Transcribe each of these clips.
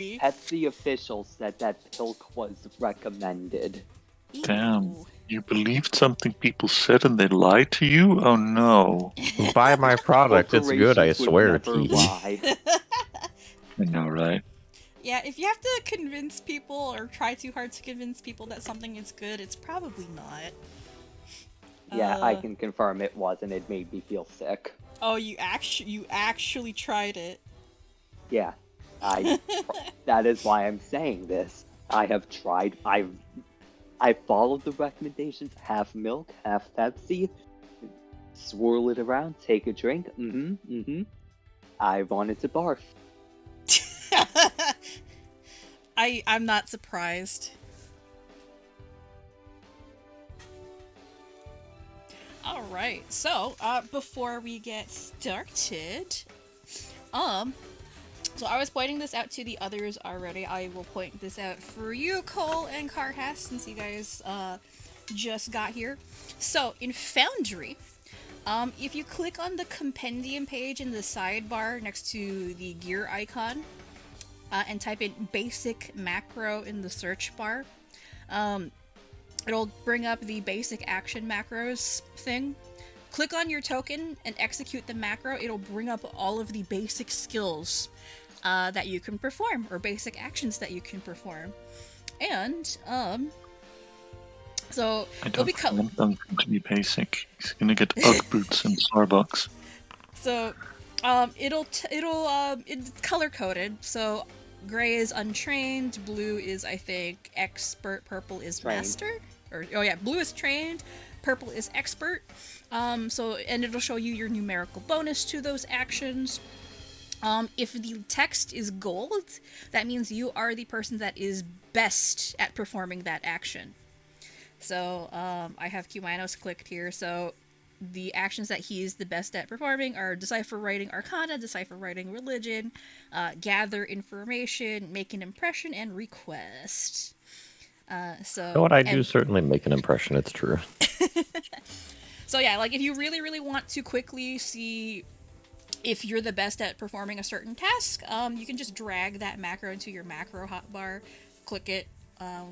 Pepsi officials said that pilk was recommended. Damn. You believed something people said and they lied to you? Oh no. Buy my product, it's good, I Corporations would swear, never T. lie. I know, right? Yeah, if you have to convince people or try too hard to convince people that something is good, it's probably not. Yeah, I can confirm it was, and it made me feel sick. Oh, you actually tried it. Yeah, that is why I'm saying this. I have tried. I followed the recommendations. Half milk, half Pepsi. Swirl it around. Take a drink. I wanted to barf. I'm not surprised. Alright, so, before we get started, so I was pointing this out to the others already. I will point this out for you, Cole and Carhass, since you guys, just got here. So, in Foundry, if you click on the compendium page in the sidebar next to the gear icon, and type in basic macro in the search bar, it'll bring up the basic action macros thing. Click on your token and execute the macro. It'll bring up all of the basic skills that you can perform, or basic actions that you can perform. And, so I don't want Duncan to be basic. He's gonna get Ugg boots in Starbucks. So, it's color-coded, so gray is untrained, blue is, I think, expert, purple is trained. master? Or, oh yeah, blue is trained, purple is expert. So, and it'll show you your numerical bonus to those actions. If the text is gold, that means you are the person that is best at performing that action. So, I have Cumaenos clicked here, so the actions that he is the best at performing are Decipher Writing Arcana, Decipher Writing Religion, Gather Information, Make an Impression, and Request. So, You know what, I do certainly make an impression, it's true. So yeah, like if you really, really want to quickly see if you're the best at performing a certain task, you can just drag that macro into your macro hotbar, click it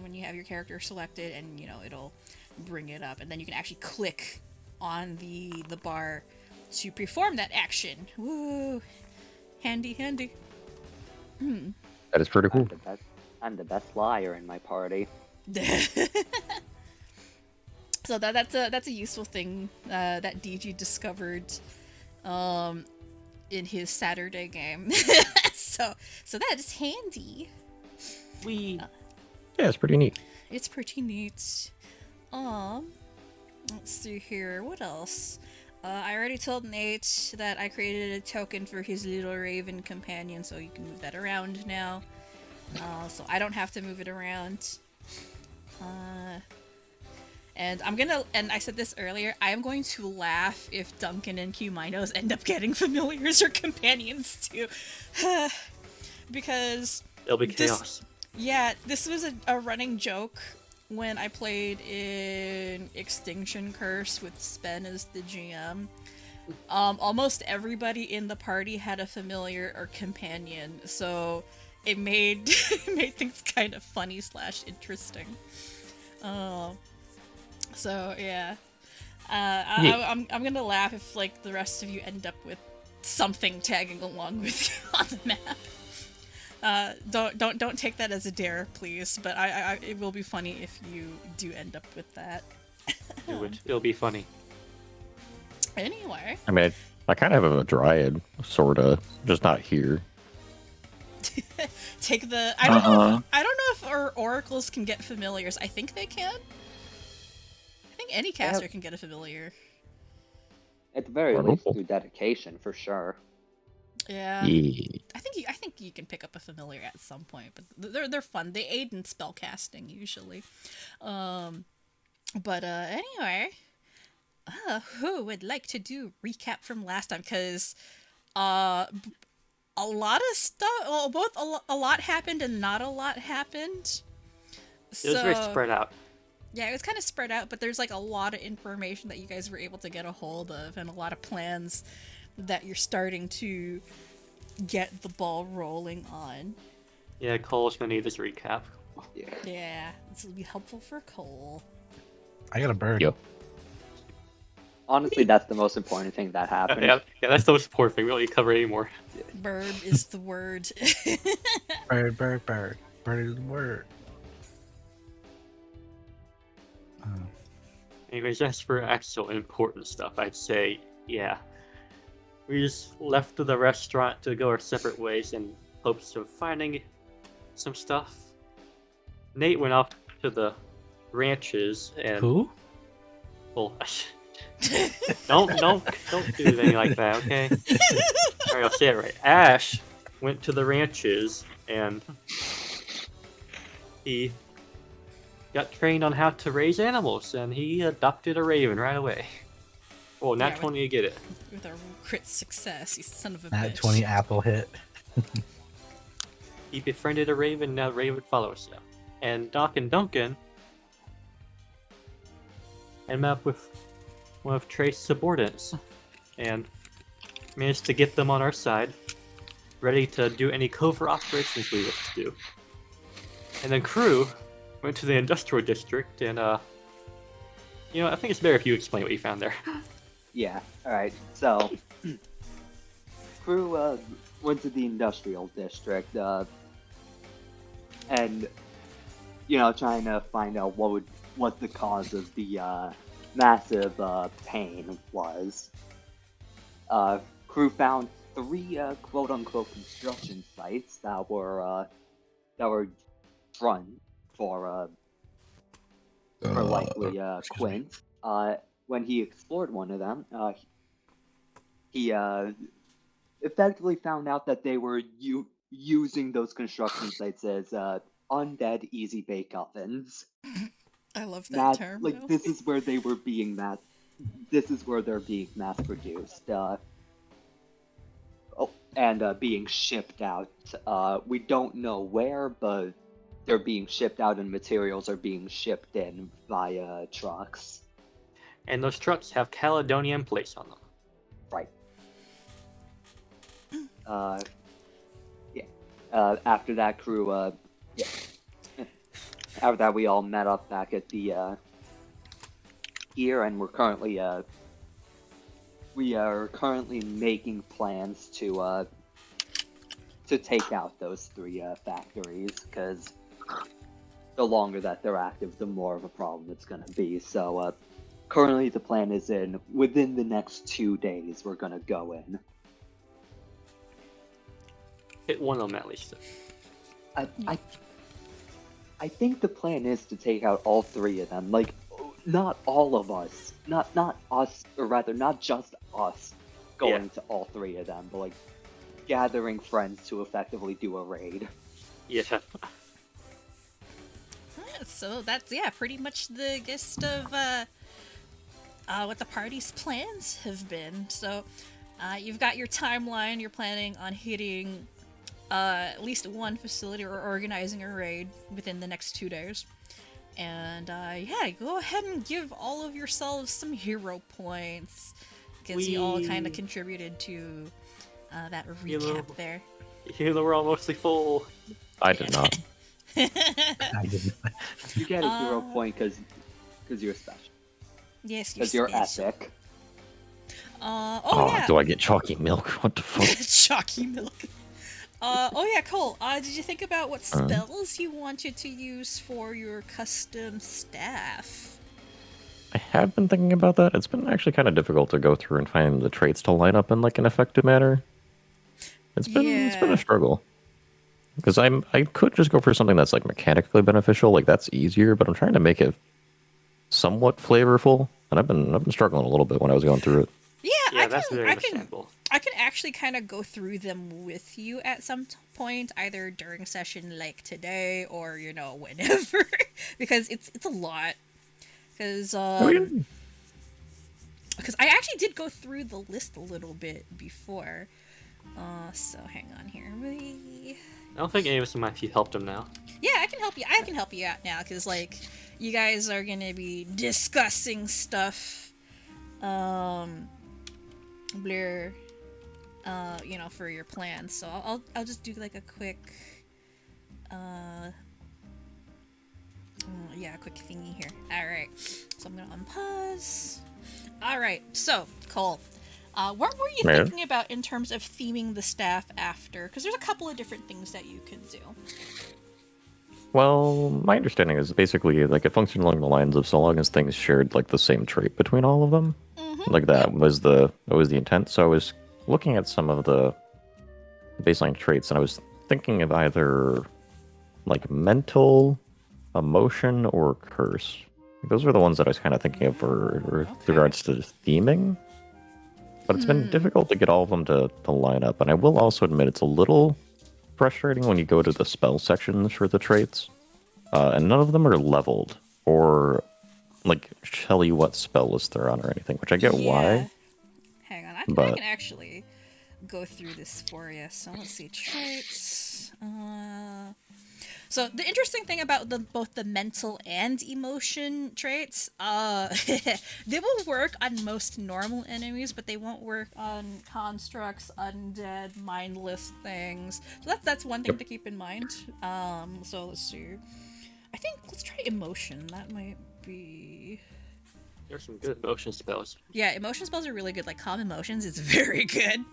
when you have your character selected, and it'll bring it up, and then you can actually click on the bar to perform that action. Woo! Handy. That is pretty cool. I'm the best liar in my party. So that's a useful thing that DG discovered in his Saturday game. so that is handy. Yeah, it's pretty neat. It's pretty neat. Let's see here. What else? I already told Nate that I created a token for his little raven companion, so you can move that around now. So I don't have to move it around. And I said this earlier, I am going to laugh if Duncan and Cumaenos end up getting familiars or companions too. Because it'll be chaos. This was a running joke when I played in Extinction Curse with Spen as the GM. Almost everybody in the party had a familiar or companion, so it made things kind of funny / interesting. So yeah, I'm gonna laugh if like the rest of you end up with something tagging along with you on the map. Don't take that as a dare, please. But it will be funny if you do end up with that. Do it. It'll be funny. Anyway. I mean, I kind of have a dryad, sorta, just not here. Take the. I don't know if our oracles can get familiars. I think they can. I think any caster can get a familiar. At the very least, through dedication, for sure. Yeah. I think you can pick up a familiar at some point, but they're fun. They aid in spell casting usually. But anyway, who would like to do recap from last time? Because a lot of stuff. Well, both a lot happened and not a lot happened. It was very spread out. Yeah, it was kind of spread out, but there's like a lot of information that you guys were able to get a hold of, and a lot of plans that you're starting to get the ball rolling on. Yeah, Cole's gonna need this recap. Yeah. Yeah, this will be helpful for Cole. I got a bird. Yep. Honestly, that's the most important thing that happened. Yeah, that's the most important thing. We don't need to cover it anymore. Birb is the word. Bird, bird, bird. Bird is the word. Anyways, as for actual important stuff, I'd say, yeah. We just left the restaurant to go our separate ways in hopes of finding some stuff. Nate went off to the ranches and... Who? Well, don't do anything like that, okay? Alright, I'll say it right. Ash went to the ranches and he got trained on how to raise animals, and he adopted a raven right away. Oh, not Yeah, 20 to get it. With a crit success, you son of a That bitch. 20 apple hit. He befriended a raven, now raven follows him. And Doc and Duncan and met up with one of Trace's subordinates and managed to get them on our side, ready to do any covert operations we wish to do. And then Croux went to the industrial district and, you know, I think it's better if you explain what you found there. Yeah, alright, so... Crew went to the industrial district, and, you know, trying to find out what the cause of the, massive, pain was. Crew found 3, quote-unquote construction sites that were run for likely, Quint. When he explored one of them, he effectively found out that they were using those construction sites as undead easy bake ovens. I love that That, term. like, though. this is where they were being this is where they're being mass produced. And being shipped out. We don't know where, but they're being shipped out and materials are being shipped in via trucks. And those trucks have Caledonian plates on them. Right. After that, Crew, after that, we all met up back at the, here, and we're currently, we are currently making plans to take out those 3, factories, because the longer that they're active, the more of a problem it's gonna be, so, currently the plan is within the next 2 days, we're gonna go in. Hit one of them at least. I think the plan is to take out all 3 of them. Like, not all of us, not us, or rather, not just us going to all 3 of them, but like gathering friends to effectively do a raid. Yeah. So that's pretty much the gist of what the party's plans have been. So you've got your timeline. You're planning on hitting at least one facility or organizing a raid within the next 2 days. And go ahead and give all of yourselves some hero points, because you all kind of contributed to that recap there. Even though we're all mostly full. I did not. I didn't. You get a hero point because you're special. Yes, Because you're special. epic. Do I get chalky milk? What the fuck? Chalky milk. Cole. Did you think about what spells you wanted to use for your custom staff? I have been thinking about that. It's been actually kind of difficult to go through and find the traits to line up in like an effective manner. It's been a struggle. Because I could just go for something that's like mechanically beneficial, like that's easier, but I'm trying to make it somewhat flavorful, and I've been struggling a little bit when I was going through it. Yeah, that's very understandable. I can actually kind of go through them with you at some point, either during session like today or whenever, because it's a lot. Because I actually did go through the list a little bit before. So hang on here. I don't think any of us might have helped him now. Yeah, I can help you. I can help you out now because you guys are gonna be discussing stuff. For your plans. So I'll just do like a quick quick thingy here. Alright, so I'm gonna unpause. Alright, so, Cole, what were you thinking about in terms of theming the staff after? Because there's a couple of different things that you could do. Well, my understanding is basically like it functioned along the lines of so long as things shared like the same trait between all of them. Like that was the intent. So I was looking at some of the baseline traits, and I was thinking of either like mental, emotion, or curse. Those are the ones that I was kind of thinking of for regards to theming. But it's been difficult to get all of them to line up. And I will also admit it's a little frustrating when you go to the spell sections for the traits. And none of them are leveled or like tell you what spell list they're on or anything, which I get why. Hang on, I can actually go through this for you. So let's see, traits. So the interesting thing about both the mental and emotion traits, they will work on most normal enemies, but they won't work on constructs, undead, mindless things. So that's one thing to keep in mind. So let's see. I think let's try emotion. That might be. There's some good emotion spells. Yeah, emotion spells are really good. Like calm emotions is very good.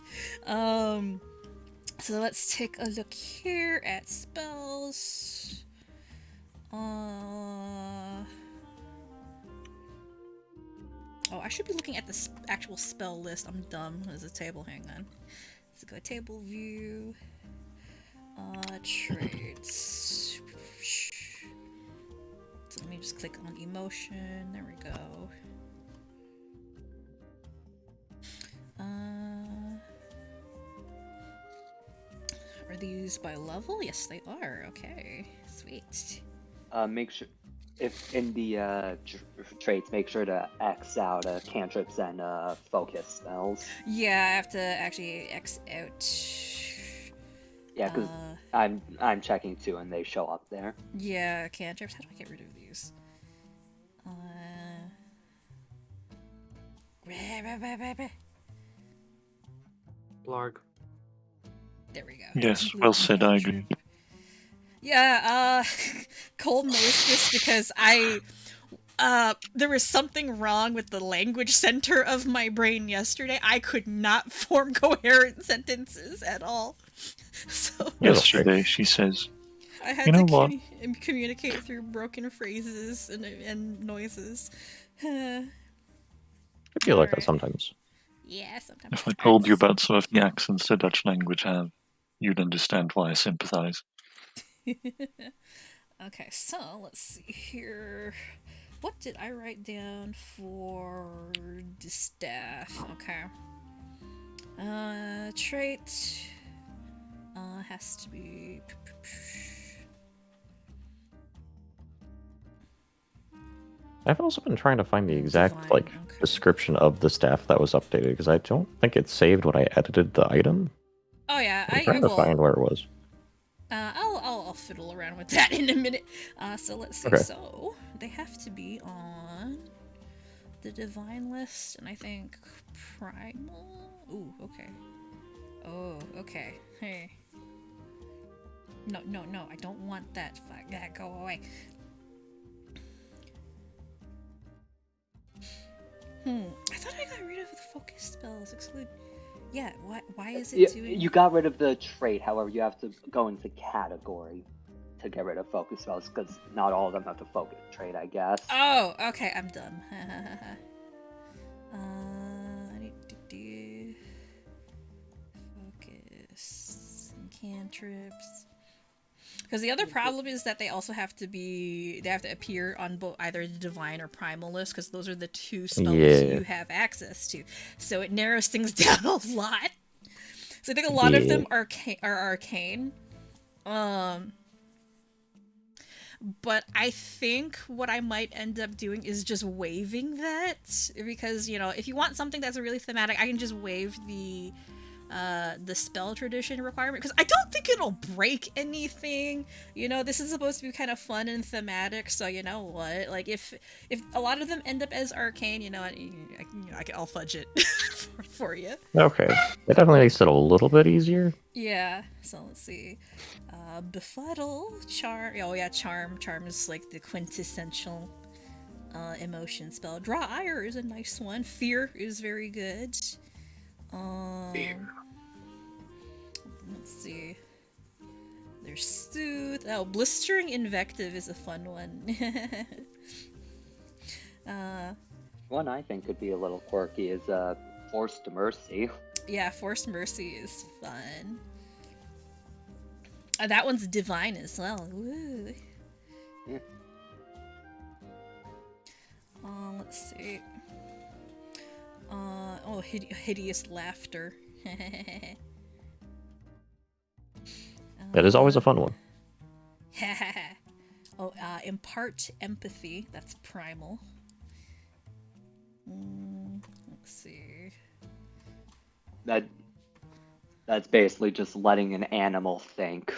So let's take a look here at spells. Oh, I should be looking at the actual spell list. I'm dumb. There's a table. Hang on. Let's go table view. Traits. So let me just click on emotion. There we go. Are these by level? Yes, they are. Okay, sweet. Make sure, if in the traits, make sure to X out cantrips and focus spells. Yeah, I have to actually X out. Yeah, because I'm checking too, and they show up there. Yeah, cantrips. How do I get rid of these? Blarg. There we go. Yes, well said, I agree. Yeah, Cole knows this because there was something wrong with the language center of my brain yesterday. I could not form coherent sentences at all. So Yesterday, she says, I had you know to what? Communicate through broken phrases and noises. I feel like that sometimes. Yeah, sometimes. If I told you about some of the accents the Dutch language have, you'd understand why I sympathize. Okay, so let's see here. What did I write down for the staff? Okay. Trait has to be. I've also been trying to find the exact Divine, okay. description of the staff that was updated because I don't think it saved when I edited the item. Oh yeah, I'm trying to find where it was. I'll fiddle around with that in a minute. So let's see. Okay. So they have to be on the divine list, and I think primal. Ooh, okay. Oh, okay. Hey. No, I don't want that. Fuck that. Go away. I thought I got rid of the focus spells. Exclude. Yeah. Why is it doing? You got rid of the trait. However, you have to go into category to get rid of focus spells because not all of them have the focus trait, I guess. Oh, okay. I'm done. I need to do focus and cantrips. Because the other problem is that they also have to appear on both either the divine or primal list, because those are the two spells you have access to. So it narrows things down a lot. So I think a lot of them are arcane. But I think what I might end up doing is just waiving that, because, you know, if you want something that's really thematic, I can just waive the the spell tradition requirement, because I don't think it'll break anything. You know, this is supposed to be kind of fun and thematic, so you know what? Like, if a lot of them end up as arcane, you know, I'll fudge it for you. Okay, it definitely makes it a little bit easier. Yeah. So let's see. Befuddle, charm. Oh yeah, charm. Charm is like the quintessential emotion spell. Draw ire is a nice one. Fear is very good. Fear. Let's see. There's soothe. Oh, blistering invective is a fun one. One I think could be a little quirky is forced mercy. Yeah, forced mercy is fun. That one's divine as well. Woo. Yeah. Let's see. Oh, hideous laughter. That is always a fun one. Oh, impart empathy. That's primal. Let's see. That's basically just letting an animal think,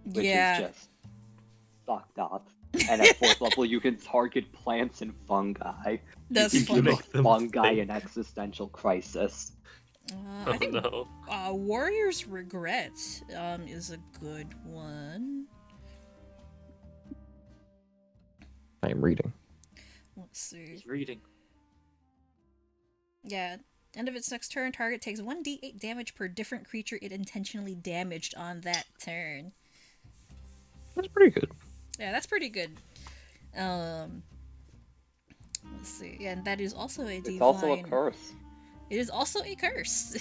which Yeah. is just fucked up. And at 4th level, you can target plants and fungi. That's You funny. give fungi an existential crisis. I think no. Warrior's Regret is a good one. I am reading. Let's see. He's reading. Yeah. End of its next turn, target takes 1d8 damage per different creature it intentionally damaged on that turn. That's pretty good. Yeah, that's pretty good. Let's see. Yeah, and that is also a divine. It's also a curse. It is also a curse.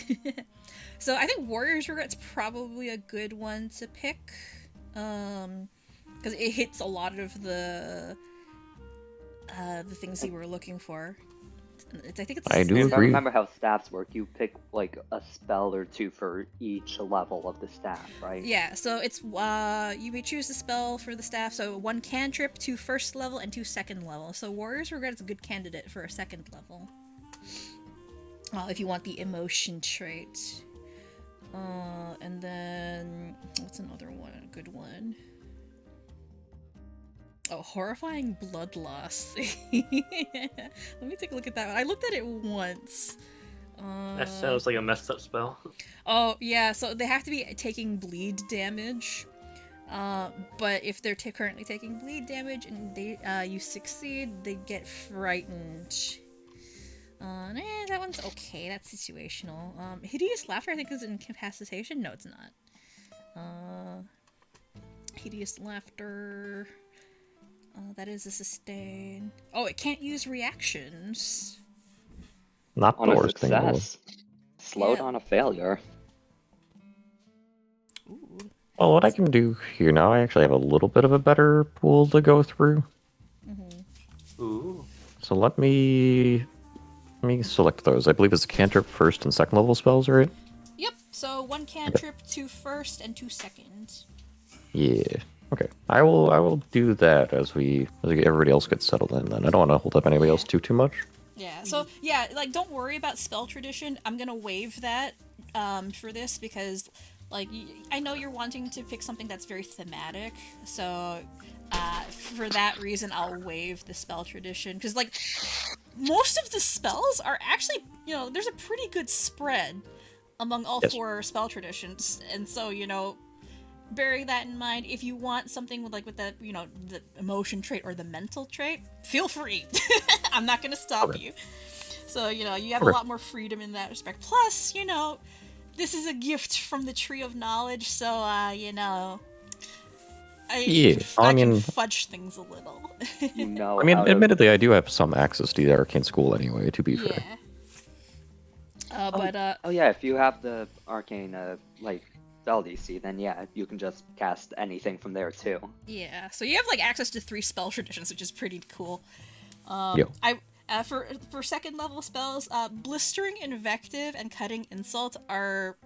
So I think Warrior's Regret's probably a good one to pick. Because it hits a lot of the things you were looking for. I think it's. I do If I agree. remember how staffs work, you pick like a spell or two for each level of the staff, right? Yeah, so it's you may choose a spell for the staff. So 1 cantrip, 2 first level, and 2 second level. So Warrior's Regret is a good candidate for a second level. If you want the emotion trait. And then what's another one? A good one. Oh, horrifying blood loss. Let me take a look at that one. I looked at it once. That sounds like a messed up spell. Oh, yeah, so they have to be taking bleed damage. But if they're currently taking bleed damage and they you succeed, they get frightened. That one's okay. That's situational. Hideous Laughter, I think, is incapacitation. No, it's not. Hideous Laughter. That is a sustain. Oh, it can't use reactions. Not On the a worst thing. in the world. success, slowed Yeah. on a failure. Ooh. Well, what I can do here now, I actually have a little bit of a better pool to go through. Ooh. So let me select those. I believe it's cantrip first and second level spells, right? Yep, so 1 cantrip, 2 first, and 2 second. Yeah. Okay. I will do that as everybody else gets settled in. Then I don't want to hold up anybody else too much. Yeah, so, yeah, like, don't worry about spell tradition. I'm gonna waive that for this because, like, I know you're wanting to pick something that's very thematic, so for that reason, I'll waive the spell tradition. Because, like, most of the spells are actually, you know, there's a pretty good spread among all Yes. 4 spell traditions, and so, you know, bearing that in mind, if you want something with the, you know, the emotion trait or the mental trait, feel free. I'm not gonna stop Okay. you. So, you know, you have Okay. a lot more freedom in that respect. Plus, you know, this is a gift from the Tree of Knowledge, so, you know, Yeah, I I can mean- fudge things a little. You know. I mean, out of- admittedly, I do have some access to the arcane school anyway. To be fair. Yeah. But, Oh yeah, if you have the arcane like spell DC, then yeah, you can just cast anything from there too. yeah, so you have like access to 3 spell traditions, which is pretty cool. Yeah. For second level spells, blistering invective and cutting insult are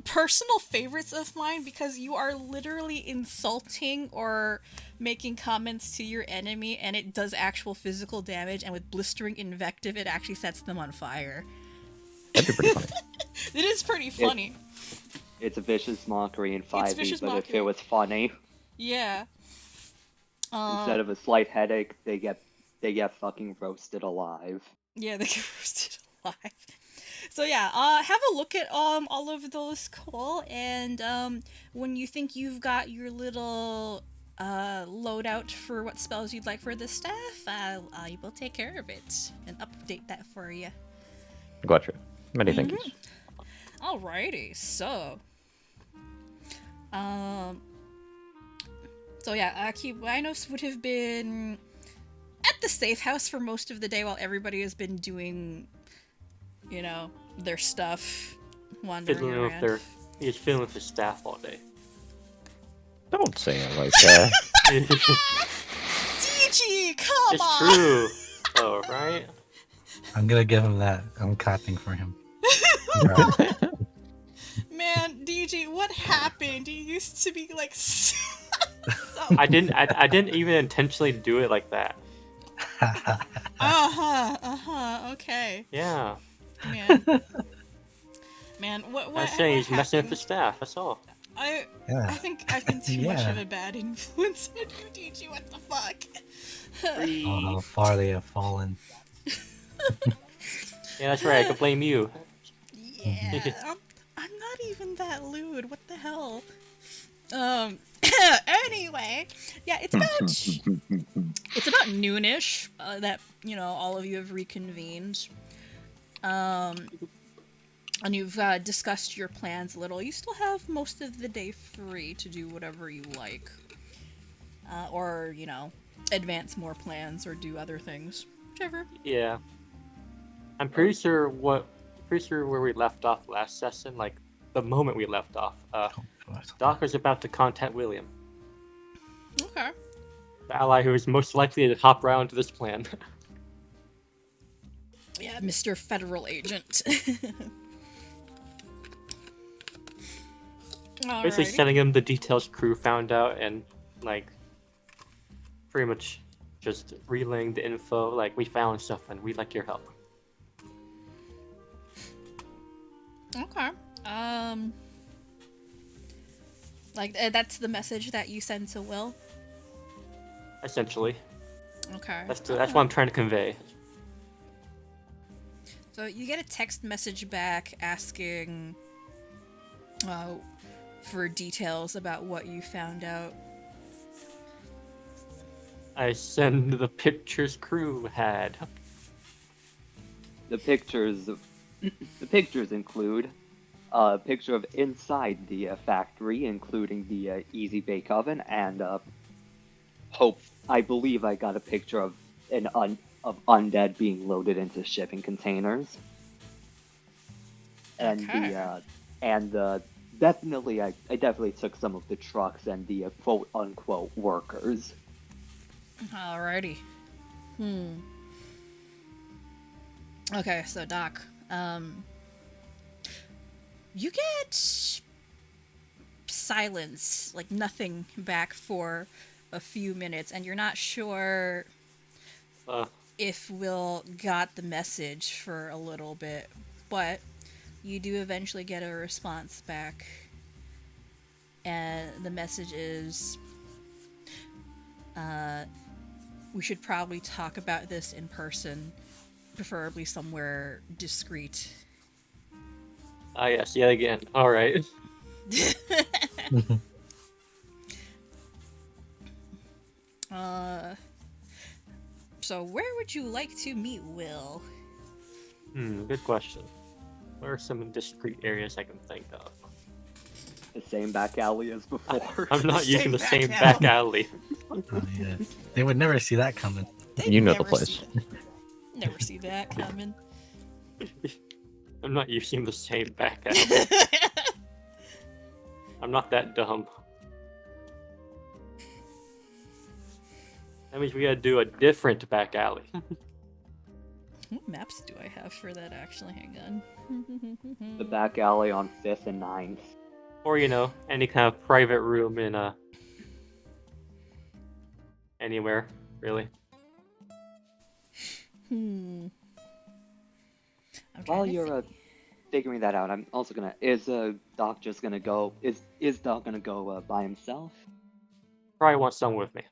personal favorites of mine because you are literally insulting or making comments to your enemy, and it does actual physical damage. And with blistering invective, it actually sets them on fire. That'd be pretty funny. It is pretty funny. It's a vicious mockery in 5e, vicious but if mockery. it was funny, Yeah. instead of a slight headache, they get fucking roasted alive. Yeah, they get roasted alive. So yeah, have a look at all of those, Cole, and when you think you've got your little loadout for what spells you'd like for the staff, I will take care of it and update that for you. Gotcha. Many thank yous. Alrighty, so yeah, Cumaenos would have been at the safe house for most of the day while everybody has been doing, you know, their stuff, wandering Fiddling around. with he's fiddling with his staff all day. Don't say it like that. DG, come It's on! true. Oh, right? I'm gonna give him that. I'm clapping for him. Man, DG, what happened? You used to be like so... I didn't even intentionally do it like that. Okay. Yeah. Man, what I'm saying he's messing with happened? the staff, that's all. I Yeah. think I've been too much Yeah. of a bad influence on you, DG. What the fuck? Oh, how far they have fallen. Yeah, that's right, I can blame you. Yeah, I'm not even that lewd. What the hell? Anyway, yeah, it's about noonish that, you know, all of you have reconvened. And you've discussed your plans a little. You still have most of the day free to do whatever you like. Or, you know, advance more plans or do other things. Whichever. Yeah. I'm pretty sure where we left off last session, like the moment we left off, Docker's about to contact William, Okay. the ally who is most likely to hop around to this plan. Yeah, Mr. Federal Agent. Basically Alrighty. sending him the details Croux found out and, like, pretty much just relaying the info, like, we found stuff and we'd like your help. Okay. Like, that's the message that you send to Will? Essentially. Okay. That's what I'm trying to convey. So you get a text message back asking for details about what you found out. I send the pictures Croux had. The pictures include a picture of inside the factory, including the easy bake oven, and I believe I got a picture of of undead being loaded into shipping containers. And Okay. definitely I definitely took some of the trucks and the quote unquote workers. Alrighty. Okay, so Doc, you get silence, like nothing back for a few minutes, and you're not sure if Will got the message for a little bit, but you do eventually get a response back, and the message is, we should probably talk about this in person, preferably somewhere discreet. Ah, yes, yet again. Alright. So where would you like to meet Will? Good question. What are some discrete areas I can think of? The same back alley as before. I'm not Same using the back same alley. back alley. Oh, yeah. They would never see that coming. They'd You know the never place. see that. Never see that coming. I'm not using the same back alley. I'm not that dumb. That means we gotta do a different back alley. What maps do I have for that, actually? Hang on. The back alley on 5th and 9th. Or, you know, any kind of private room in anywhere, really. I'm trying While to you're think. figuring that out, I'm also gonna. Is Doc just gonna go? Is Doc gonna go by himself? Probably want someone with me.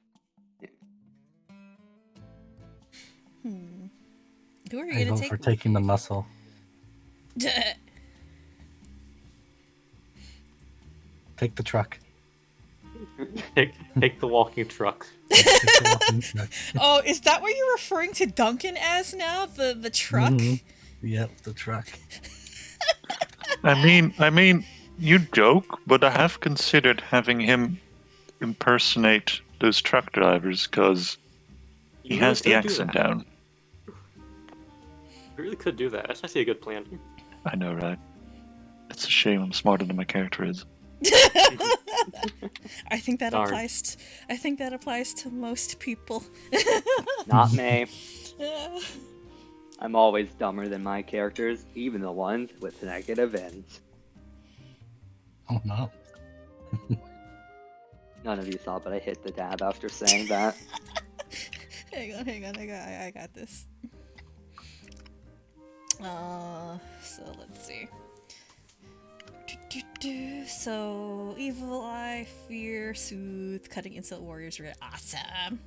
Who are I you gonna vote take? for taking the muscle. Take the truck. Take the walking truck. Take the walking truck. Oh, is that what you're referring to Duncan as now? The truck? Mhm. Yep, the truck. I mean, you joke, but I have considered having him impersonate those truck drivers because he You has the really could do accent that. down. You really could do that. That's actually a good plan. I know, right? It's a shame I'm smarter than my character is. I think that Darn. applies to most people. Not me. I'm always dumber than my characters, even the ones with negative ends. Oh no. None of you saw, but I hit the tab after saying that. hang on, I got this. So let's see. So, evil eye, fear, soothe, cutting insult warriors, really awesome.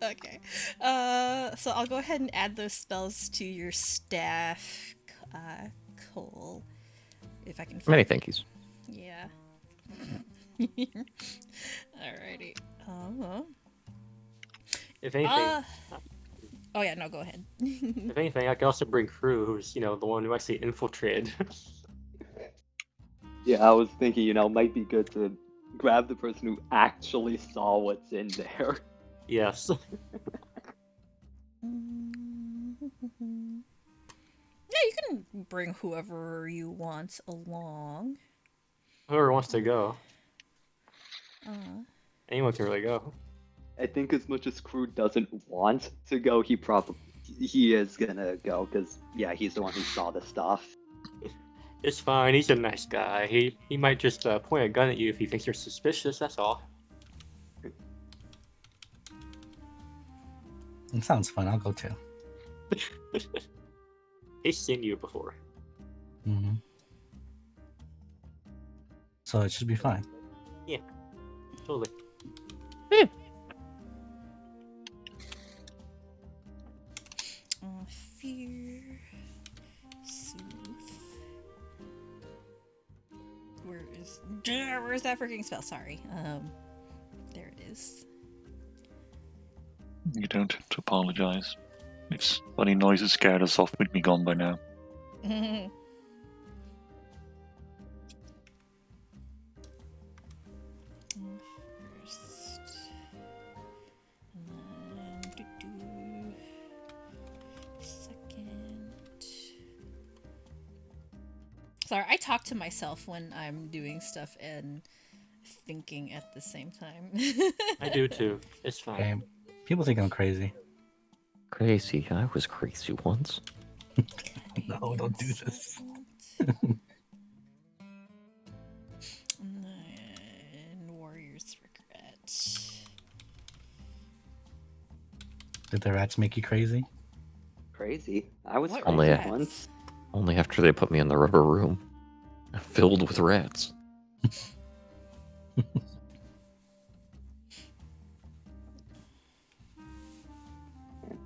Okay. So I'll go ahead and add those spells to your staff, Cole. If I can find Many thank yous. Yeah. Alrighty. If anything, Oh yeah, no, go ahead. if anything, I could also bring Croux, who's the one who actually infiltrated. Yeah, I was thinking, might be good to grab the person who actually saw what's in there. Yes. Yeah, you can bring whoever you want along. Whoever wants to go. Uh, Anyone can really go. I think as much as Crew doesn't want to go, he is gonna go, because, yeah, he's the one who saw the stuff. It's fine. He's a nice guy. He might just point a gun at you if he thinks you're suspicious. That's all. It sounds fun. I'll go too. He's seen you before. Mm-hmm. So it should be fine. Totally. fear, soothe. Where's that freaking spell? Sorry. There it is. You don't have to apologize. If funny noises scared us off, we'd be gone by now. First, and then second. Sorry, I talk to myself when I'm doing stuff and thinking at the same time. I do too. It's fine. Okay. People think I'm crazy. Crazy. I was crazy once. No, don't do this. And then Warrior's Regret. Did the rats make you crazy? Crazy. I was What Only crazy a- once. Only after they put me in the rubber room, filled with rats.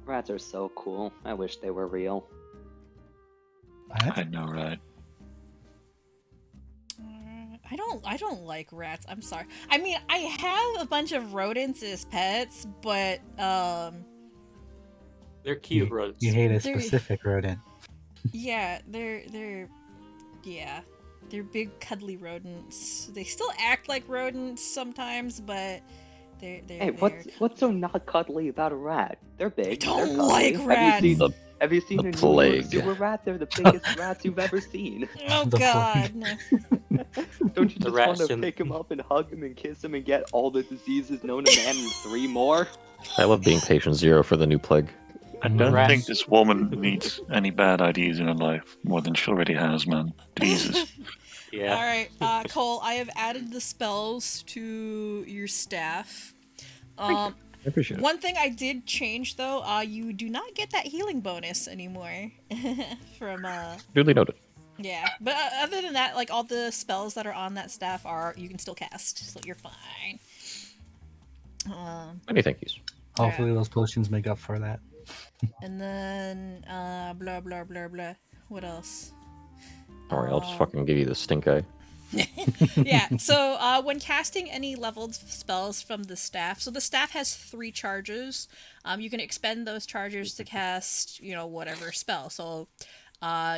Rats are so cool. I wish they were real. What? I know, right? I don't like rats. I'm sorry. I mean, I have a bunch of rodents as pets, but They're cute rodents. You hate a They're- specific rodent. yeah, they're big cuddly rodents. They still act like rodents sometimes, but they're Hey, what's so not cuddly about a rat? They're big. I don't they're like cuddly. rats. Have you seen The a New plague. York sewer rat? They're the biggest rats you've ever seen. Oh The god. Don't you The just want rats to and- pick him up and hug him and kiss him and get all the diseases known to man and 3 more? I love being patient zero for the new plague. I don't Rats. think this woman needs any bad ideas in her life more than she already has, man. Jesus. Yeah. Alright, Cole, I have added the spells to your staff. I appreciate it. One thing I did change though, you do not get that healing bonus anymore from Duly noted. yeah. But other than that, like all the spells that are on that staff you can still cast, so you're fine. Many thank yous. Hopefully those potions make up for that. And then blah blah blah blah. What else? Don't worry, I'll just fucking give you the stink eye. Yeah, so when casting any leveled spells from the staff, so the staff has 3 charges. You can expend those charges to cast, whatever spell. So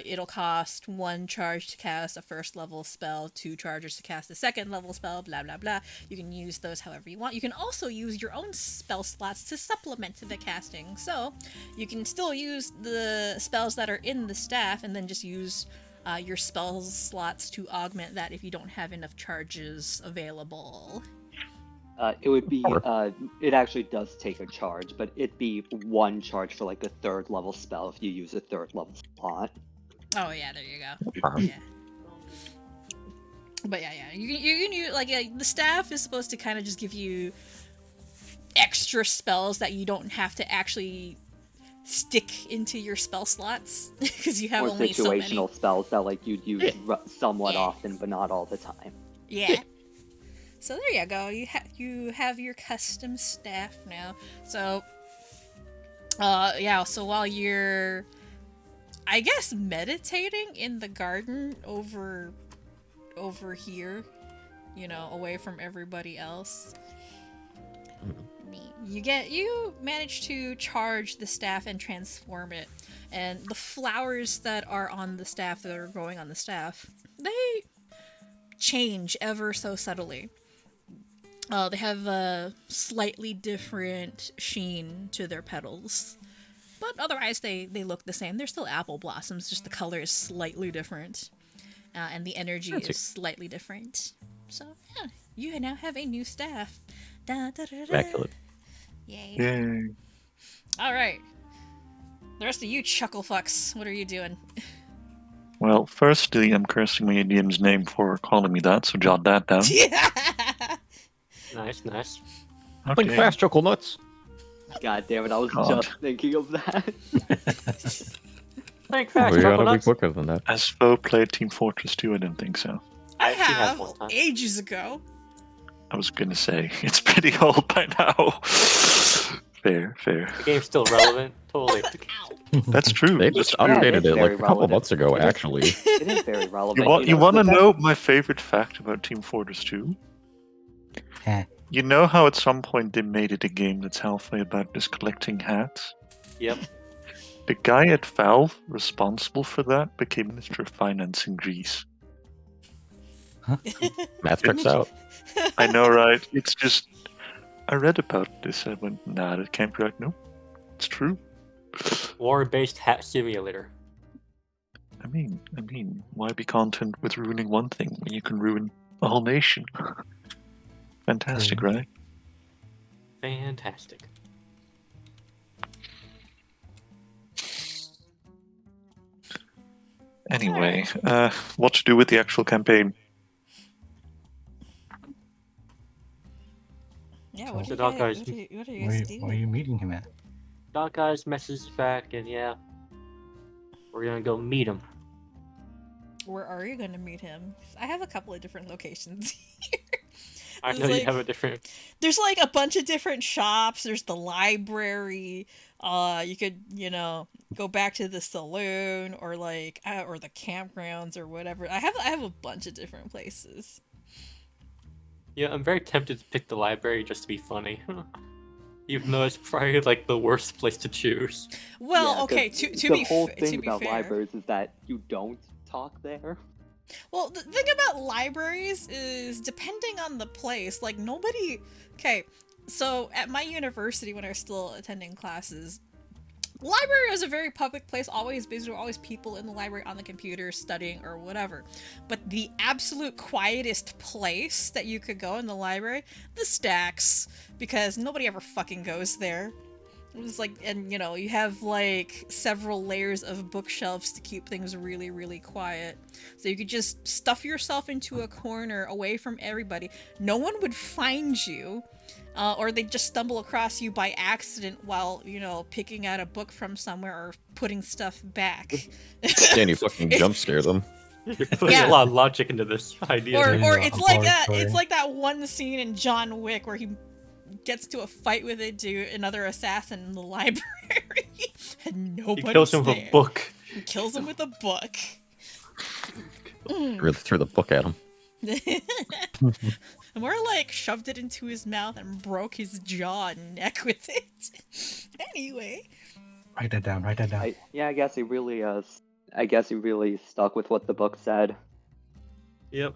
it'll cost 1 charge to cast a first level spell, 2 charges to cast a second level spell, blah blah blah. You can use those however you want. You can also use your own spell slots to supplement the casting. So you can still use the spells that are in the staff and then just use your spell slots to augment that if you don't have enough charges available. It would be, it actually does take a charge, but it'd be 1 charge for like a 3rd level spell if you use a 3rd level slot. Oh yeah, there you go. Charm. Yeah. But yeah, you can use, like, the staff is supposed to kind of just give you extra spells that you don't have to actually stick into your spell slots because you have Or only so many. situational spells that like you'd use somewhat Yeah. often, but not all the time. Yeah. So there you go. You have your custom staff now. So yeah, so while you're, I guess, meditating in the garden over here, away from everybody else. You manage to charge the staff and transform it, and the flowers that are on the staff, that are growing on the staff, they change ever so subtly. They have a slightly different sheen to their petals, but otherwise they look the same. They're still apple blossoms, just the color is slightly different, and the energy is slightly different. So yeah, you now have a new staff. Da, da, da, da. Immaculate. Yay. Yay. Alright. The rest of you chuckle fucks, what are you doing? Well, firstly, I'm cursing my DM's name for calling me that, so jot that down. Nice. Think Okay. fast, Chuckle Nuts. God damn it, I was God. just thinking of that. Think fast, We gotta Chocolate be Nuts. quicker than that. Has Fo played Team Fortress 2? I didn't think so. I actually have have one time. ages ago. I was gonna say, it's pretty old by now. Fair. The game's still relevant. Totally. That's true. They That's just true. updated it's it like very a couple relevant. months ago, It is- actually. It is very relevant. You want to the know my favorite fact about Team Fortress 2? Heh. You know how at some point they made it a game that's halfway about just collecting hats? Yep. The guy at Valve responsible for that became Minister of Finance in Greece. Math checks out. I know, right? It's just... I read about this. I went, nah, that can't be right. No, it's true. War-based hat simulator. I mean, why be content with ruining one thing when you can ruin a whole nation? Fantastic, right? Fantastic. Anyway, what to do with the actual campaign? Yeah, what So are Dog you Eyes- guys, what are you Where, guys where are doing? you meeting him at? Dog Guy's messages back, and yeah, we're gonna go meet him. Where are you going to meet him? 'Cause I have a couple of different locations here. I There's know like- you have a different. There's like a bunch of different shops. There's the library. You could, go back to the saloon or like or the campgrounds or whatever. I have a bunch of different places. Yeah, I'm very tempted to pick the library just to be funny. Even though it's probably like the worst place to choose. Well, Yeah, okay, 'cause to the be whole fa- thing to be about fair. libraries is that you don't talk there. Well, the thing about libraries is depending on the place, like nobody. Okay, so at my university when I was still attending classes, library was a very public place, always busy, there were always people in the library on the computer studying or whatever. But the absolute quietest place that you could go in the library, the stacks, because nobody ever fucking goes there. It was like, and you know, you have like several layers of bookshelves to keep things really, really quiet. So you could just stuff yourself into a corner away from everybody. No one would find you, or they'd just stumble across you by accident while, you know, picking out a book from somewhere or putting stuff back. Can you fucking jump scare them? You're putting Yeah. a lot of logic into this idea. Or, Yeah, or a it's like horror that. story. It's like that one scene in John Wick where he gets to a fight with another assassin in the library, and He nobody's kills him with there. a book. He kills him with a book. Really threw the book at him. More like shoved it into his mouth and broke his jaw and neck with it. Anyway, Write that down. Write that down. I guess he really stuck with what the book said. Yep.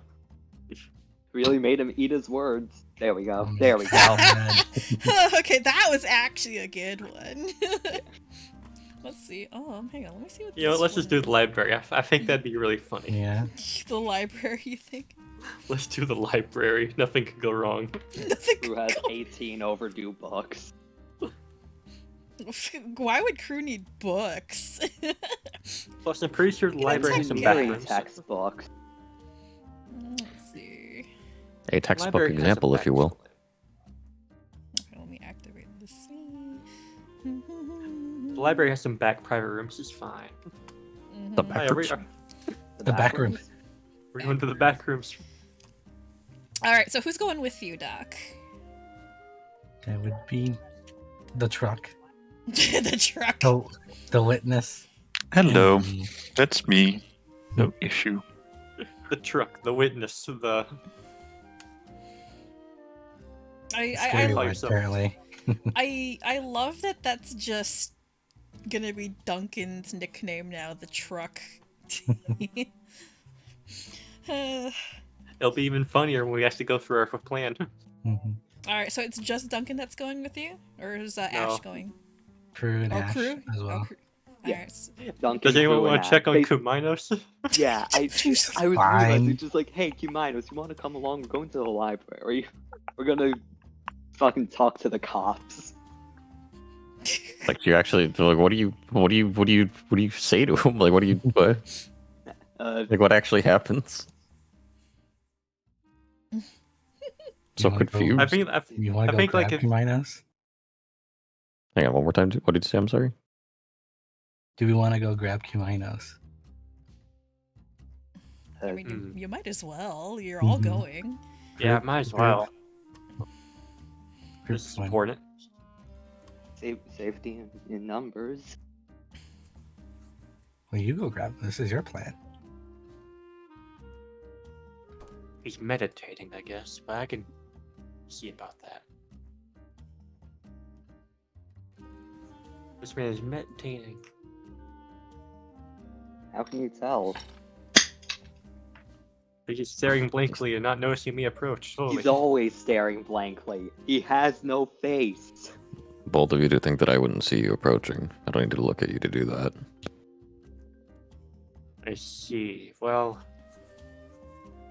Really made him eat his words. There we go. Oh, There we go. man. okay, that was actually a good one. Let's see. Hang on. Let me see what. You know, this let's just one do the library. I think that'd be really funny. Yeah. The library. You think? Let's do the library. Nothing could go wrong. Nothing. Who has 18 overdue books? Why would Crew need books? Plus, I'm pretty sure the library has some back Very rooms. textbooks. Let's see. A textbook Library has a example, if you will. Okay, let me activate the scene. The library has some back private rooms. It's fine. The Mhm. back Are rooms. The back room. we're going to the back rooms. All right. So who's going with you, Doc? That would be the truck. The truck. The witness. Hello, and the- that's me. No issue. The truck, the witness, the. I Scary word, yourself. apparently. I love that that's just gonna be Duncan's nickname now, the truck. It'll be even funnier when we actually go through our plan. Mhm. Alright, so it's just Duncan that's going with you? Or is Ash going? Crew and Oh, Ash Crew? as well. Oh, Crew. Yeah. Alright. Duncan, Does anyone Crew, want and to check Ash. on They- Cumaenos? Yeah, I was fine. realizing just like, hey, Cumaenos, you want to come along? We're going to the library. We're gonna fucking talk to the cops. Like you actually like what do you say to him? Like what like what actually happens? So wanna go- confused. I think You want I to go think, grab like, if- Cumaenos? Hang on, one more time. What did you say? I'm sorry. Do we want to go grab Cumaenos? I mean, Mm. you might as well. You're all Mhm. going. yeah, might as well. Group's This is fine. important. Safety in numbers. Well, you go grab. This is your plan. He's meditating, I guess, but I can see about that. This man is meditating. How can you tell? He's just staring blankly and not noticing me approach. Totally. He's always staring blankly. He has no face. Bold of you to think that I wouldn't see you approaching. I don't need to look at you to do that. I see. Well,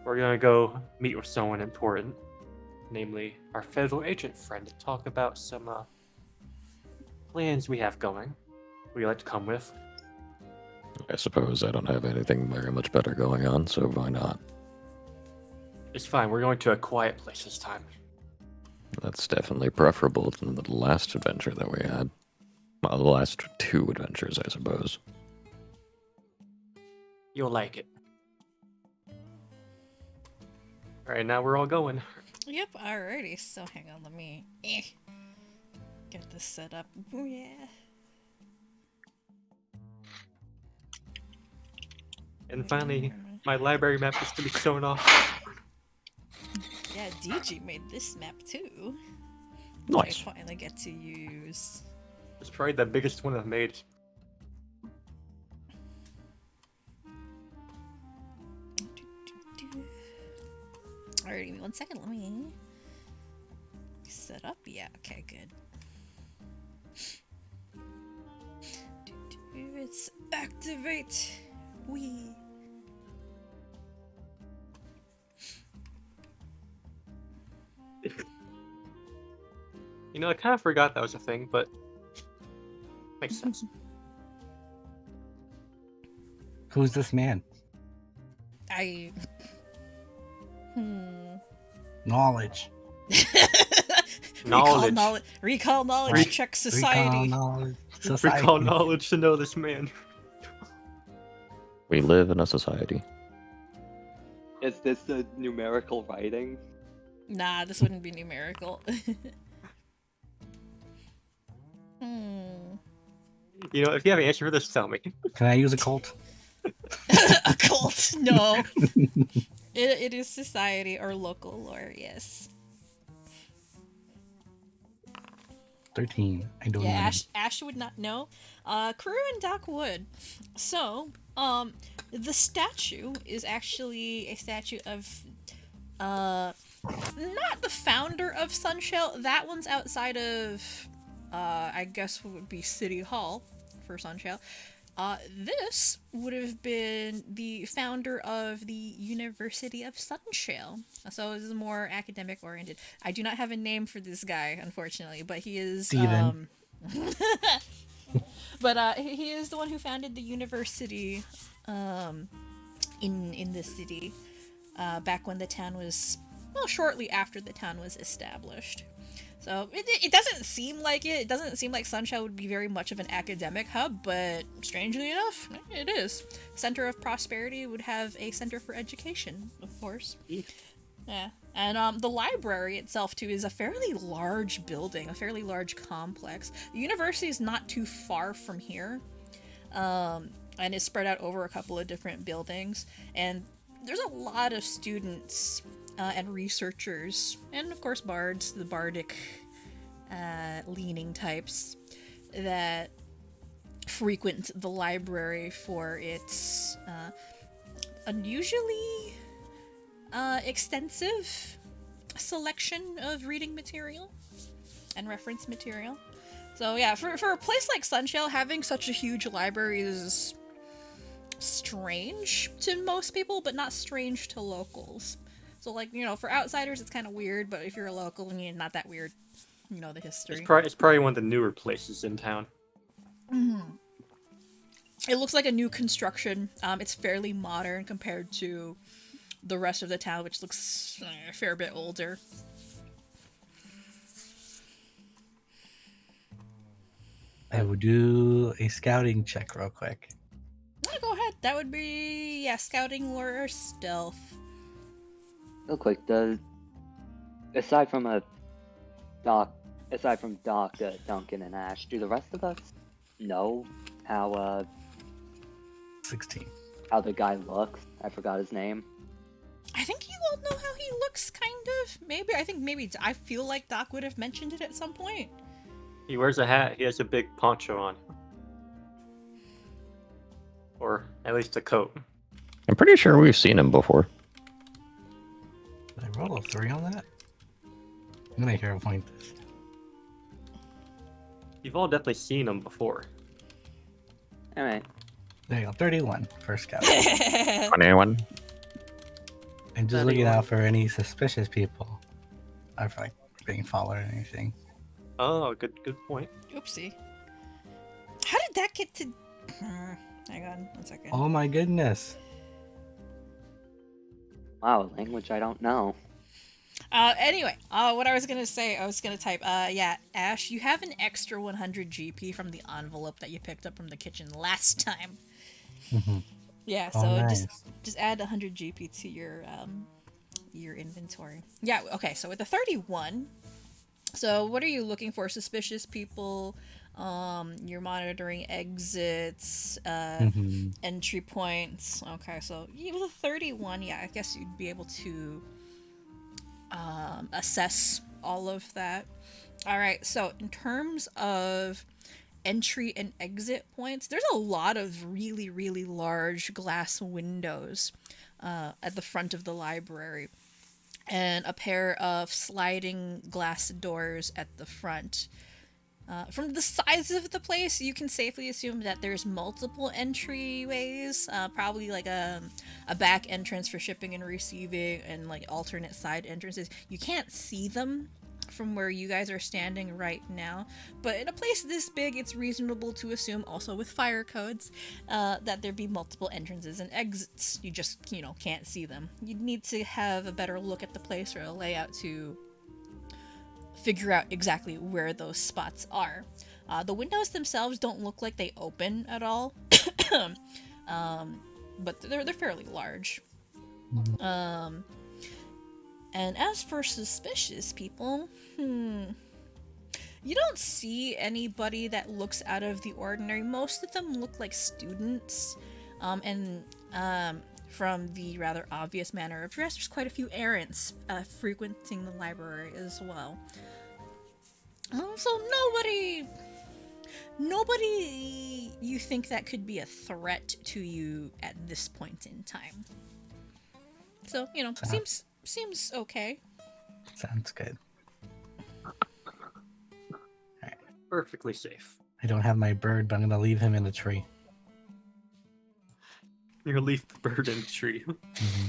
we're gonna go meet with someone important, namely our Federal Agent friend, to talk about some plans we have going. Would you like to come with? I suppose I don't have anything very much better going on, so why not? It's fine. We're going to a quiet place this time. That's definitely preferable than the last adventure that we had. Well, the last two adventures, I suppose. You'll like it. All right, now we're all going. Yep, alrighty. So hang on, let me get this set up. Oh, yeah. And finally, my library map is to be shown off. Yeah, DG made this map too. Nice. I finally get to use. It's probably the biggest one I've made. Alright, give me 1 second. Let me set up. Yeah, okay, good. Let's activate. We. You know, I kind of forgot that was a thing, but Makes sense. Who's this man? I. Knowledge. Knowledge. Recall knowledge. Re- check society. Recall knowledge. Society. Recall knowledge to know this man. We live in a society. Is this a numerical writing? Nah, this wouldn't be numerical. You know, if you have an answer for this, tell me. Can I use a cult? A cult? No. It is society or local lore, yes. 13. I don't know. Ash would not know. Croux and Doc would. So, the statue is actually a statue of, not the founder of Sunshell. That one's outside of, I guess what would be City Hall for Sunshell. This would have been the founder of the University of Sunshell. So this is more academic oriented. I do not have a name for this guy, unfortunately, but he is Steven. but he is the one who founded the university in the city back when the town was, well, shortly after the town was established. So it doesn't seem like it. It doesn't seem like Sunshell would be very much of an academic hub, but strangely enough, it is. Center of Prosperity would have a center for education, of course. Yeah. And the library itself, too, is a fairly large building, a fairly large complex. The university is not too far from here, and is spread out over a couple of different buildings. And there's a lot of students and researchers, and of course bards, the bardic leaning types, that frequent the library for its unusually extensive selection of reading material and reference material. So yeah, for a place like Sunshell, having such a huge library is strange to most people, but not strange to locals. So, like, you know, for outsiders, it's kind of weird, but if you're a local, not that weird. You know the history. It's probably one of the newer places in town. It looks like a new construction. It's fairly modern compared to the rest of the town, which looks a fair bit older. I will do a scouting check real quick. Go ahead. That would be, scouting or stealth. Real quick, aside from Doc, Duncan, and Ash, do the rest of us know how 16. how the guy looks? I forgot his name. I think you all know how he looks, kind of. Maybe I feel like Doc would have mentioned it at some point. He wears a hat. He has a big poncho on. Or at least a coat. I'm pretty sure we've seen him before. Did I roll a 3 on that? I'm gonna hero point this. You've all definitely seen him before. Alright. There you go, 31 for scout. Anyone? I'm just looking out for any suspicious people. I feel like being followed or anything. Oh, good point. Oopsie. How did that get to... Hang on, 1 second. Oh my goodness. Wow, a language I don't know. Anyway, what I was gonna say, I was gonna type, Ash, you have an extra 100 GP from the envelope that you picked up from the kitchen last time. Yeah, so nice. just add 100 GP to your inventory. Yeah, okay, so with the 31, so what are you looking for? Suspicious people, you're monitoring exits, entry points. Okay, so with a 31, yeah, I guess you'd be able to assess all of that. Alright, so in terms of entry and exit points, there's a lot of really, really large glass windows at the front of the library, and a pair of sliding glass doors at the front. From the size of the place, you can safely assume that there's multiple entryways, probably like a back entrance for shipping and receiving, and like alternate side entrances. You can't see them from where you guys are standing right now. But in a place this big, it's reasonable to assume, also with fire codes, that there be multiple entrances and exits. You just, can't see them. You'd need to have a better look at the place or a layout to figure out exactly where those spots are. The windows themselves don't look like they open at all, but they're fairly large. And as for suspicious people, you don't see anybody that looks out of the ordinary. Most of them look like students, and from the rather obvious manner of dress, there's quite a few errants frequenting the library as well. So nobody you think that could be a threat to you at this point in time. So, seems okay. Sounds good. Alright. Perfectly safe. I don't have my bird, but I'm gonna leave him in the tree. You're gonna leave the bird in the tree. Mm-hmm.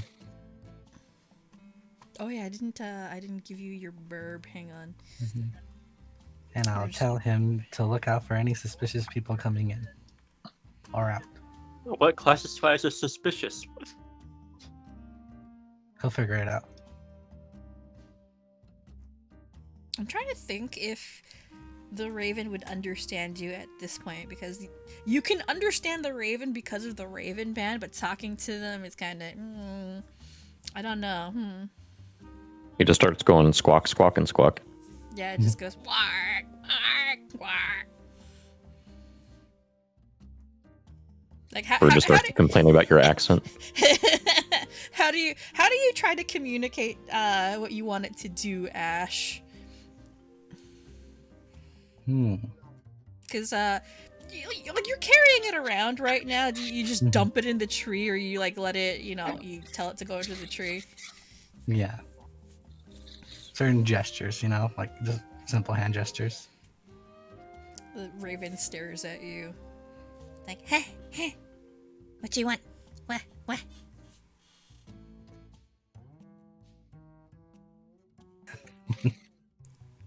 Oh yeah, I didn't give you your Birb. Hang on. Mm-hmm. And I'll tell him to look out for any suspicious people coming in or out. What classifies as suspicious? He'll figure it out. I'm trying to think if the Raven would understand you at this point, because you can understand the Raven because of the Raven band, but talking to them is kind of, I don't know. He just starts going squawk, squawk, and squawk. Yeah, it just goes quack, quack, quack. Like Or just starts complaining about your accent. How do you try to communicate what you want it to do, Ash? Because you're carrying it around right now. Do you just dump it in the tree, or you let it? You tell it to go into the tree? Yeah. Certain gestures, like just simple hand gestures. The Raven stares at you, like, hey, what do you want? What?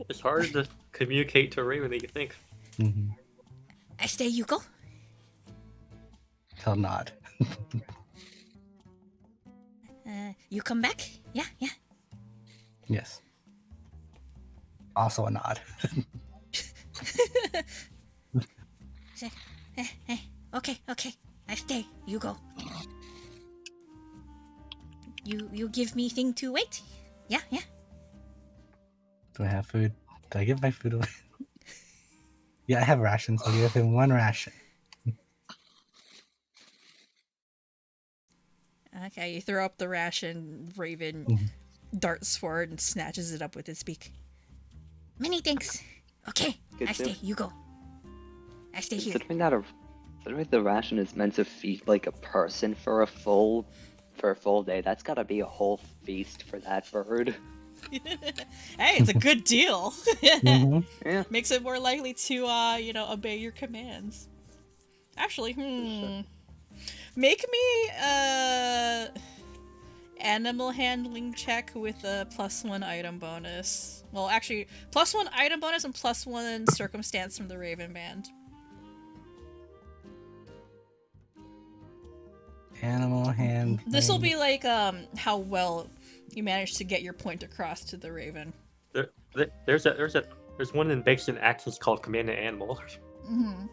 It's hard to communicate to a Raven than you think. Mm-hmm. I stay, you go. He'll nod. You come back? Yeah. Yes. Also a nod. Okay. I stay. You go. You give me thing to wait? Yeah. Do I have food? Did I give my food away? Yeah, I have rations. I'll give him one ration. Okay, you throw up the ration. Raven darts forward and snatches it up with his beak. Many thanks. Okay, Good I stay. You go. I stay here. Considering the ration is meant to feed like a person for a full day, that's gotta be a whole feast for that bird. Hey, it's a good deal. Yeah. Makes it more likely to obey your commands. Actually, make me animal handling check with a +1 item bonus. Well, actually, +1 item bonus and +1 circumstance from the Raven Band. Animal handling. This will be like how well you managed to get your point across to the Raven. There's one in Bakes Actions called Command an Animal. Mm-hmm.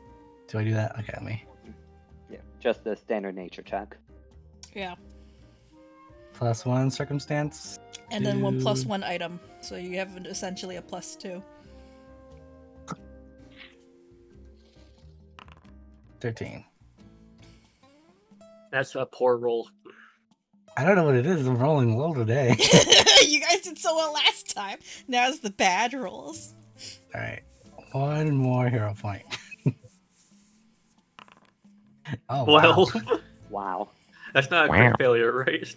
Do I do that? Okay, let me. Yeah, just the standard nature check. Yeah. +1 circumstance. And then 1 +1 item. So you have essentially a +2. 13. That's a poor roll. I don't know what it is. I'm rolling low today. You guys did so well last time. Now's the bad rolls. Alright. One more hero point. Oh, Well, Wow. that's not a crit failure, right?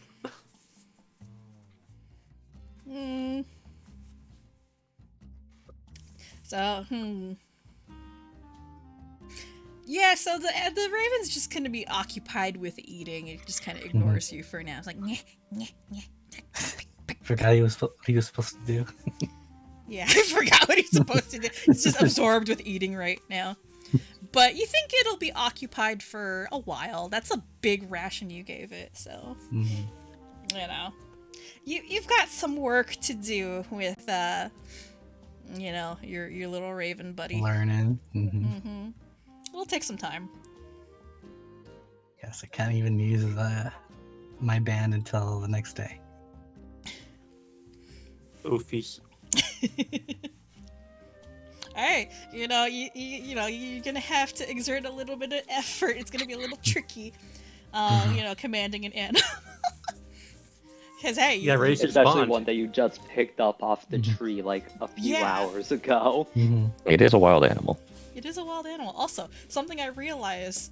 So, Yeah, so the Raven's just gonna be occupied with eating. It just kind of ignores you for now. It's like, nyeh. Forgot what he was supposed to do. Yeah, I forgot what he's supposed to do. He's just absorbed with eating right now. But you think it'll be occupied for a while. That's a big ration you gave it, so Mhm. you know. You've got some work to do with your little raven buddy. Learning. Mm-hmm. It'll take some time. Yes, I can't even use my band until the next day. Oofies. Alright, you're gonna have to exert a little bit of effort. It's gonna be a little tricky, commanding an animal. Because, hey, Yeah, raise its Especially bond. one that you just picked up off the tree like a few Yeah. hours ago. It is a wild animal. it is a wild animal. Also, something I realized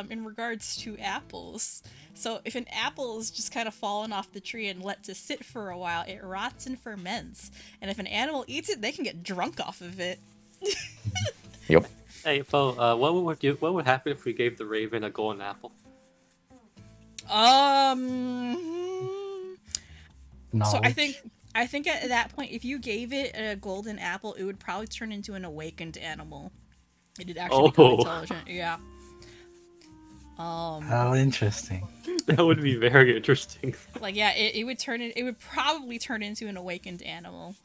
in regards to apples. So, if an apple is just kind of fallen off the tree and let to sit for a while, it rots and ferments. And if an animal eats it, they can get drunk off of it. Yep. Hey, Fo, what would happen if we gave the raven a golden apple? So I Knowledge. think at that point, if you gave it a golden apple, it would probably turn into an awakened animal. It'd actually become intelligent. Yeah. How interesting. That would be very interesting. Like, yeah, it would probably turn into an awakened animal.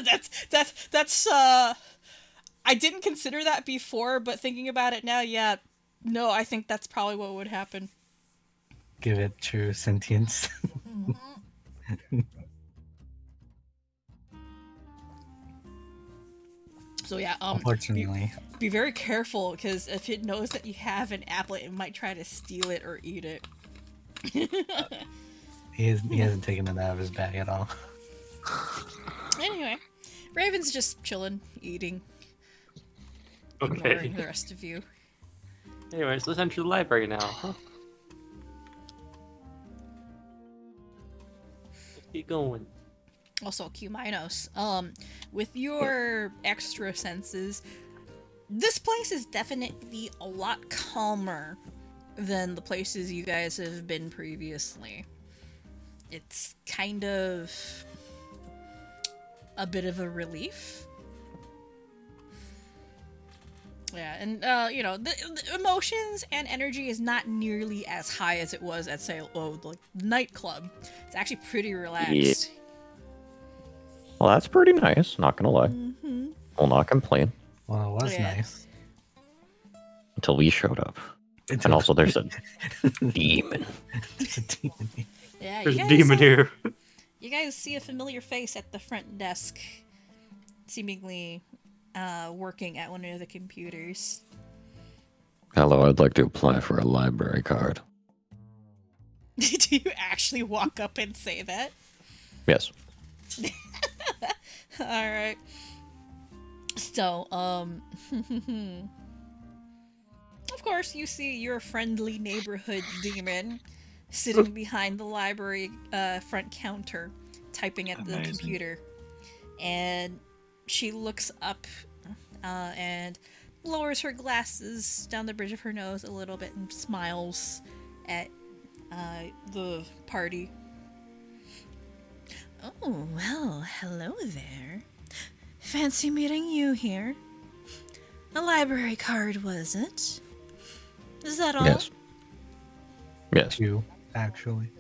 that's I didn't consider that before, but thinking about it now, yeah, no, I think that's probably what would happen. Give it true sentience. So yeah, Unfortunately, be very careful, because if it knows that you have an apple, it might try to steal it or eat it. he hasn't taken it out of his bag at all. Anyway, Raven's just chilling, eating, Okay. ignoring the rest of you. Anyways, let's enter the library now. Huh? Let's keep going. Also, Cumaenos, with your extra senses, this place is definitely a lot calmer than the places you guys have been previously. It's kind of a bit of a relief. Yeah, and the emotions and energy is not nearly as high as it was at, say, the nightclub. It's actually pretty relaxed. Well, that's pretty nice. Not gonna lie. Mm-hmm. Will not complain Well, it was Yeah. nice. until we showed up. And also, there's a demon. There's a demon here. Yeah, There's you a guys, demon here. You guys see a familiar face at the front desk, seemingly working at one of the computers. Hello, I'd like to apply for a library card. Do you actually walk up and say that? Yes. Alright. So, of course, you see your friendly neighborhood demon sitting behind the library front counter, typing at the Amazing. computer. And she looks up and lowers her glasses down the bridge of her nose a little bit and smiles at the party. Oh, well, hello there. Fancy meeting you here. A library card, was it? Is that all? Yes. Yes. You, actually.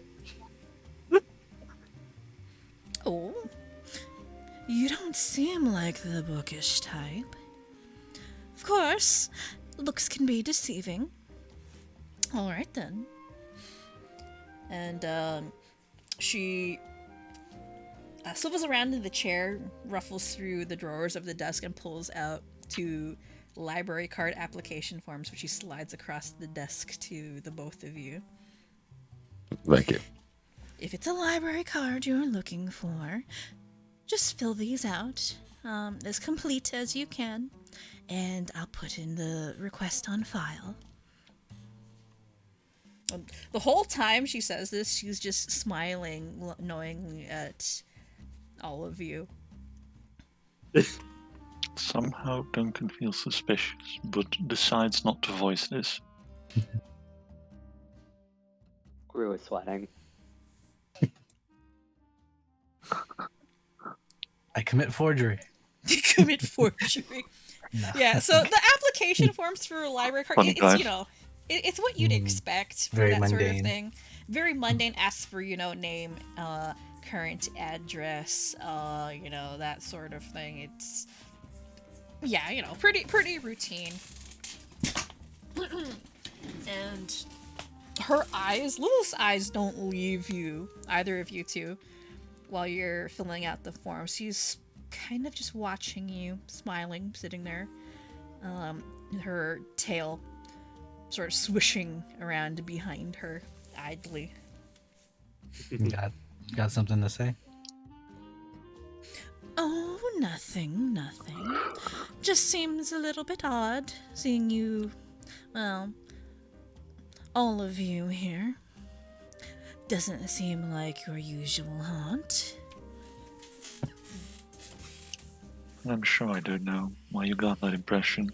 Oh. You don't seem like the bookish type. Of course, looks can be deceiving. Alright then. And, she swivels around in the chair, ruffles through the drawers of the desk, and pulls out 2 library card application forms, which she slides across the desk to the both of you. Thank you. If it's a library card you're looking for, just fill these out as complete as you can, and I'll put in the request on file. The whole time she says this, she's just smiling knowingly at all of you. Somehow Duncan feels suspicious, but decides not to voice this. Crew is sweating. I commit forgery. Commit forgery. No. Yeah, so the application forms for a library card, Funny it's, guys. you know, it's what you'd expect for Very that sort of mundane. thing. Very mundane, asks for, you know, name, current address, you know, that sort of thing. It's, yeah, you know, pretty routine. And her eyes, Lilith's eyes don't leave you, either of you two, while you're filling out the form. She's kind of just watching you, smiling, sitting there. Her tail sort of swishing around behind her, idly. Got something to say? Oh, nothing. Just seems a little bit odd seeing you, well, all of you here. Doesn't seem like your usual haunt. I'm sure I don't know why you got that impression.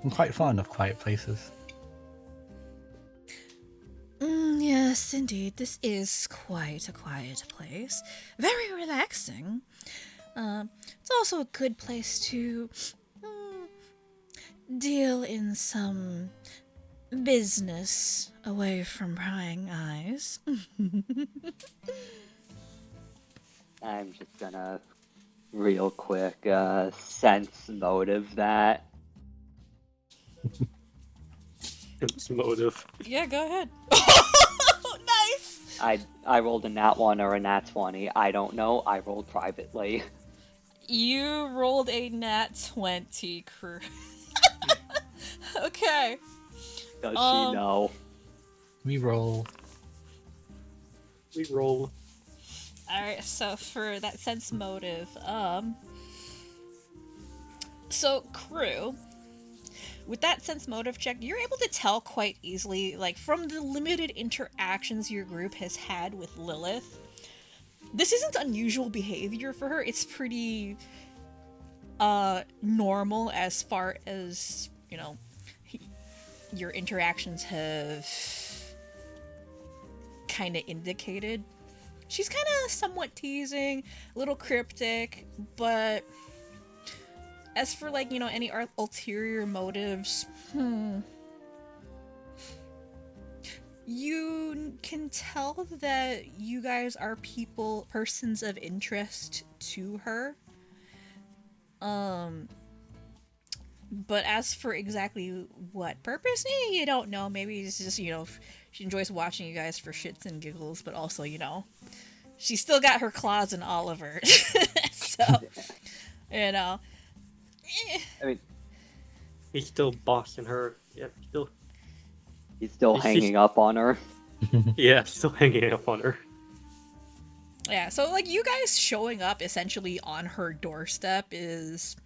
I'm quite fond of quiet places. Yes, indeed. This is quite a quiet place. Very relaxing. It's also a good place to deal in some business away from prying eyes. I'm just gonna real quick sense motive that. It's motive. Yeah, go ahead. Nice! I rolled a nat 1 or a nat 20. I don't know. I rolled privately. You rolled a nat 20, Croux. Okay. Does she know? We roll. Alright, so for that sense motive, so Croux, with that sense motive check, you're able to tell quite easily, like, from the limited interactions your group has had with Lilith, this isn't unusual behavior for her. It's pretty, normal as far as, you know, your interactions have kind of indicated. She's kind of somewhat teasing, a little cryptic, but as for, like, you know, any ulterior motives, you can tell that you guys are persons of interest to her. But as for exactly what purpose, you don't know. Maybe it's just, you know, she enjoys watching you guys for shits and giggles, but also, you know, she's still got her claws in Oliver. So, you know. I mean, He's still bossing her. Yeah, he's still hanging up on her. still hanging up on her. Yeah, so, like, you guys showing up essentially on her doorstep is...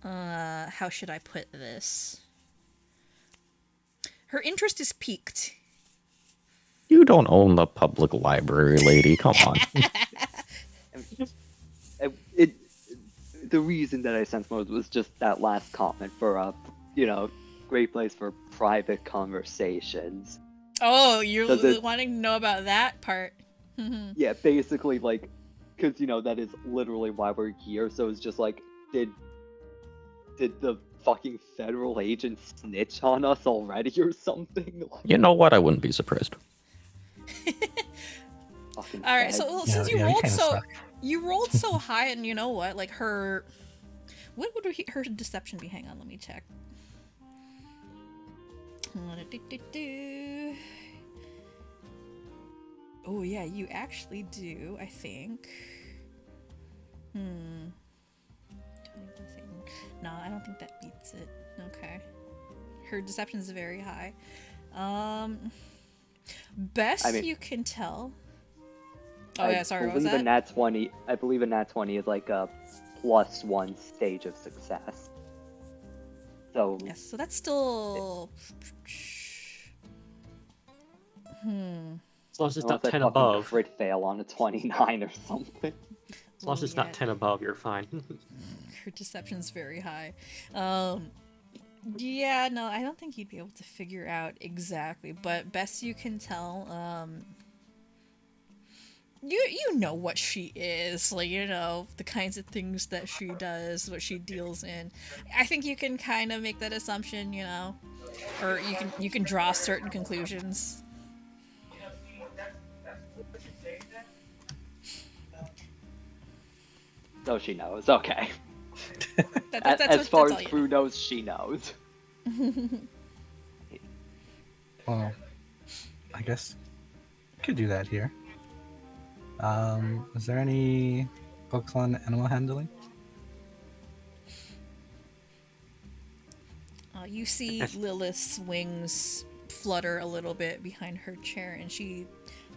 how should I put this? Her interest is piqued. You don't own the public library, lady. Come on. The reason that I sense motive was just that last comment for you know, great place for private conversations. Oh, you're wanting to know about that part. Yeah, basically, like, because, you know, that is literally why we're here, so it's just like, did the fucking federal agent snitch on us already or something? You know what? I wouldn't be surprised. Alright, so since you rolled so high, and you know what, like, what would her deception be? Hang on, let me check. Oh yeah, you actually do, I think. No, I don't think that beats it. Okay. Her deception is very high. Best you can tell. Oh yeah, sorry, what was that? I believe a nat 20 is like a +1 stage of success. So yes, so that's still As long as it's not 10 above. Crit fail on a 29 or something. As long as it's not 10 above, you're fine. Her deception's very high. Yeah, no, I don't think you'd be able to figure out exactly, but best you can tell, you know what she is, like, you know, the kinds of things that she does, what she deals in. I think you can kind of make that assumption, you know, or you can draw certain conclusions. So she knows. Okay. That's Far all as you Croux know. knows, she knows. Well, I guess we could do that here. Is there any books on animal handling? You see Lilith's wings flutter a little bit behind her chair, and she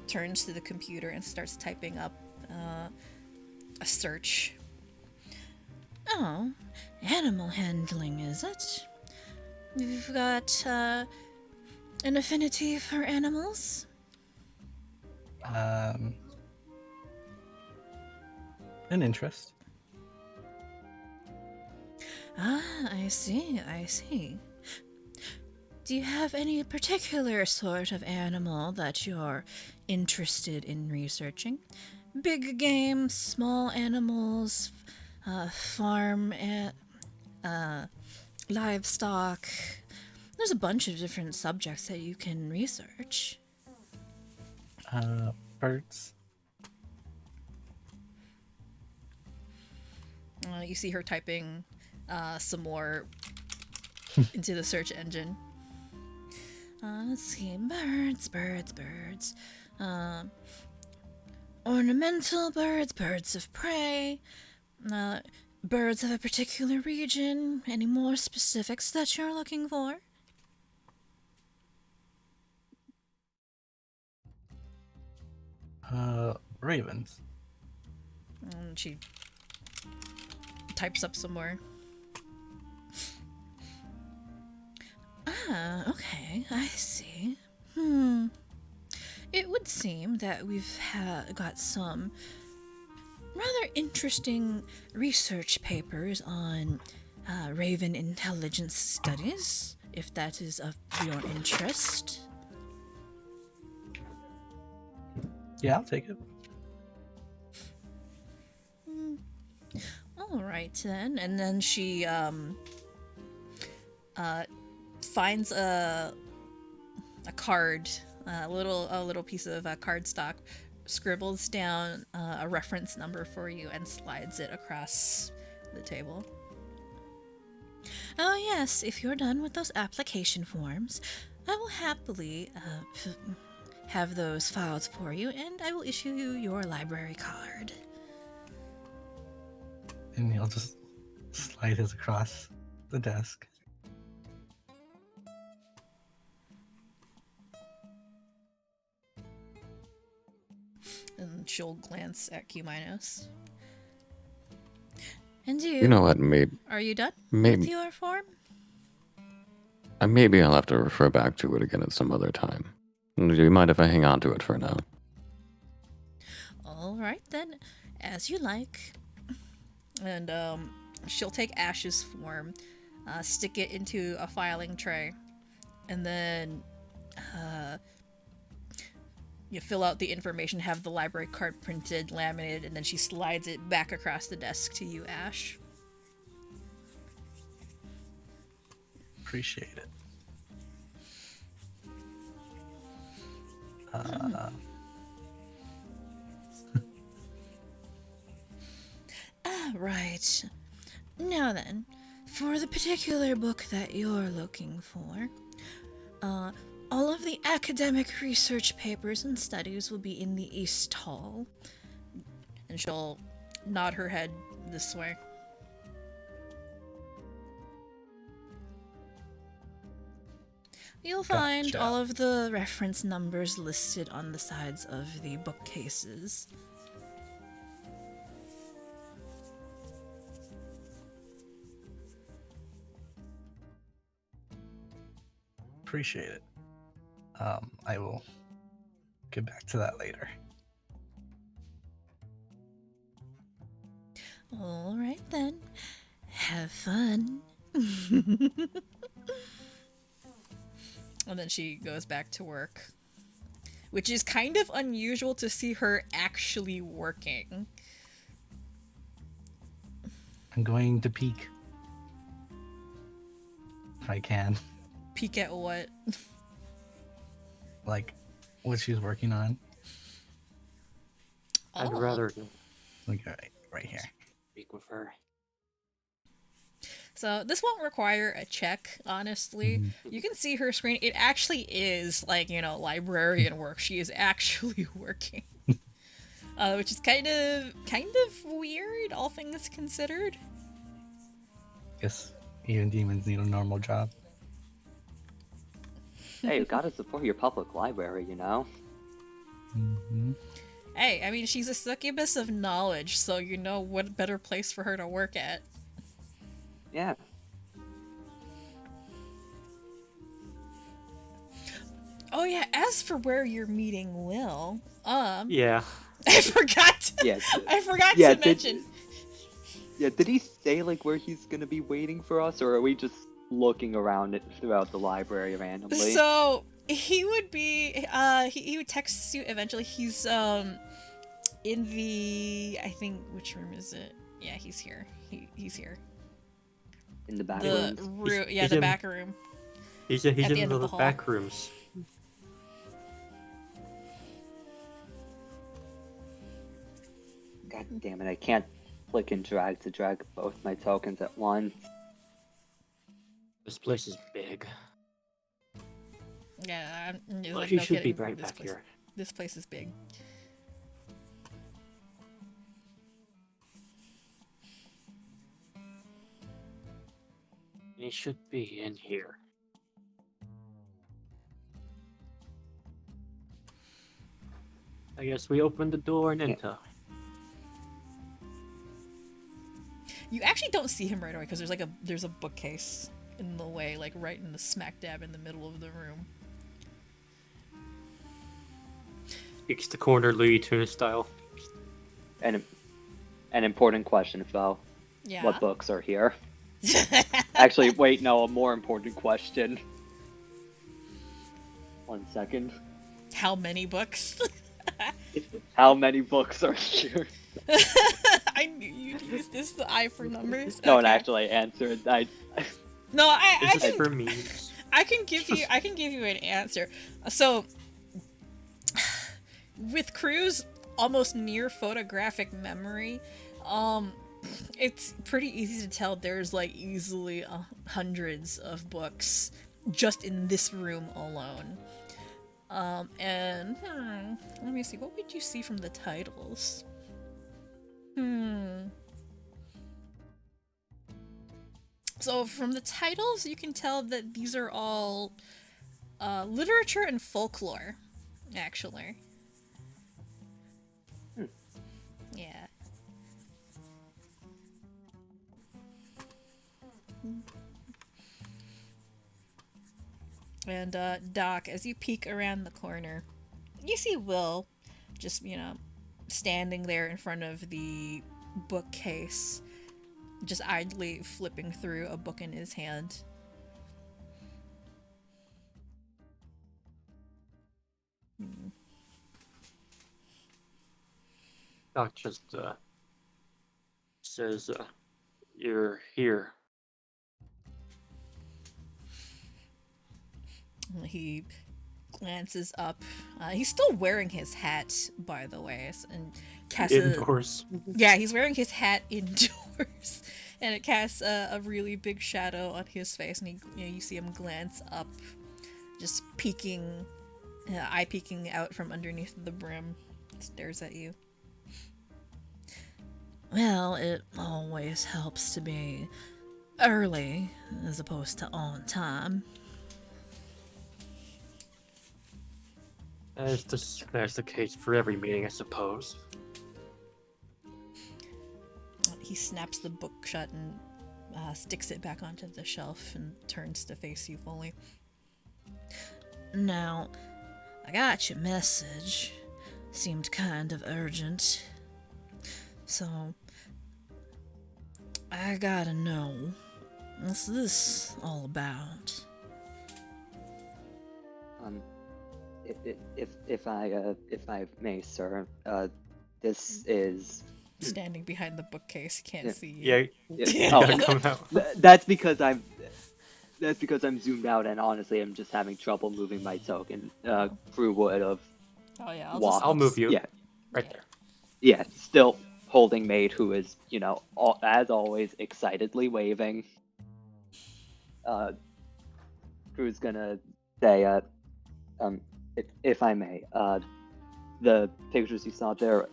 turns to the computer and starts typing up a search. Oh, animal handling, is it? You've got an affinity for animals? An interest. Ah, I see. Do you have any particular sort of animal that you're interested in researching? Big game, small animals, farm, livestock. There's a bunch of different subjects that you can research. Birds. You see her typing some more into the search engine. Let's see. Birds. Ornamental birds, birds of prey, birds of a particular region. Any more specifics that you're looking for? Ravens. And she types up some more. Ah, okay, I see. It would seem that we've got some rather interesting research papers on Raven intelligence studies, if that is of your interest. Yeah, I'll take it. All right then, and then she finds a card, a little piece of cardstock, scribbles down a reference number for you, and slides it across the table. Oh yes, if you're done with those application forms, I will happily have those filed for you, and I will issue you your library card. And he'll just slide his across the desk. And she'll glance at Cumaenos. And You know what? Maybe are you done with your form? maybe I'll have to refer back to it again at some other time. Do you mind if I hang on to it for now? All right then, as you like. And she'll take Ash's form, stick it into a filing tray, and then you fill out the information, have the library card printed, laminated, and then she slides it back across the desk to you, Ash. Appreciate it. Right. Now then, for the particular book that you're looking for, all of the academic research papers and studies will be in the East Hall. And she'll nod her head this way. You'll find Gotcha. all of the reference numbers listed on the sides of the bookcases. Appreciate it. I will get back to that later. All right then. Have fun. And then she goes back to work which is kind of unusual to see her actually working. I'm going to peek. If I can. Peek at what? Like, what she's working on. I'd Oh. rather Like, right here. speak with her. So this won't require a check, honestly. You can see her screen. It actually is like, librarian work. She is actually working. Which is kind of weird, all things considered. Guess even demons need a normal job. Hey, you gotta support your public library, you know? Mm-hmm. Hey, I mean, she's a succubus of knowledge, so what better place for her to work at. Yeah. Oh yeah, as for where you're meeting Will, Yeah. I forgot. Yeah. I forgot Yeah, to mention. Yeah, did he say, like, where he's gonna be waiting for us, or are we just looking around it throughout the library randomly? So he would be. He would text you eventually. He's in the. I think which room is it? Yeah, he's here. He's here. In the back The rooms? room. Yeah, he's the in- back room. He's At the in end of the the hall. back rooms. God damn it, I can't click and drag to drag both my tokens at once. This place is big. Yeah, Well, like, he no should be kidding, right this back place- here. This place is big. He should be in here. I guess we open the door and enter. You actually don't see him right away because there's a bookcase in the way, like right in the smack dab in the middle of the room. Kicks the corner Louis Tuna style. And an important question, Phil. Yeah. What books are here? Actually, wait, no, a more important question. 1 second. How many books? How many books are here? I knew you'd use this eye for numbers. No one Okay. actually answered. No, I This is can for memes. I can give you an answer. So with Croux' almost near photographic memory, it's pretty easy to tell there's like easily hundreds of books just in this room alone. And let me see, what would you see from the titles? So from the titles, you can tell that these are all literature and folklore, actually. Yeah. And Doc, as you peek around the corner, you see Will just, standing there in front of the bookcase, just idly flipping through a book in his hand. Doc just says, "You're here." He glances up. He's still wearing his hat, by the way, and casts Indoors. Yeah, he's wearing his hat indoors, and it casts a really big shadow on his face, and you see him glance up, just peeking, eye peeking out from underneath the brim, stares at you. Well, it always helps to be early as opposed to on time. That's the case for every meeting, I suppose. He snaps the book shut and sticks it back onto the shelf and turns to face you fully. Now, I got your message. Seemed kind of urgent. So, I gotta know, what's this all about? if I may, sir, this is Standing behind the bookcase, can't Yeah. see you. Yeah, yeah, you oh, gotta come out. that's because I'm zoomed out, and honestly, I'm just having trouble moving my token. Crew would have Oh yeah, I'll walked. I'll move you. Yeah, Right there. yeah, still holding Maid, who is, as always, excitedly waving. Crew's gonna say, if I may, the pictures you saw there,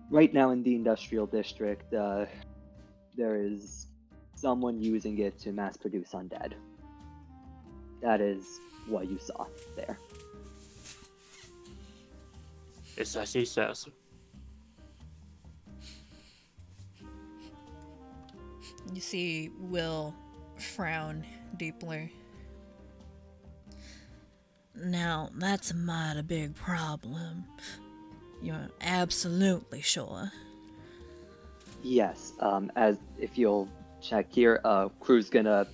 right now in the industrial district, there is someone using it to mass produce undead. That is what you saw there. It's as he says. You see Will frown deeply. Now, that's a mighty big problem. You're absolutely sure. Yes, as if you'll check here, Crew's gonna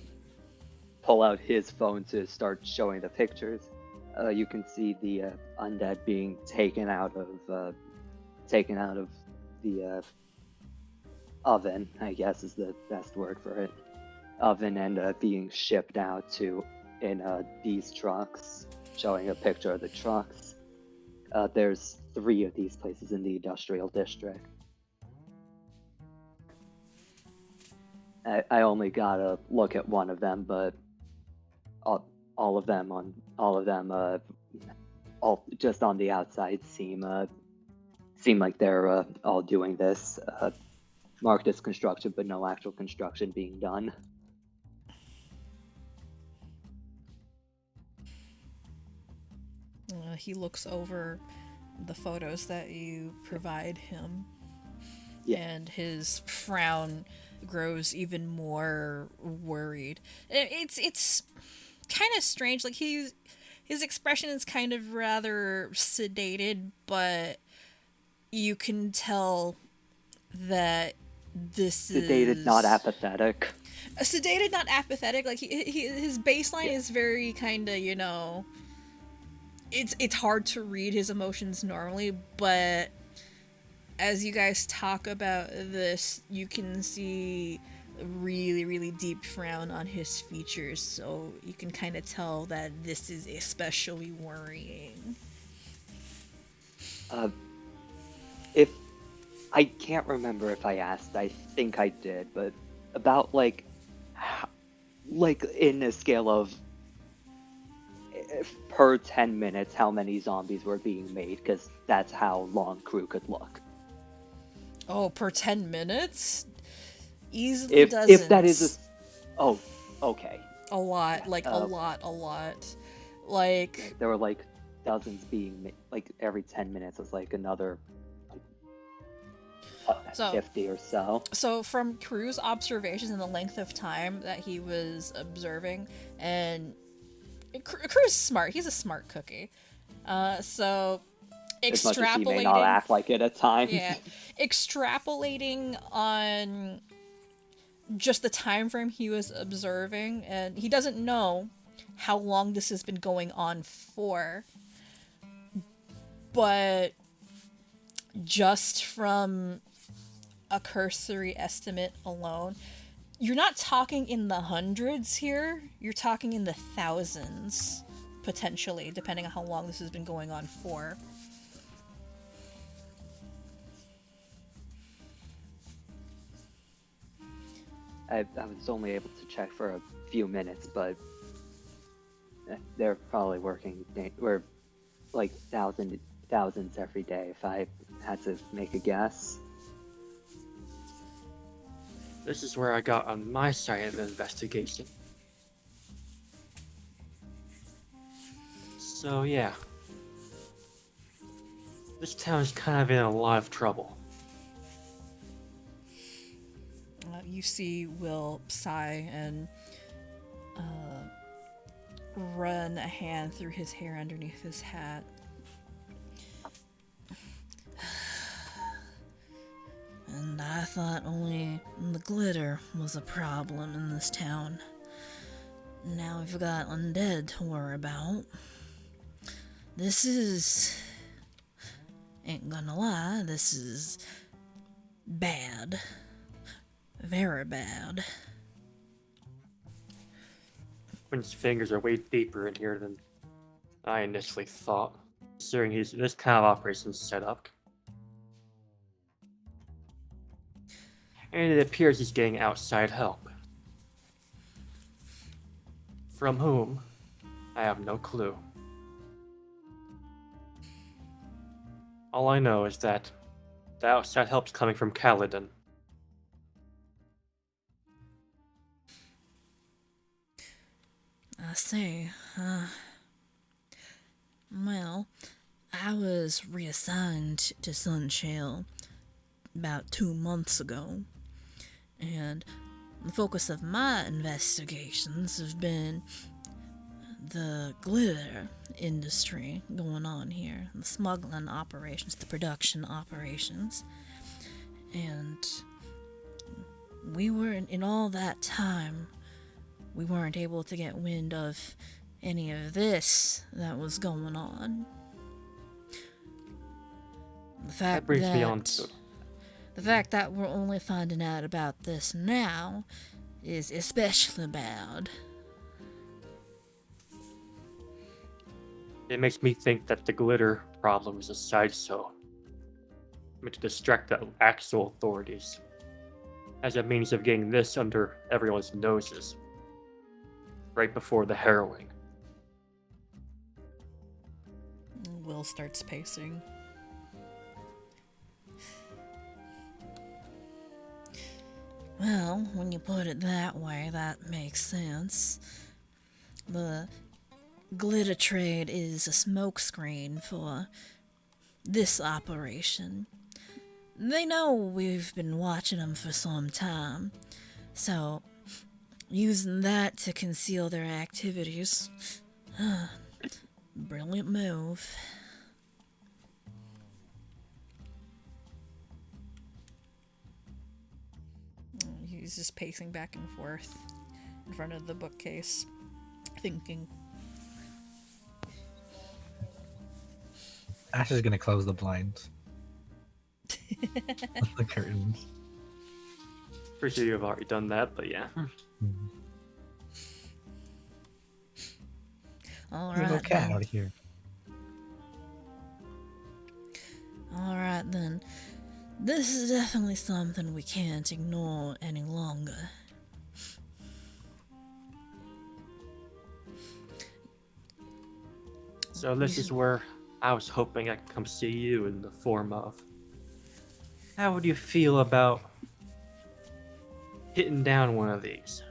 pull out his phone to start showing the pictures. You can see the undead being taken out of the oven, I guess is the best word for it. Oven, and being shipped out in these trucks, showing a picture of the trucks. There's 3 of these places in the industrial district. I only got a look at one of them, but all of them just on the outside seem like they're all doing this, marked as construction, but no actual construction being done. He looks over the photos that you provide him, Yeah. and his frown grows even more worried. It's kind of strange. Like his expression is kind of rather sedated, but you can tell that this Sedated, is not apathetic. Sedated, not apathetic. Like his baseline is very kind of, it's hard to read his emotions normally, but as you guys talk about this, you can see a really, really deep frown on his features, so you can kind of tell that this is especially worrying. If I can't remember if I asked, I think I did, but about like in a scale of per 10 minutes, how many zombies were being made, because that's how long Crew could look. Oh, per 10 minutes? Easily dozens. If that is oh, okay. A lot, like a lot. Like There were like dozens being made, like every 10 minutes was like another 50 or so. So from Crew's observations and the length of time that he was observing, and Crew's smart. He's a smart cookie. So As much as he extrapolating, may not act like it at times. yeah, extrapolating on just the time frame he was observing, and he doesn't know how long this has been going on for, but just from a cursory estimate alone, you're not talking in the hundreds here, you're talking in the thousands, potentially, depending on how long this has been going on for. I was only able to check for a few minutes, but they're probably working. We're like thousands every day, if I had to make a guess. This is where I got on my side of the investigation. So yeah. This town is kind of in a lot of trouble. You see Will sigh and run a hand through his hair underneath his hat. And I thought only the glitter was a problem in this town. Now we've got undead to worry about. This is... ain't gonna lie, this is... bad. Very bad. Quinn's fingers are way deeper in here than I initially thought, considering this kind of operation's set up. And it appears he's getting outside help. From whom? I have no clue. All I know is that the outside help's coming from Kaladin. I see. Well, I was reassigned to Sunshell about 2 months ago, and the focus of my investigations have been the glitter industry going on here, the smuggling operations, the production operations, and we weren't, in all that time, we weren't able to get wind of any of this that was going on. That brings me on to... The fact that we're only finding out about this now is especially bad. It makes me think that the glitter problem is a sideshow, meant to distract the actual authorities, as a means of getting this under everyone's noses, right before the harrowing. Will starts pacing. Well, when you put it that way, that makes sense. The glitter trade is a smokescreen for this operation. They know we've been watching them for some time, so using that to conceal their activities. Brilliant move. He's just pacing back and forth in front of the bookcase, thinking. Ash is gonna close the blinds. The curtains. Pretty sure you've already done that, but yeah. Mm-hmm. All Little right, cat then. out here. All right then. This is definitely something we can't ignore any longer. So this is where I was hoping I could come see you in the form of... How would you feel about hitting down one of these?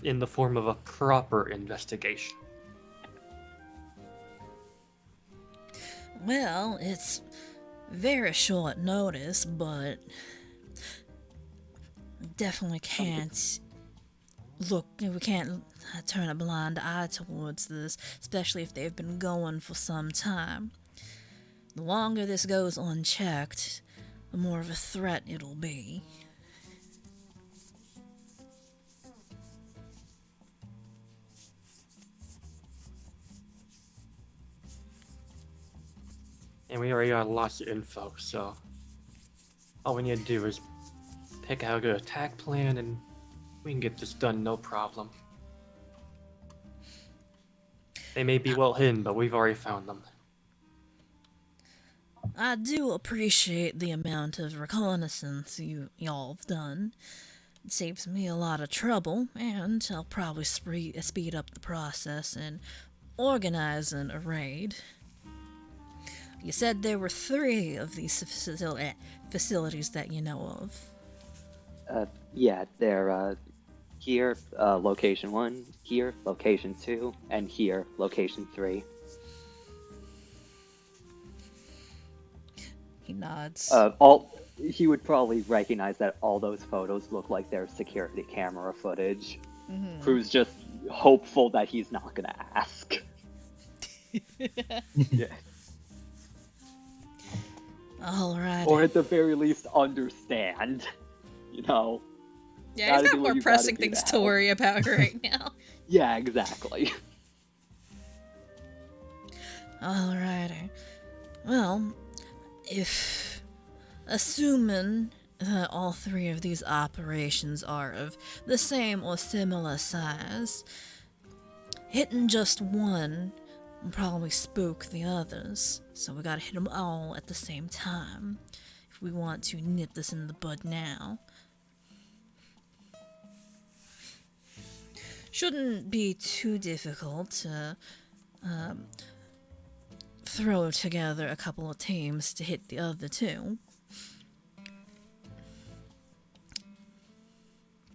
In the form of a proper investigation. Well, it's very short notice, but definitely can't we can't turn a blind eye towards this, especially if they've been going for some time. The longer this goes unchecked, the more of a threat it'll be. And we already got lots of info, so all we need to do is pick out a good attack plan and we can get this done no problem. They may be well hidden, but we've already found them. I do appreciate the amount of reconnaissance y'all have done. It saves me a lot of trouble, and I'll probably speed up the process in organizing a raid. You said there were 3 of these facilities that you know of. Yeah, they're here, location 1, here, location 2, and here, location 3. He nods. He would probably recognize that all those photos look like their security camera footage. Mm-hmm. Crew's just hopeful that he's not gonna ask. Yeah. Alright. Or at the very least, understand. You know. Yeah, he's gotta got do what more you gotta pressing do things to to help. worry about right now. Yeah, exactly. Alrighty. Well, if assuming that all three of these operations are of the same or similar size, hitting just one will probably spook the others, so we gotta hit them all at the same time if we want to nip this in the bud now. Shouldn't be too difficult to throw together a couple of teams to hit the other two.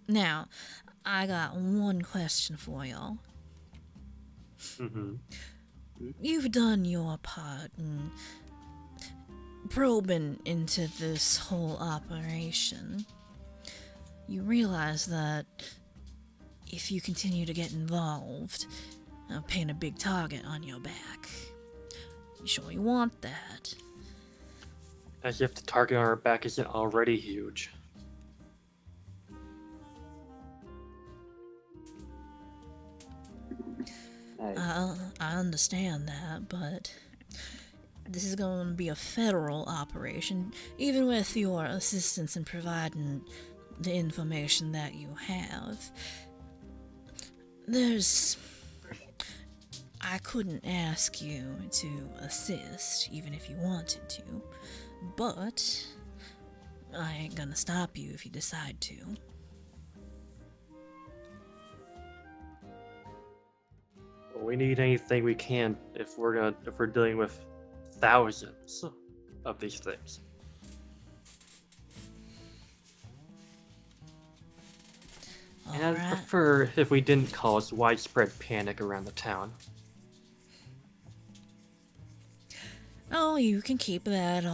Now, I got one question for y'all. Mm-hmm. You've done your part in probing into this whole operation. You realize that if you continue to get involved, I'll paint a big target on your back. You sure you want that? As if the target on our back isn't already huge. I understand that, but this is going to be a federal operation, even with your assistance in providing the information that you have. I couldn't ask you to assist, even if you wanted to, but I ain't gonna stop you if you decide to. We need anything we can if we're dealing with thousands of these things. And I'd Alright. prefer if we didn't cause widespread panic around the town. Oh, you can keep that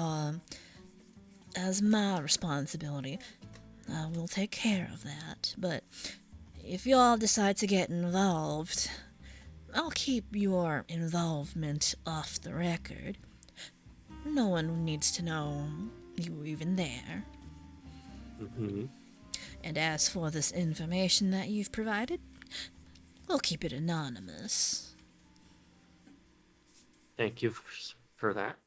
as my responsibility. We'll take care of that. But if y'all decide to get involved, I'll keep your involvement off the record. No one needs to know you were even there. Mm-hmm. And as for this information that you've provided, we'll keep it anonymous. Thank you for that.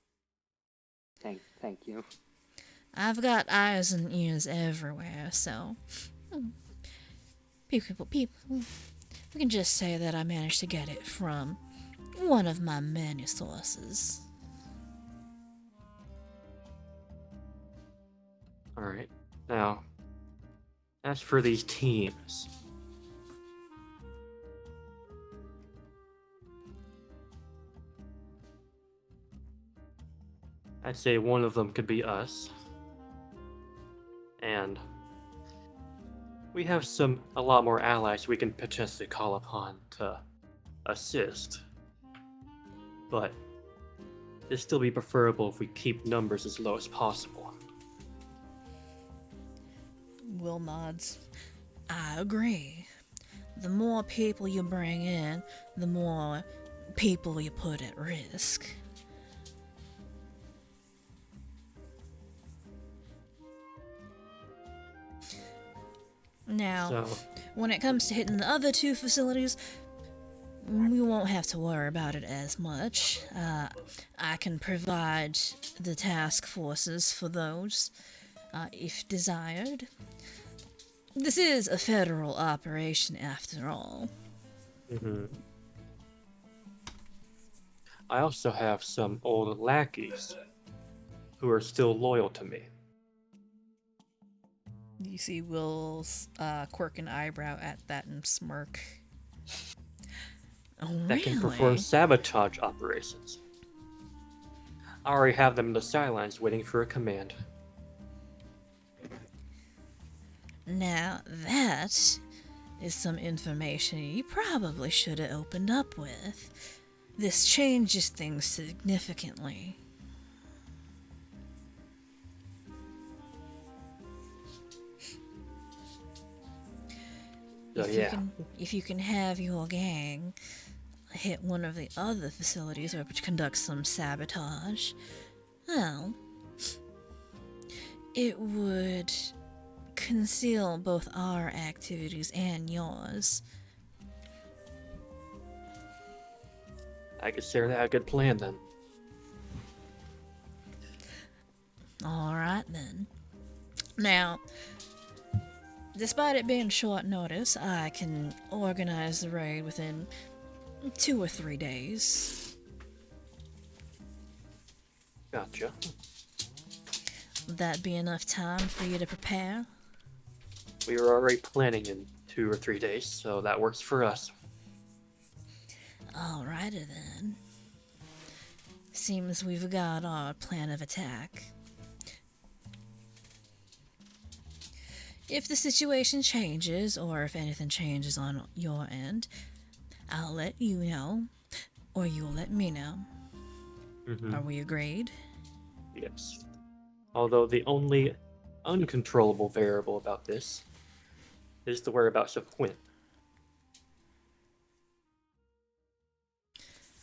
Thank you. I've got eyes and ears everywhere, so people, we can just say that I managed to get it from one of my many sources. Alright. Now, as for these teams, I'd say one of them could be us. And we have a lot more allies we can potentially call upon to assist. But it'd still be preferable if we keep numbers as low as possible. Will nods. I agree. The more people you bring in, the more people you put at risk. Now, So, when it comes to hitting the other two facilities, we won't have to worry about it as much. I can provide the task forces for those, if desired. This is a federal operation after all. I also have some old lackeys who are still loyal to me. You see Will's quirk an eyebrow at that and smirk. Oh, That can perform really? sabotage operations. I already have them in the sidelines waiting for a command. Now, that is some information you probably should have opened up with. This changes things significantly. So, If you can have your gang hit one of the other facilities or conduct some sabotage, well, it would conceal both our activities and yours. I consider that a good plan then. All right then. Now, despite it being short notice, I can organize the raid within 2 or 3 days. Gotcha. Would that be enough time for you to prepare? We were already planning in 2 or 3 days, so that works for us. Alrighty then. Seems we've got our plan of attack. If the situation changes, or if anything changes on your end, I'll let you know, or you'll let me know. Mm-hmm. Are we agreed? Yes. Although the only uncontrollable variable about this is the whereabouts of Quinn.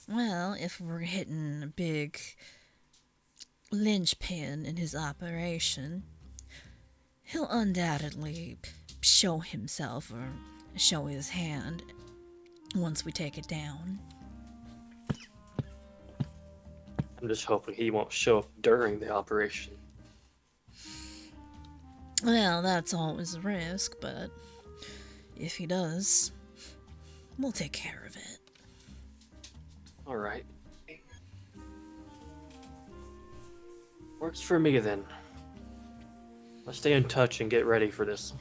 Well, if we're hitting a big linchpin in his operation, he'll undoubtedly show himself or show his hand once we take it down. I'm just hoping he won't show up during the operation. Well, that's always a risk, but if he does, we'll take care of it. Alright. Works for me then. Let's stay in touch and get ready for this.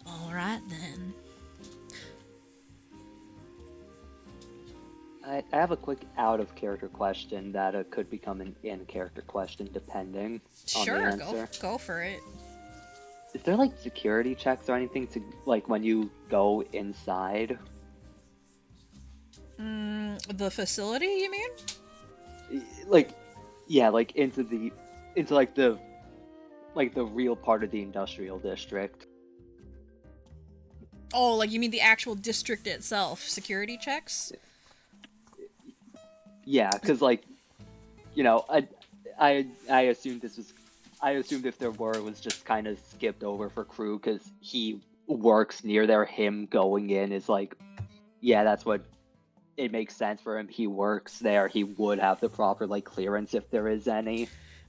Alright then. I have a quick out-of-character question that could become an in-character question, depending on the Sure, answer. go for it. Is there, like, security checks or anything to, like, when you go inside? The facility, you mean? Like, yeah, like, into the real part of the industrial district. Oh, like you mean the actual district itself? Security checks? Yeah, because, like, you know, I assumed this was... I assumed if there were, it was just kind of skipped over for Croux, because he works near there. Him going in is like, yeah, that's what... It makes sense for him. He works there. He would have the proper, like, clearance if there is any.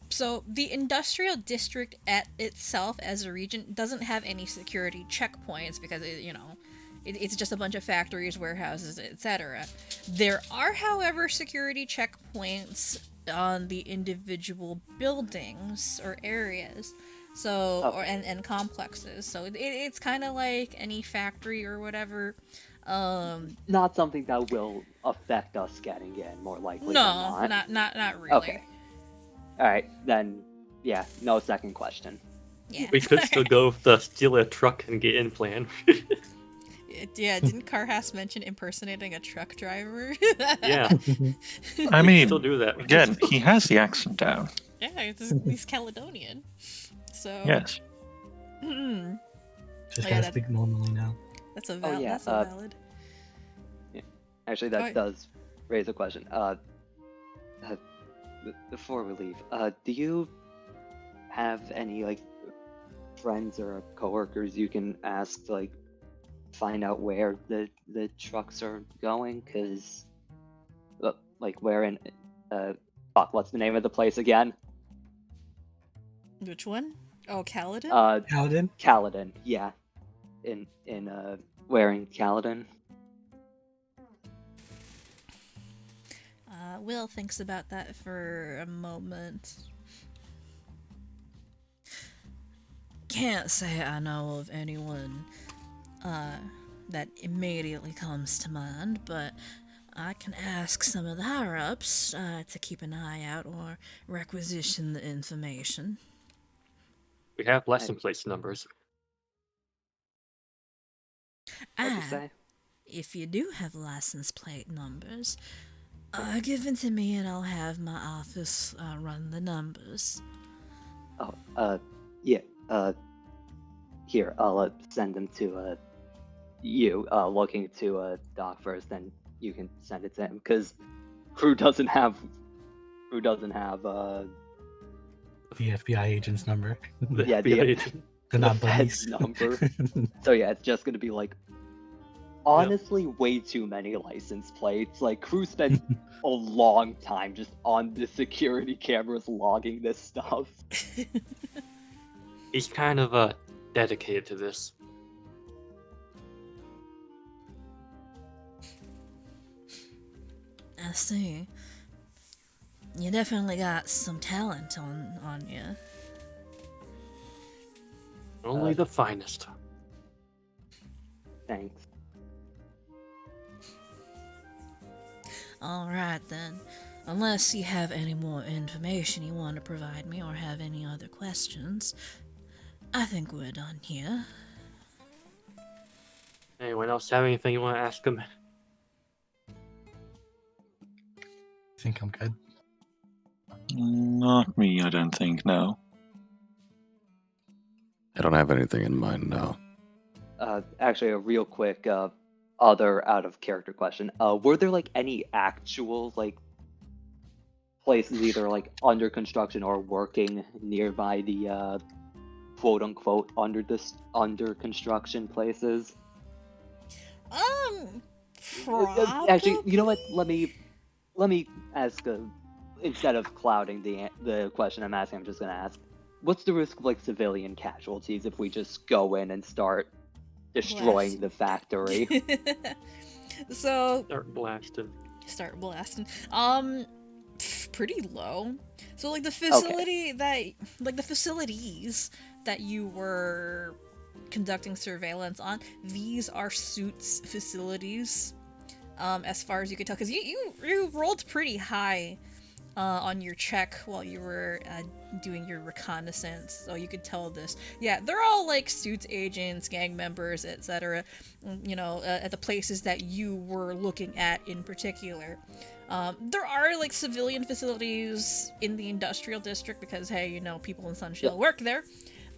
So, the industrial district at itself as a region doesn't have any security checkpoints because, it's just a bunch of factories, warehouses, etc. There are, however, security checkpoints on the individual buildings or areas, so and complexes. So it's kind of like any factory or whatever. Not something that will affect us getting in, more likely No, than not. not really. Okay. Alright, then, yeah, no second question. Yeah. We could still go with the steal a truck and get in plan. Yeah, didn't Carhass mention impersonating a truck driver? Yeah, I we mean, still do that. again, he has the accent down. Yeah, he's Caledonian. So Yes. Just Oh, yeah, gotta speak normally now. that's a yeah, that's a valid. Actually, that Oh. does raise a question. Before we leave, do you have any, like, friends or coworkers you can ask to, like, find out where the trucks are going? Because, like, where in, what's the name of the place again? Which one? Oh, Caledon? Paladin? Caledon, yeah. Where in Caledon? Will thinks about that for a moment. Can't say I know of anyone that immediately comes to mind, but I can ask some of the higher-ups to keep an eye out or requisition the information. We have license plate numbers. What'd you say? If you do have license plate numbers, give them to me and I'll have my office run the numbers. Oh, yeah, here, I'll send them to, you, looking to, Doc first, then you can send it to him, because Croux doesn't have, The FBI agent's number. Yeah, FBI agent. They're the not Fed's buddies. number. So yeah, it's just gonna be, like, honestly way too many license plates. Like, Croux spent a long time just on the security cameras logging this stuff. He's kind of dedicated to this. I see. You definitely got some talent on you. Only the finest. Thanks. Alright then. Unless you have any more information you want to provide me or have any other questions, I think we're done here. Anyone else have anything you want to ask him? I think I'm good. Not me, I don't think, no. I don't have anything in mind now. Actually, a real quick other out of character question. Were there like any actual like places either like under construction or working nearby the quote unquote under construction places? Probably. Actually, you know what? Let me ask instead of clouding the question I'm asking, I'm just gonna ask, what's the risk of like civilian casualties if we just go in and start destroying the factory? So Start blasting. pretty low. So like the facility the facilities that you were conducting surveillance on, these are Suits facilities, as far as you could tell, because you rolled pretty high on your check while you were doing your reconnaissance, so you could tell this. Yeah, they're all like Suits agents, gang members, etc. You know, at the places that you were looking at in particular. There are like civilian facilities in the industrial district because, hey, you know, people in Sunshield work there.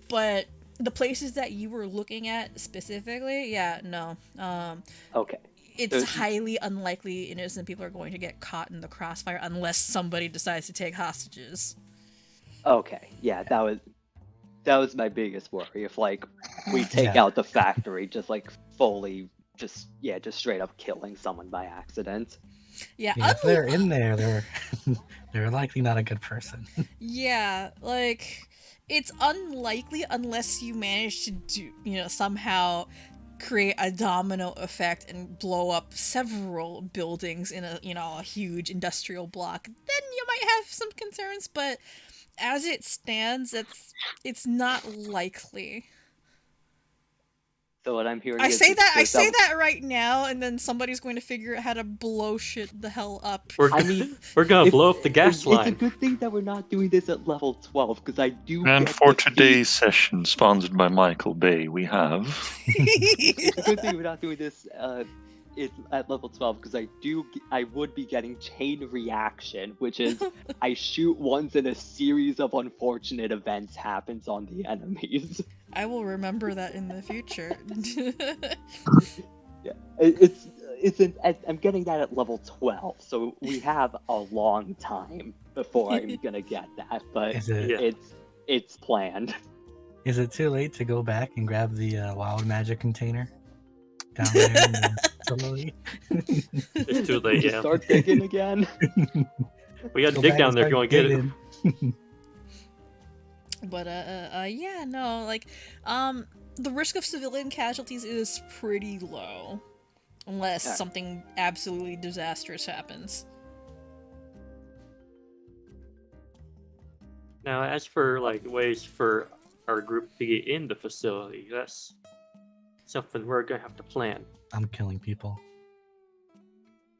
But the places that you were looking at specifically, yeah, no. Okay. It's highly unlikely innocent people are going to get caught in the crossfire unless somebody decides to take hostages. Okay, yeah, that was my biggest worry. If like we take out the factory, just like fully, just straight up killing someone by accident. Yeah, if they're in there, they're likely not a good person. Yeah, like it's unlikely unless you manage to do, somehow create a domino effect and blow up several buildings in a huge industrial block. Then you might have some concerns, but as it stands, it's not likely. So what I'm hearing I say that right now, and then somebody's going to figure out how to blow shit the hell up. We're gonna blow up the gas line. It's a good thing that we're not doing this at level 12, because I do. And for today's session, sponsored by Michael Bay, we have. It's a good thing we're not doing this at level 12, because I would be getting chain reaction, which is I shoot once and a series of unfortunate events happens on the enemies. I will remember that in the future. Yeah, I'm getting that at level 12, so we have a long time before I'm gonna get that, but it's planned. Is it too late to go back and grab the wild magic container down there in the facility? It's too late, yeah. Start digging again. We gotta dig down there if you want to get it. But yeah, no, like, the risk of civilian casualties is pretty low, unless something absolutely disastrous happens. Now, as for like ways for our group to get in the facility, that's something we're gonna have to plan. I'm killing people.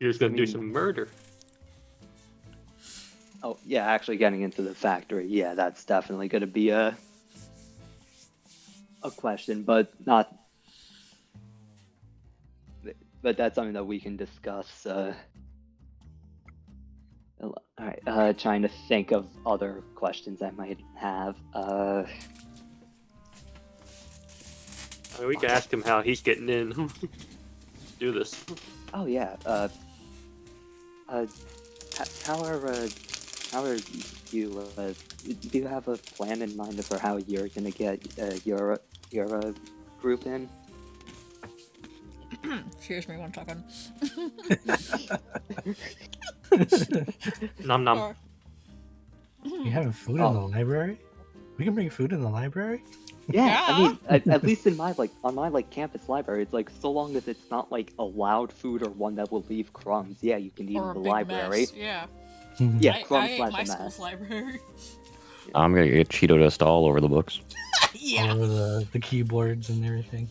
You're just gonna do some murder. Oh, yeah, actually getting into the factory, yeah, that's definitely going to be a question, but that's something that we can discuss. Alright, trying to think of other questions I might have. I mean, we can ask him how he's getting in. Do this. Oh, yeah, how are you, do you have a plan in mind for how you're gonna get your group in? Excuse me one second. Nom nom. Or- You having food in Oh. the library? We can bring food in the library? Yeah, I Yeah. mean, at least in my on my campus library, it's like so long as it's not like allowed food or one that will leave crumbs. Yeah, you can eat or in a the big library. mess. Yeah. Yeah, I crumbs ate slash my a school's mess. library. I'm gonna get Cheeto dust all over the books. Yeah. All over the keyboards and everything.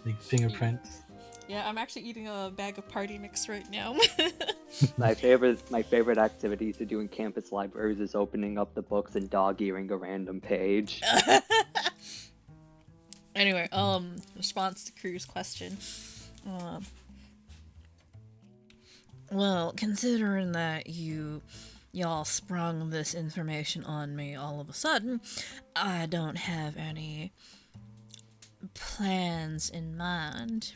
The fingerprints. Yeah, I'm actually eating a bag of party mix right now. My favorite activity to do in campus libraries is opening up the books and dog-earing a random page. Anyway, response to Crew's question. Well, considering that y'all sprung this information on me all of a sudden, I don't have any plans in mind.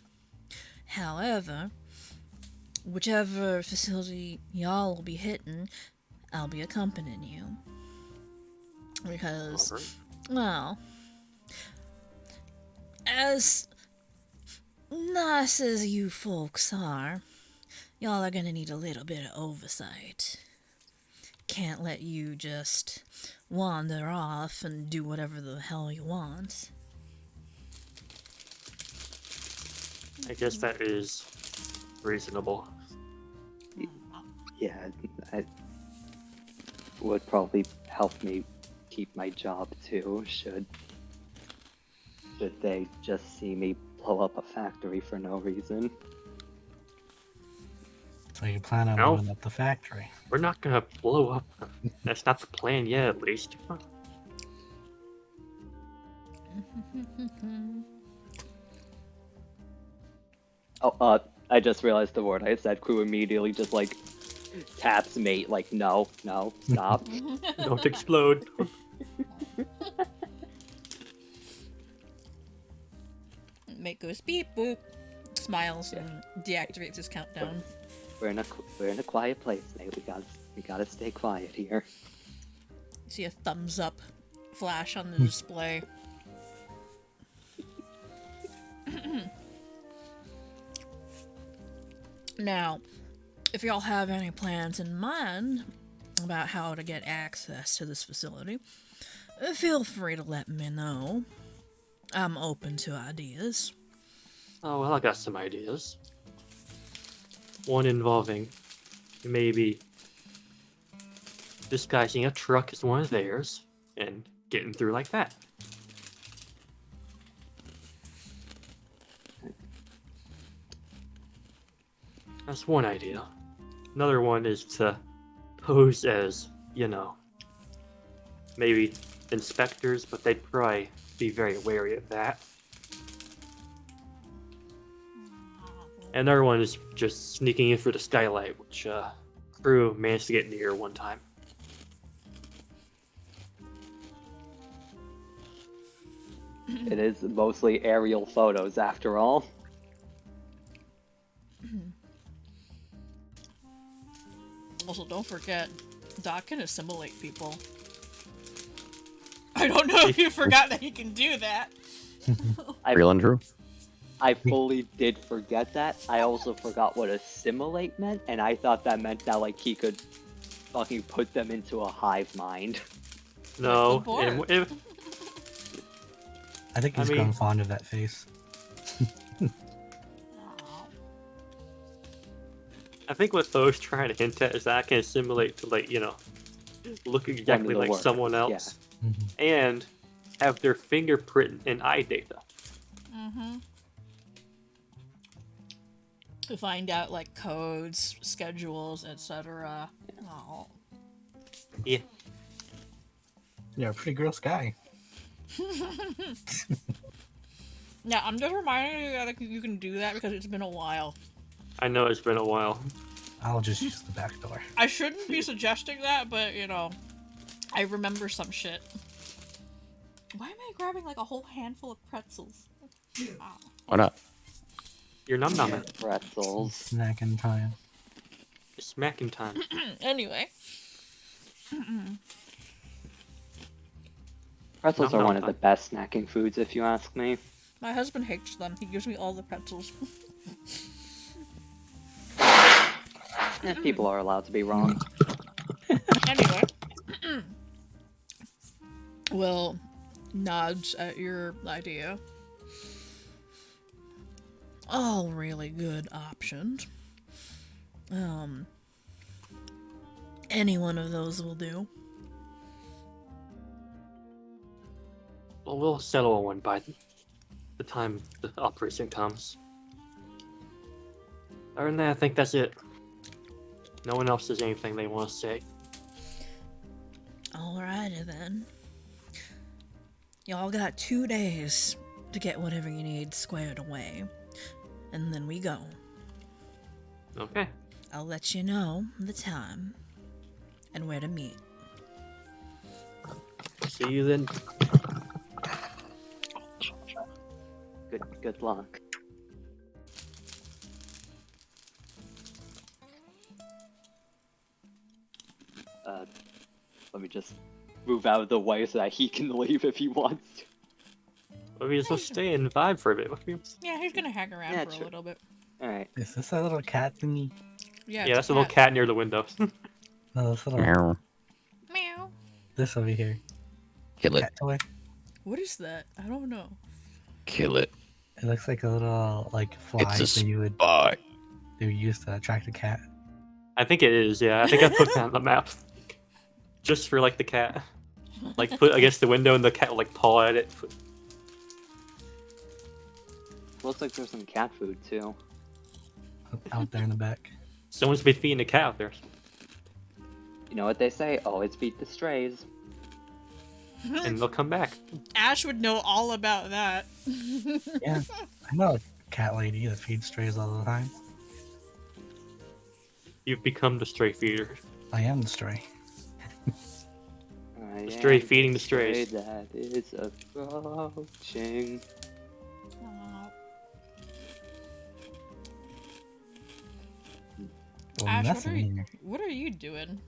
However, whichever facility y'all will be hitting, I'll be accompanying you. Because, well, as nice as you folks are, y'all are gonna need a little bit of oversight. Can't let you just wander off and do whatever the hell you want. I guess that is reasonable. Yeah, it would probably help me keep my job too, should they just see me blow up a factory for no reason. So you plan on Alf. blowing up the factory? We're not gonna blow up. That's not the plan yet, at least. Oh, I just realized the word I said. Crew immediately just like taps mate, like no, stop. Don't explode. Mate goes beep boop, smiles and deactivates his countdown. We're in a quiet place, mate. We gotta stay quiet here. See a thumbs up flash on the display. Now, if y'all have any plans in mind about how to get access to this facility, feel free to let me know. I'm open to ideas. Oh, well, I got some ideas. One involving maybe disguising a truck as one of theirs and getting through like that. That's one idea. Another one is to pose as, maybe inspectors, but they'd probably be very wary of that. Another one is just sneaking in through the skylight, which Crew managed to get near one time. It is mostly aerial photos after all. Also, don't forget, Doc can assimilate people. I don't know if you forgot that he can do that. Real and true. I fully did forget that. I also forgot what assimilate meant, and I thought that meant that like he could fucking put them into a hive mind. No, Like the and board. I think he's I mean- grown fond of that face. I think what Tho's trying to hint at is that I can assimilate to, look exactly the like workers, someone yeah. else and have their fingerprint and eye data. Mm-hmm. To find out like codes, schedules, etc. Oh. Yeah. You're a pretty gross guy. Yeah, I'm just reminding you that you can do that because it's been a while. I know it's been a while. I'll just use the back door. I shouldn't be suggesting that, but I remember some shit. Why am I grabbing like a whole handful of pretzels? Oh. Why not? You're num numbing. Pretzels. Snacking time. It's smacking time. Anyway. Pretzels Nom are nom one of the time. best snacking foods, if you ask me. My husband hates them. He gives me all the pretzels. People are allowed to be wrong. Anyway. Will nods at your idea. All really good options. Any one of those will do. Well, we'll settle on one by the time the operation comes. Other than that, I think that's it. No one else has anything they want to say. Alrighty then. Y'all got 2 days to get whatever you need squared away. And then we go. Okay. I'll let you know the time and where to meet. See you then. Good luck. Let me just move out of the way so that he can leave if he wants to. Well, we just will stay and vibe for a bit. Yeah, he's gonna hang around Yeah, for sure. a little bit. Alright. Is this a little cat thingy? Yeah, Yeah, that's a little cat near the window. No, this little Meow. Meow. this over here. Kill it. Cat toy. What is that? I don't know. Kill it. It looks like a little like fly It's a that you would spy. use to attract a cat. I think it is, yeah. I think I put that on the map. Just for, like, the cat. Like, put against the window and the cat will, like, paw at it. Looks like there's some cat food too. Out there in the back. Someone's been feeding the cat out there. You know what they say? Always feed the strays. And they'll come back. Ash would know all about that. Yeah, I know a cat lady that feeds strays all the time. You've become the stray feeder. I am the stray. I stray am feeding the stray strays. that is approaching. Well, Ash, that's in here. what are you doing?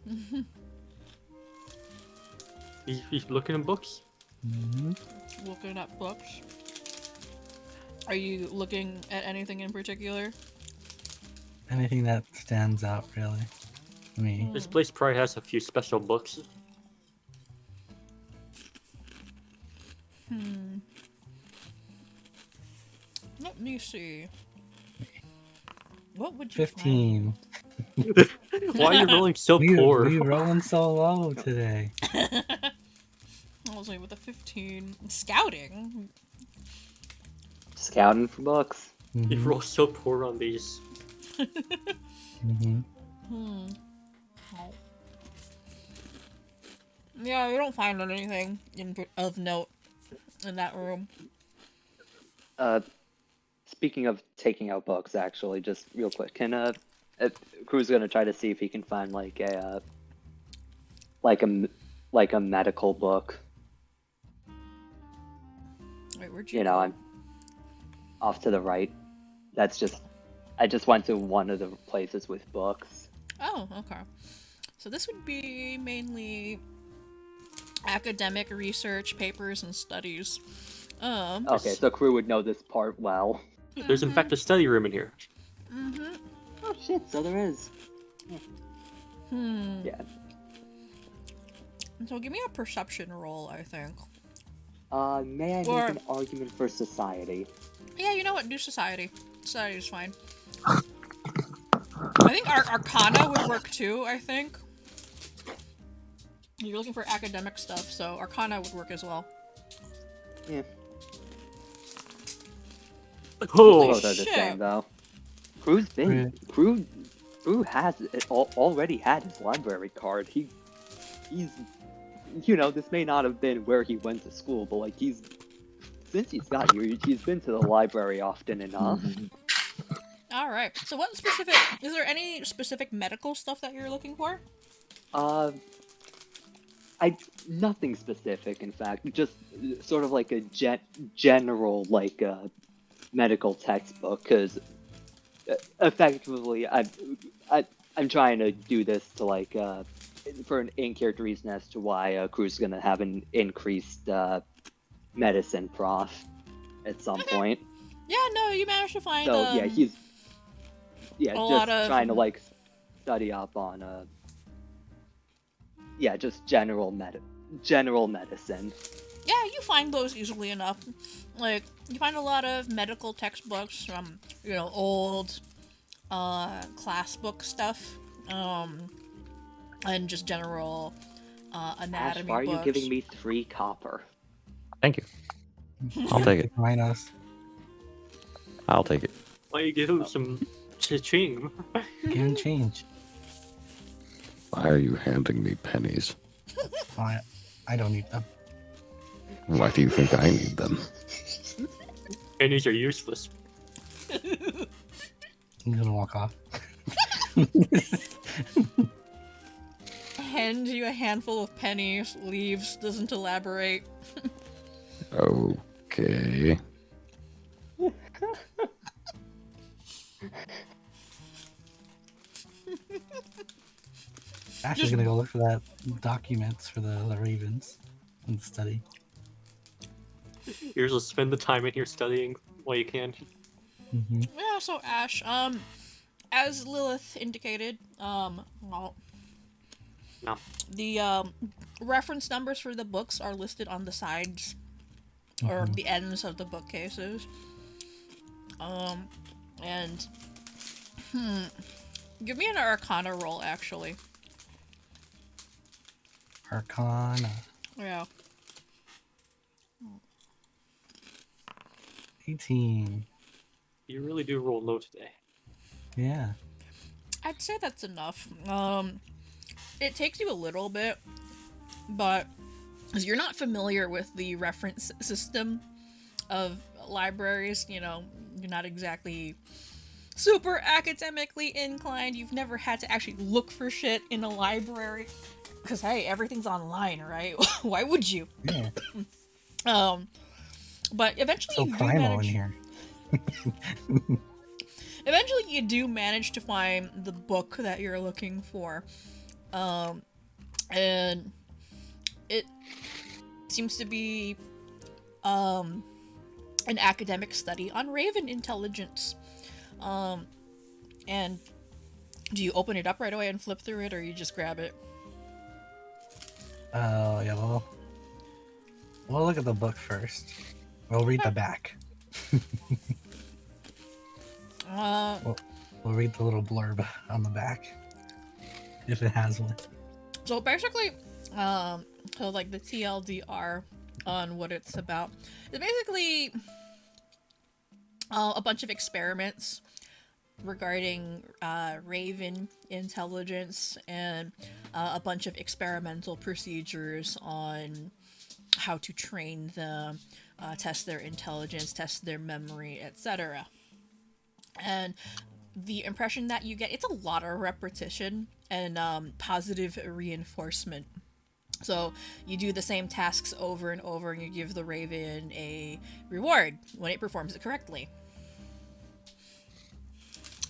He's looking in books. Looking at books? Are you looking at anything in particular? Anything that stands out, really. I mean, This place probably has a few special books. Let me see. What would you 15. Why are you rolling so We poor? rolling so low today. find? I was like, with a 15. Scouting? Scouting for books. You roll so poor on these. Mm-hmm. Oh. Yeah, we don't find anything of note in that room. Speaking of taking out books, actually, just real quick, can Croux gonna try to see if he can find like a medical book. Wait, where'd you You know, go? I'm off to the right. I just went to one of the places with books. Oh, okay. So this would be mainly academic research, papers, and studies. Okay, so Croux would know this part well. There's in fact a study room in here. Oh shit, so there is. Yeah. So give me a perception roll, I think. May I make Or- an argument for society? Yeah, you know what? Do society. Society is fine. I think Arcana would work too, I think. You're looking for academic stuff, so Arcana would work as well. Yeah. Oh, Both are the shit. same though. Croux has already had his library card. He's you know, this may not have been where he went to school, but like since he's got here, he's been to the library often enough. Alright, so what specific, is there any specific medical stuff that you're looking for? Nothing specific, in fact, just sort of like a general like medical textbook, because effectively I'm trying to do this to like for an in-character reason as to why Croux is gonna have an increased medicine prof, at some point. Yeah, no, you managed to find. So yeah, he's just lot of- trying to like study up on just general medicine. Yeah, you find those easily enough. Like, you find a lot of medical textbooks from, old class book stuff, and just general Ash, anatomy why are books. you giving me 3 copper? Thank you. I'll take it. Cumaenos. I'll take it. Why you give him some cha-ching? Give him change. Why are you handing me pennies? I don't need them. Why do you think I need them? Pennies are useless. I'm gonna walk off. Hand you a handful of pennies, leaves, doesn't elaborate. Okay. Ash is gonna go look for that documents for the ravens in the study. You're just spend the time in here studying while you can. Mm-hmm. Yeah, so Ash, as Lilith indicated, No. the reference numbers for the books are listed on the sides or the ends of the bookcases. And give me an Arcana roll, actually. Arcana. Yeah. 18. You really do roll low today. Yeah. I'd say that's enough. It takes you a little bit, but as you're not familiar with the reference system of libraries, you're not exactly super academically inclined. You've never had to actually look for shit in a library. Because, hey, everything's online, right? Why would you? Yeah. But eventually So you do primal in manage... here. Eventually you do manage to find the book that you're looking for. And it seems to be an academic study on raven intelligence. And do you open it up right away and flip through it, or you just grab it? Oh, yeah, we'll look at the book first. We'll read the back. We'll read the little blurb on the back. If it has one. So basically, so like the TLDR on what it's about is basically a bunch of experiments regarding raven intelligence and a bunch of experimental procedures on how to train them, test their intelligence, test their memory, etc. And the impression that you get, it's a lot of repetition and positive reinforcement. So you do the same tasks over and over and you give the raven a reward when it performs it correctly.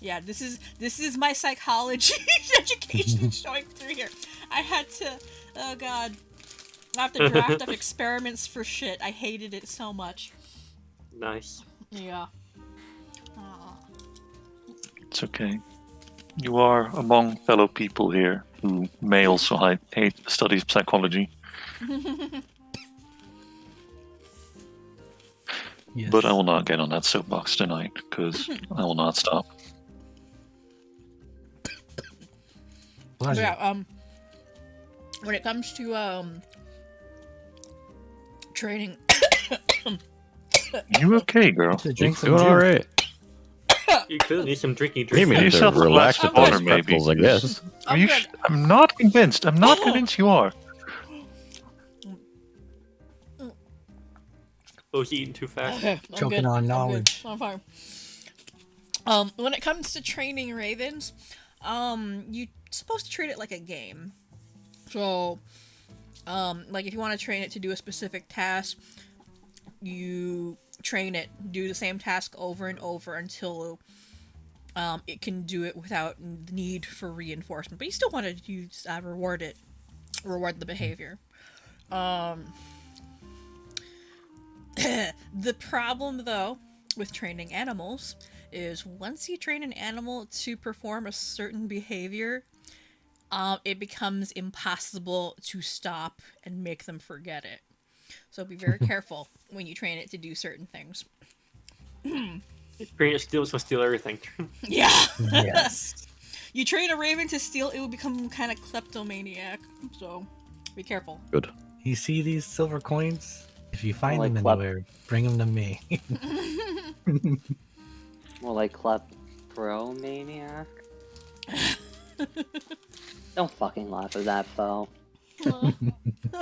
Yeah, this is my psychology education showing through here. I had to, oh god, I have to draft up experiments for shit. I hated it so much. Nice. Yeah. It's okay. You are among fellow people here who may also hate the study of psychology. Yes. But I will not get on that soapbox tonight, because I will not stop. Pleasure. Yeah, when it comes to training You okay, girl? To drink some Doing juice. all right. You could need some drinky You drink. need yourself to a relax glass with of those water, maybe. pretzels, I guess. Are I'm you? good. I'm not convinced. I'm not convinced you are. Was eating too fast. Okay, I'm Choking good. on I'm good. knowledge. I'm fine. When it comes to training ravens, you're supposed to treat it like a game. So, like if you want to train it to do a specific task, you train it, do the same task over and over until it can do it without the need for reinforcement. But you still want to use reward the behavior. The problem, though, with training animals is once you train an animal to perform a certain behavior, it becomes impossible to stop and make them forget it. So be very careful when you train it to do certain things. Train it steals will steal everything. Yeah. Yes. You train a raven to steal, it will become kind of kleptomaniac. So be careful. Good. You see these silver coins? If you find Like them anywhere, bring them to me. More like kleptomaniac. Don't fucking laugh at that, Bo.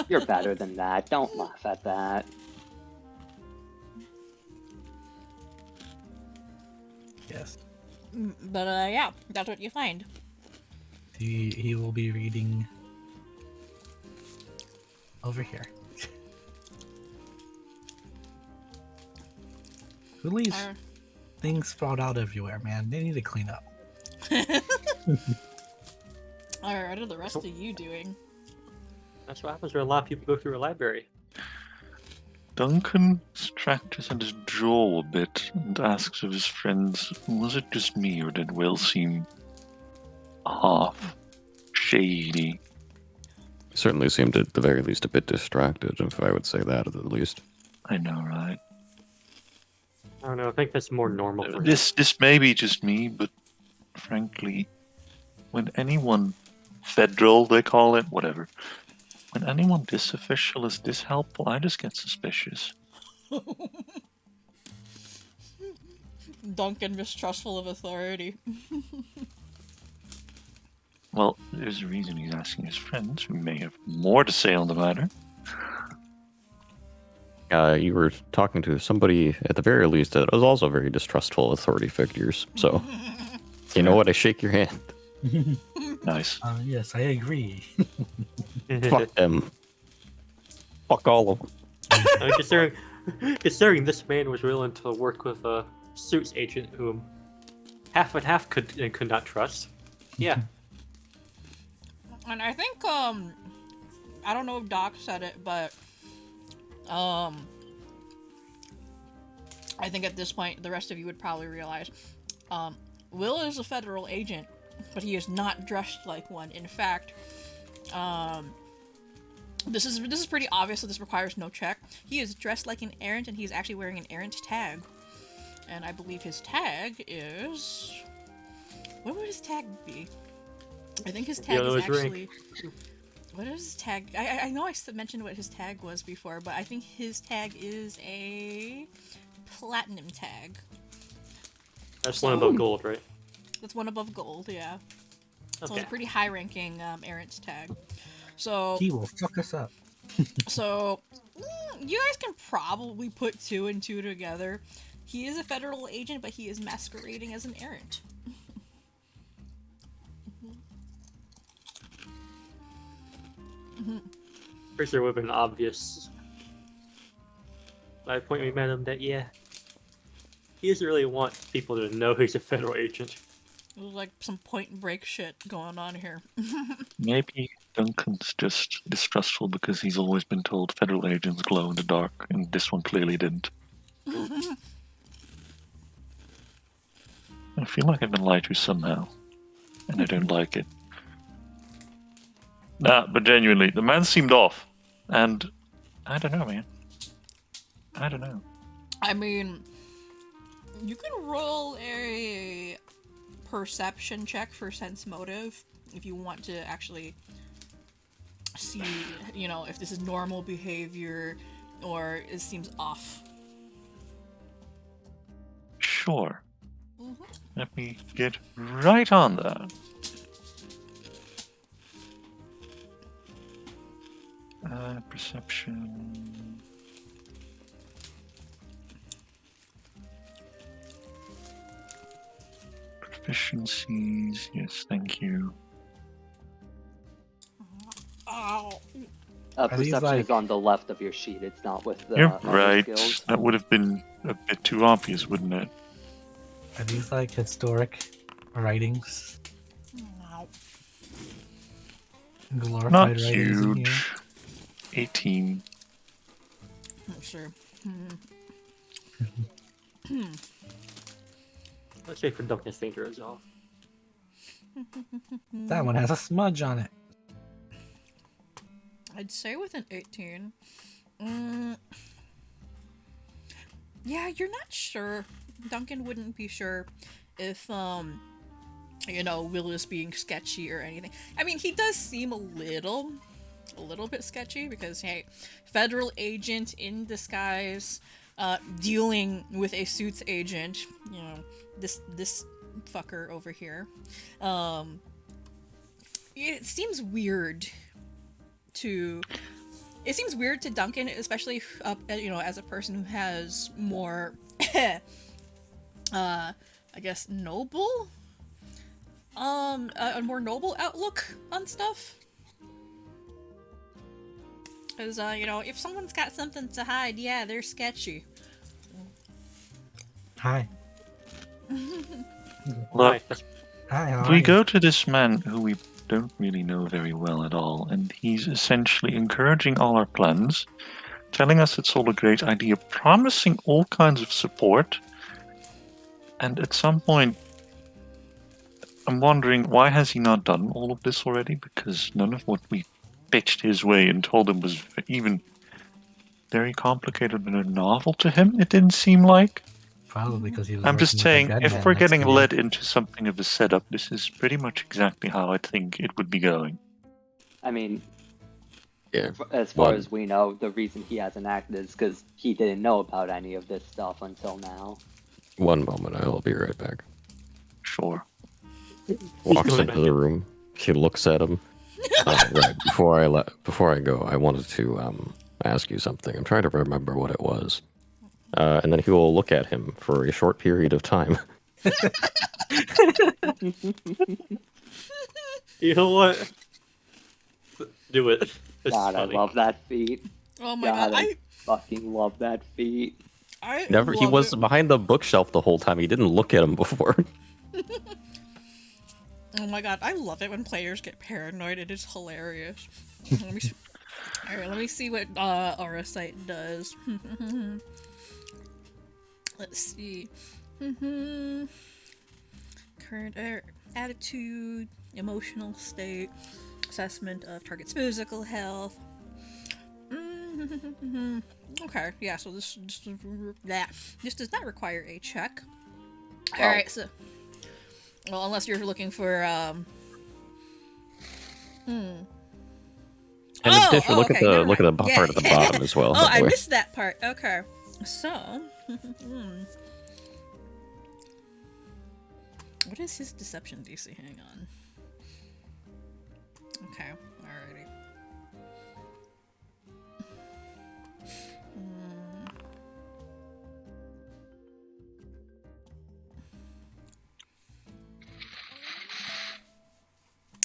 You're better than that. Don't laugh at that. Yes. But yeah, that's what you find. He will be reading over here. Who leaves things sprawled out everywhere, man? They need to clean up. Alright, what are the rest of you doing? That's what happens when a lot of people go through a library. Duncan scratches at his jaw a bit and asks of his friends, was it just me or did Will seem half shady? He certainly seemed at the very least a bit distracted, if I would say that at the least. I know, right? I don't know, I think that's more normal for him. This may be just me, but frankly, when anyone federal, they call it, whatever, when anyone this official is this helpful, I just get suspicious. Duncan mistrustful of authority. Well, there's a reason he's asking his friends, who may have more to say on the matter. You were talking to somebody, at the very least, that was also very distrustful of authority figures. So, you know what? I shake your hand. Nice. Yes, I agree. Fuck them. Fuck all of them. Considering this man was willing to work with a suits agent whom half and half could and could not trust. Yeah. And I think, I don't know if Doc said it, but, I think at this point, the rest of you would probably realize, Will is a federal agent, but he is not dressed like one. In fact, this is pretty obvious, so this requires no check. He is dressed like an errant, and he is actually wearing an errant tag. And I believe his tag is... What would his tag be? I think his tag is actually... What is his tag? I know I mentioned what his tag was before, but I think his tag is a platinum tag. That's one above gold, right? That's one above gold, yeah. So Okay. it's a pretty high-ranking errant's tag. So He will fuck us up. So you guys can probably put two and two together. He is a federal agent, but he is masquerading as an errant. Pretty sure it would have been obvious. By the point we met him that, yeah, he doesn't really want people to know he's a federal agent. It was like some point break shit going on here. Maybe Duncan's just distrustful because he's always been told federal agents glow in the dark, and this one clearly didn't. I feel like I've been lied to somehow, and I don't like it. Nah, but genuinely, the man seemed off, and I don't know, man. I don't know. I mean, you can roll a perception check for sense motive if you want to actually see, you know, if this is normal behavior or it seems off. Sure. Let me get right on that. Perception. Proficiencies. Yes, thank you. Oh. Perception like- is on the left of your sheet. It's not with the You're other right. skills. That would have been a bit too obvious, wouldn't it? Are these like historic writings? Wow. Glorified Not writings in here? huge. 18. Oh, sure. Let's wait for Duncan's thing to resolve. That one has a smudge on it. I'd say with an 18. Yeah, you're not sure. Duncan wouldn't be sure if, Will is being sketchy or anything. I mean, he does seem a little bit sketchy because, hey, federal agent in disguise, dealing with a suits agent, this fucker over here. It seems weird to Duncan, especially as a person who has more I guess noble a more noble outlook on stuff. Because if someone's got something to hide, yeah, they're sketchy. Hi. Look, Hi, how are we you? go to this man who we don't really know very well at all, and he's essentially encouraging all our plans, telling us it's all a great idea, promising all kinds of support, and at some point, I'm wondering, why has he not done all of this already? Because none of what we pitched his way and told him was even very complicated and a novel to him, it didn't seem like. Probably because he was I'm just working with a saying, gunman if we're next getting to you. led into something of a setup, this is pretty much exactly how I think it would be going. I mean, Yeah. as far One. as we know, the reason he hasn't acted is because he didn't know about any of this stuff until now. One moment, I will be right back. Sure. Walks into the room. She looks at him. Right before I go, I wanted to ask you something. I'm trying to remember what it was. And then he will look at him for a short period of time. You know what? Do it. It's God, funny. I love that feat. Oh my God, god, I fucking love that feat. I Never. He love was it. behind the bookshelf the whole time. He didn't look at him before. Oh my god, I love it when players get paranoid. It is hilarious. Alright, let me see what Aura Sight does. Let's see. Current attitude, emotional state, assessment of target's physical health. Okay, yeah, so this does not require a check. Alright, so... Well, unless you're looking for, And in addition, look at the part at the bottom as well. Oh, by the I way. missed that part. Okay, so what is his deception DC? Hang on. Okay, alrighty.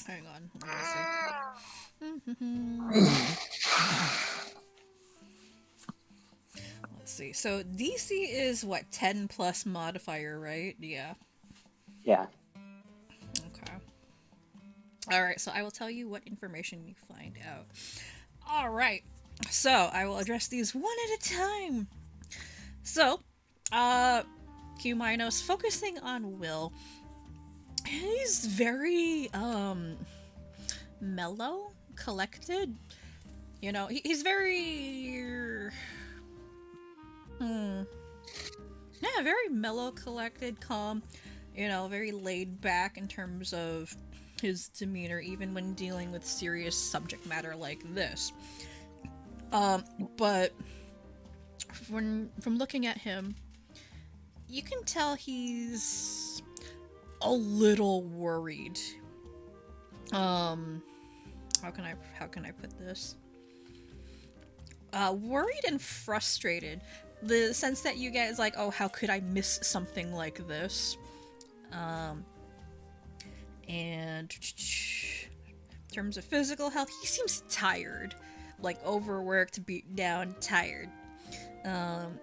Hang on. Let's see. So DC is what, 10 plus modifier, right? Yeah. Yeah. Okay. Alright, so I will tell you what information you find out. Alright. So I will address these one at a time. So, Cumaenos, focusing on Will. He's very, mellow, collected. He's very... Yeah, very mellow, collected, calm. Very laid back in terms of his demeanor, even when dealing with serious subject matter like this. But from looking at him, you can tell he's a little worried. How can I put this? Worried and frustrated. The sense that you get is like, oh, how could I miss something like this? And in terms of physical health, he seems tired. Like overworked, beat down, tired. And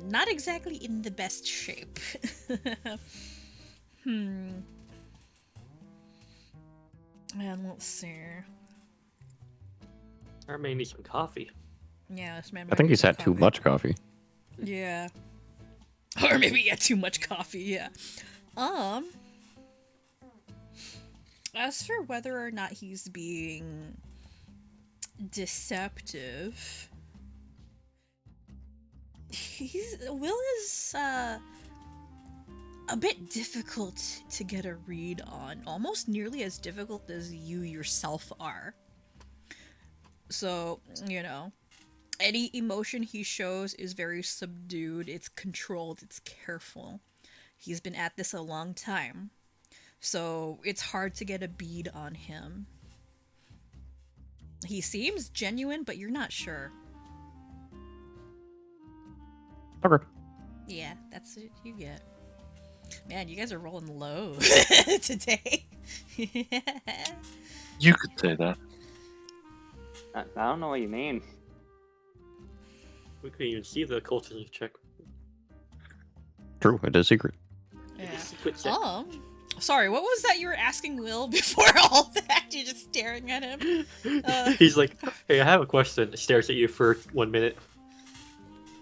not exactly in the best shape. And let's see. I may need some coffee. Yeah, this man. I think he's had too much coffee. Yeah. Or maybe he had too much coffee. Yeah. As for whether or not he's being deceptive, Will is a bit difficult to get a read on, almost nearly as difficult as you yourself are. So, you know, any emotion he shows is very subdued, it's controlled, it's careful. He's been at this a long time, so it's hard to get a bead on him. He seems genuine, but you're not sure. Okay. Yeah, that's what you get. Man, you guys are rolling low today. You could say that. I don't know what you mean. We couldn't even see the cultism check. True, it is secret. Yeah. Secret check. Sorry, what was that you were asking Will before all that? You're just staring at him. He's like, "Hey, I have a question." Stares at you for 1 minute.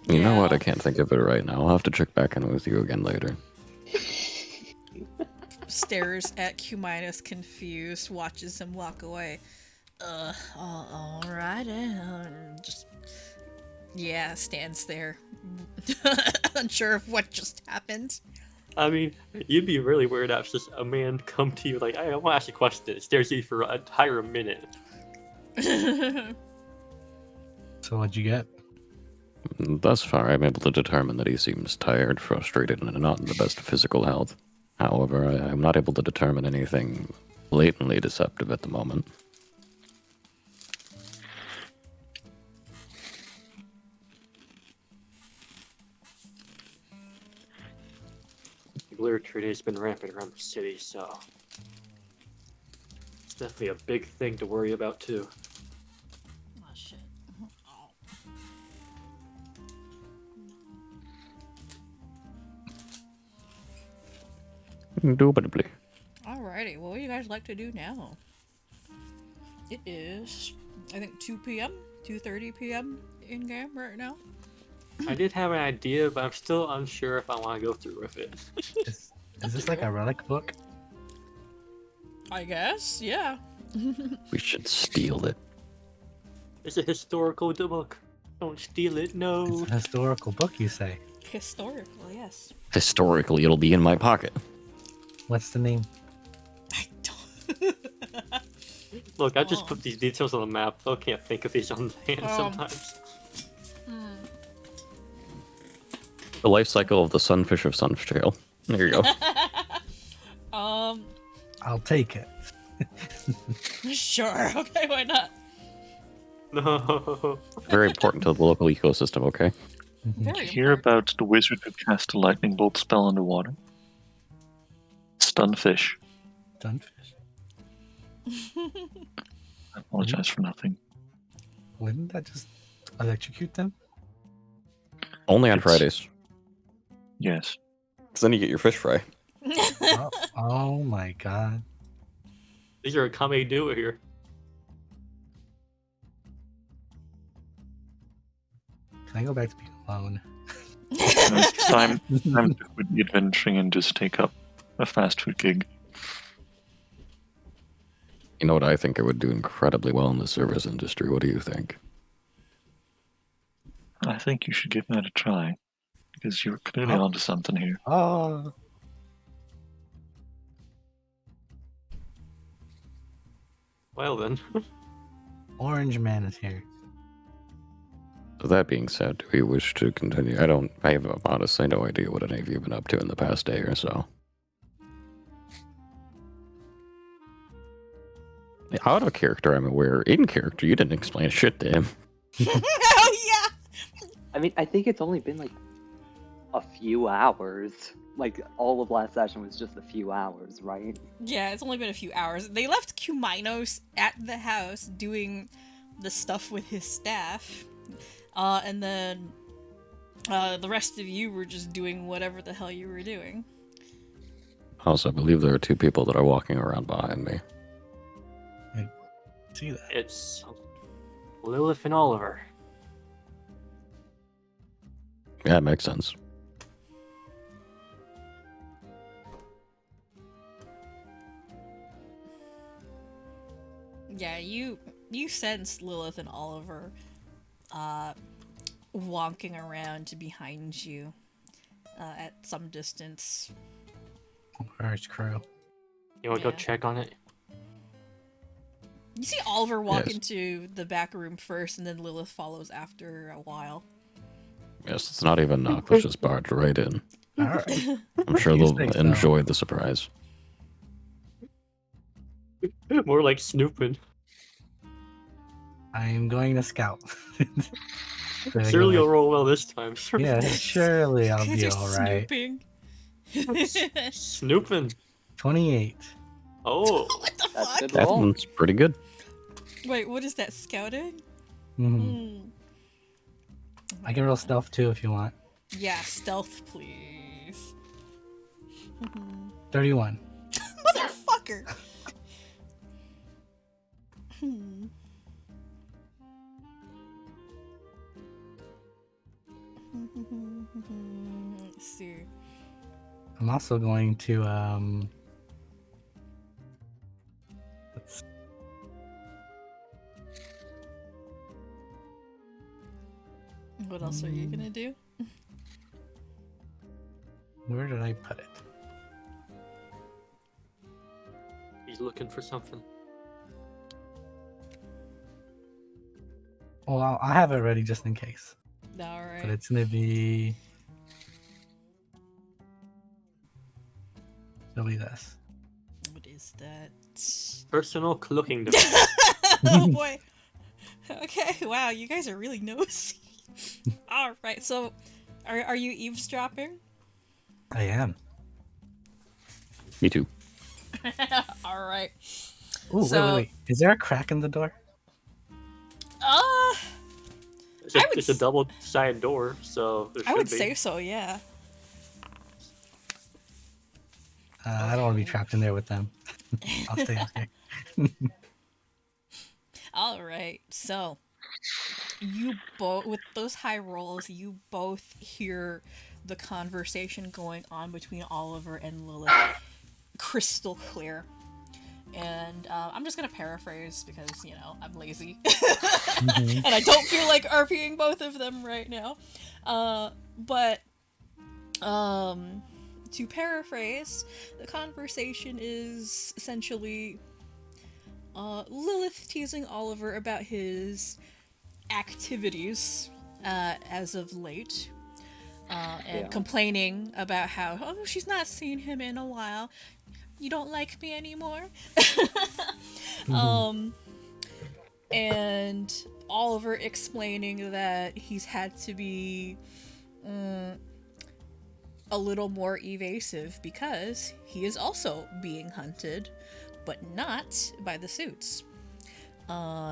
You know what? I can't think of it right now. I'll have to check back in with you again later. Stares at Cumaenos confused, watches him walk away. Alright, just... Yeah, stands there. Unsure of what just happened. I mean, you'd be really weird if just a man come to you like, "Hey, I want to ask you a question." Stares at you for an entire minute. So what'd you get? Thus far, I'm able to determine that he seems tired, frustrated, and not in the best physical health. However, I'm not able to determine anything blatantly deceptive at the moment. Glitter trading has been rampant around the city, so it's definitely a big thing to worry about too. Oh, shit. Oh. Indubitably. Alrighty, well, what do you guys like to do now? It is, I think, 2 p.m., 2:30 p.m. in-game right now. I did have an idea, but I'm still unsure if I want to go through with it. Is this like a relic book? I guess, yeah. We should steal it. It's a historical book. Don't steal it, no. It's a historical book, you say? Historical, yes. Historically, it'll be in my pocket. What's the name? I don't... Look, I just put these details on the map. I can't think of these on the hand sometimes. The life cycle of the sunfish of Suntrail. There you go. I'll take it. Sure, okay, why not? No. Very important to the local ecosystem, okay? Very Did you hear about the wizard who cast a lightning bolt spell underwater? Stun fish. Sunfish. I apologize for nothing. Wouldn't that just electrocute them? Only on It's- Fridays. Yes. Because then you get your fish fry. Oh my god. These are a Kame do it here. Can I go back to being alone? It's time to quit the adventuring and just take up a fast food gig. You know what? I think it would do incredibly well in the service industry. What do you think? I think you should give that a try. Because you're clearly Oh. onto something here. Oh. Well then. Orange Man is here. So that being said, do we wish to continue? I have honestly no idea what any of you have been up to in the past day or so. Out of character, I'm aware. In character, you didn't explain shit to him. Oh, yeah! I mean, I think it's only been like a few hours. Like, all of last session was just a few hours, right? Yeah, it's only been a few hours. They left Cumaenos at the house doing the stuff with his staff. And then the rest of you were just doing whatever the hell you were doing. Also, I believe there are two people that are walking around behind me. See that? It's Lilith and Oliver. Yeah, it makes sense. Yeah, you sense Lilith and Oliver walking around behind you at some distance. Where's Croux? You want to Yeah. go check on it? You see Oliver walk Yes. into the back room first, and then Lilith follows after a while. Yes, it's not even knock. Let's just barge right in. All right. I'm sure You they'll think so? enjoy the surprise. More like snooping. I'm going to scout. So I Surely go you'll roll well this time. like, yeah, surely I'll Because be you're all right. snooping. Snooping. 28. Oh. What the That's fuck? good That roll. one's pretty good. Wait, what is that? Scouting? Mhm. I can roll stealth too if you want. Yeah, stealth, please. 31. Motherfucker! Hmm. Let's see. I'm also going to let's What else are you gonna do? where did I put it? He's looking for something. Well, I'll have it ready just in case. But Alright. it's gonna be. It'll be this. What is that? Personal cooking device. Oh boy. Okay, wow, you guys are really nosy. Alright, so are you eavesdropping? I am. Me too. Alright. Ooh, So- wait. Is there a crack in the door? It's a, I would it's a s- double-sided door, so there should I would be. say so, yeah. I don't want to be trapped in there with them. I'll stay out here. Alright, so you both, with those high rolls, you both hear the conversation going on between Oliver and Lilith crystal clear. And I'm just gonna paraphrase because, you know, I'm lazy. And I don't feel like RPing both of them right now. But to paraphrase, the conversation is essentially Lilith teasing Oliver about his activities as of late. And Yeah. complaining about how, oh, she's not seen him in a while. You don't like me anymore? And Oliver explaining that he's had to be a little more evasive because he is also being hunted, but not by the suits.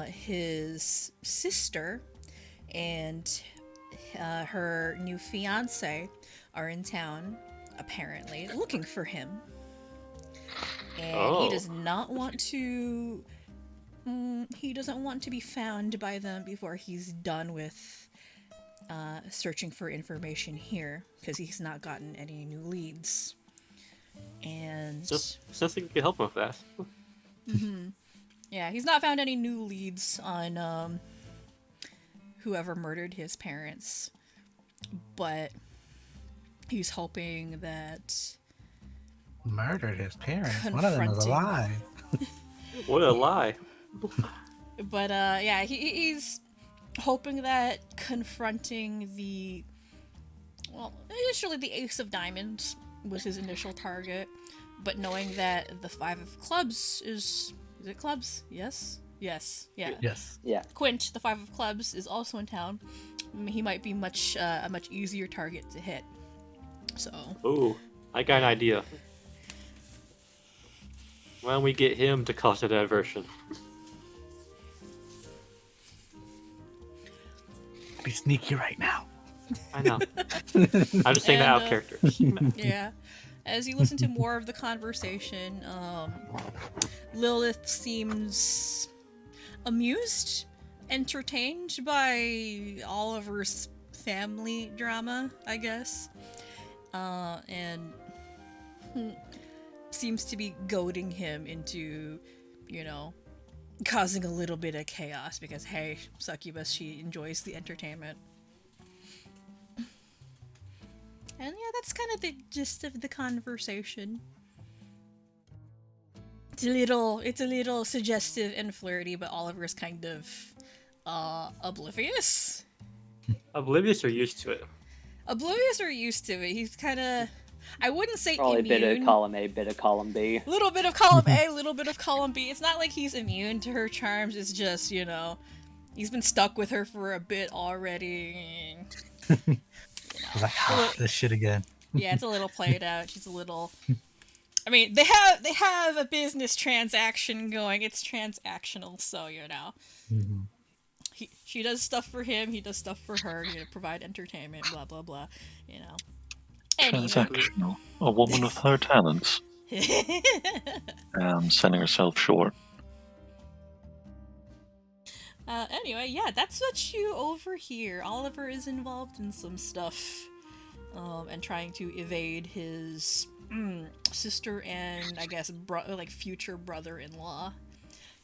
His sister and her new fiance are in town, apparently, looking for him. And he does not want to. He doesn't want to be found by them before he's done with searching for information here, because he's not gotten any new leads. And Just something can help him with that. yeah, he's not found any new leads on whoever murdered his parents, but he's hoping that Murdered his parents. One of them is Confronting. alive. What a lie. But yeah, he's hoping that confronting the, well, initially the Ace of Diamonds was his initial target, but knowing that the Five of Clubs is it clubs? Yes, yeah. Yes. Yeah. Quint, the Five of Clubs, is also in town. He might be a much easier target to hit. So Ooh, I got an idea. Why don't we get him to cause a diversion? Be sneaky right now. I know. I'm just saying that out of And, character. yeah. As you listen to more of the conversation, Lilith seems amused, entertained by Oliver's family drama, I guess. And seems to be goading him into, causing a little bit of chaos because, hey, Succubus, she enjoys the entertainment. And yeah, that's kind of the gist of the conversation. It's a little suggestive and flirty, but Oliver's kind of oblivious. Oblivious or used to it? Oblivious or used to it. He's kind of, I wouldn't say Probably immune. bit of column A, bit of column B. Little bit of column A, little bit of column B. It's not like he's immune to her charms. It's just, he's been stuck with her for a bit already. I was like, this shit again. Yeah, it's a little played out. She's a little. I mean, they have a business transaction going. It's transactional, so Mm-hmm. She does stuff for him. He does stuff for her. Provide entertainment. Blah blah blah. Anyway. Transactional. A woman with her talents. And selling herself short. Anyway, yeah, that's what you overhear. Oliver is involved in some stuff, and trying to evade his sister and, I guess, future brother-in-law.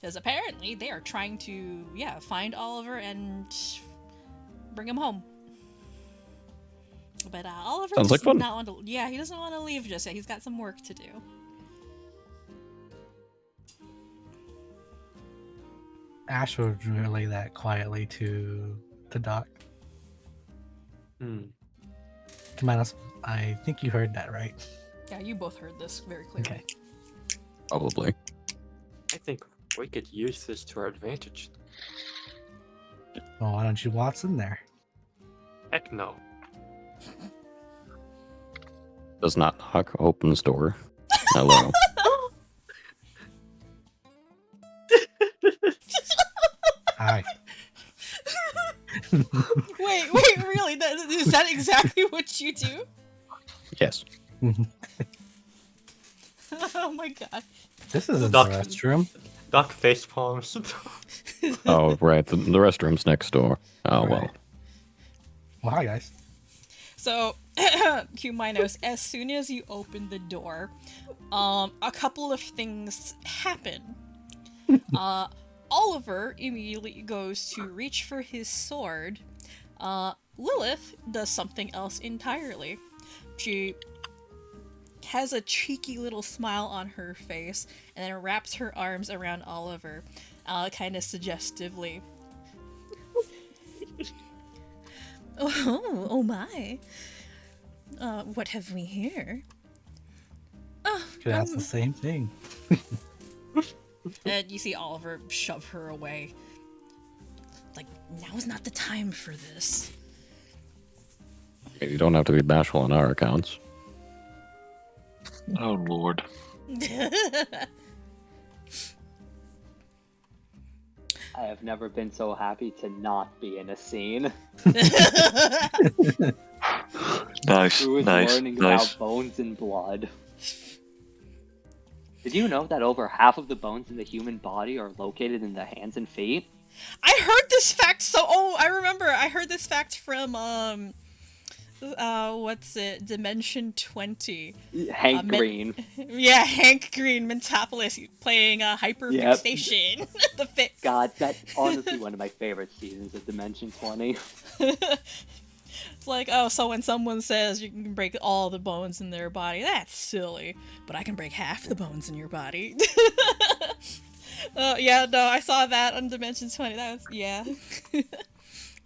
Because apparently they are trying to, find Oliver and bring him home. But Oliver Sounds like does fun. not want to. Yeah, he doesn't want to leave just yet. He's got some work to do. Ash would relay that quietly to Doc. Cumaenos, I think you heard that, right? Yeah, you both heard this very clearly. Okay. Probably. I think we could use this to our advantage. Well, why don't you waltz in there? Heck no. Does not knock, opens door. Hello. Hi. Wait, really? Is that exactly what you do? Yes. Oh my god. This isn't Doc. the restroom. Doc face palms. Oh, right. The restroom's next door. Oh, well. Right. Well, hi, guys. So, Cumaenos, as soon as you open the door, a couple of things happen. Oliver immediately goes to reach for his sword. Lilith does something else entirely. She has a cheeky little smile on her face and then wraps her arms around Oliver, kind of suggestively. Oh my. What have we here? Could ask the same thing. And you see Oliver shove her away. Like, now is not the time for this. You don't have to be bashful on our accounts. Oh, Lord. I have never been so happy to not be in a scene. Nice, Who is nice, learning nice. about bones and blood? Did you know that over half of the bones in the human body are located in the hands and feet? I heard this fact, I remember, I heard this fact from, Dimension 20. Hank Green. Yeah, Hank Green, Mentopolis, playing Hyperfixation. The fix. God, that's honestly one of my favorite seasons of Dimension 20. It's like, oh, so when someone says you can break all the bones in their body, that's silly. But I can break half the bones in your body. Yeah, no, I saw that on Dimension 20. That was, yeah.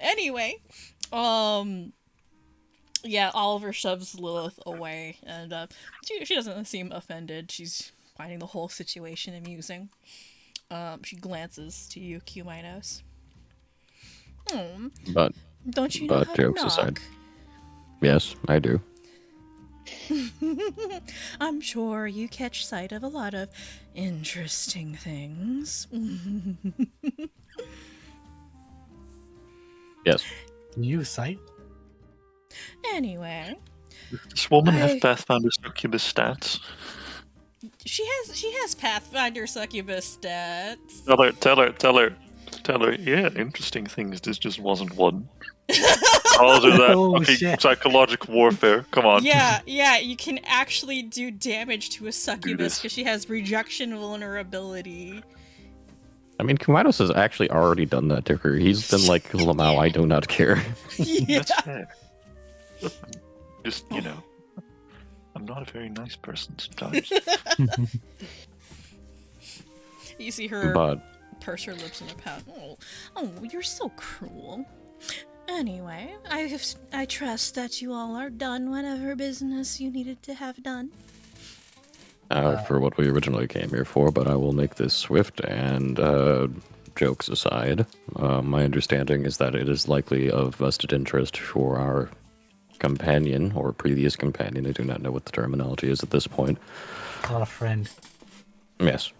Anyway, yeah, Oliver shoves Lilith away, and she doesn't seem offended. She's finding the whole situation amusing. She glances to you, Cumaenos. But Don't you know how to jokes knock? aside. Yes, I do. I'm sure you catch sight of a lot of interesting things. Yes. You sight? Anyway, This woman I- have Pathfinder succubus stats? she has Pathfinder succubus stats. Tell her. Yeah, interesting things. This just wasn't one. I'll do that. Oh, Okay, shit. psychological warfare. Come on. Yeah, you can actually do damage to a succubus this. because she has rejection vulnerability. I mean, Cumaenos has actually already done that to her. He's been like, Lamau, I do not care. Yeah. That's fair. Just, I'm not a very nice person sometimes. You see her But purse her lips in a pout. Oh, you're so cruel. Anyway, I trust that you all are done whatever business you needed to have done. for what we originally came here for, but I will make this swift and jokes aside. My understanding is that it is likely of vested interest for our companion or previous companion. I do not know what the terminology is at this point. Not a friend. Yes.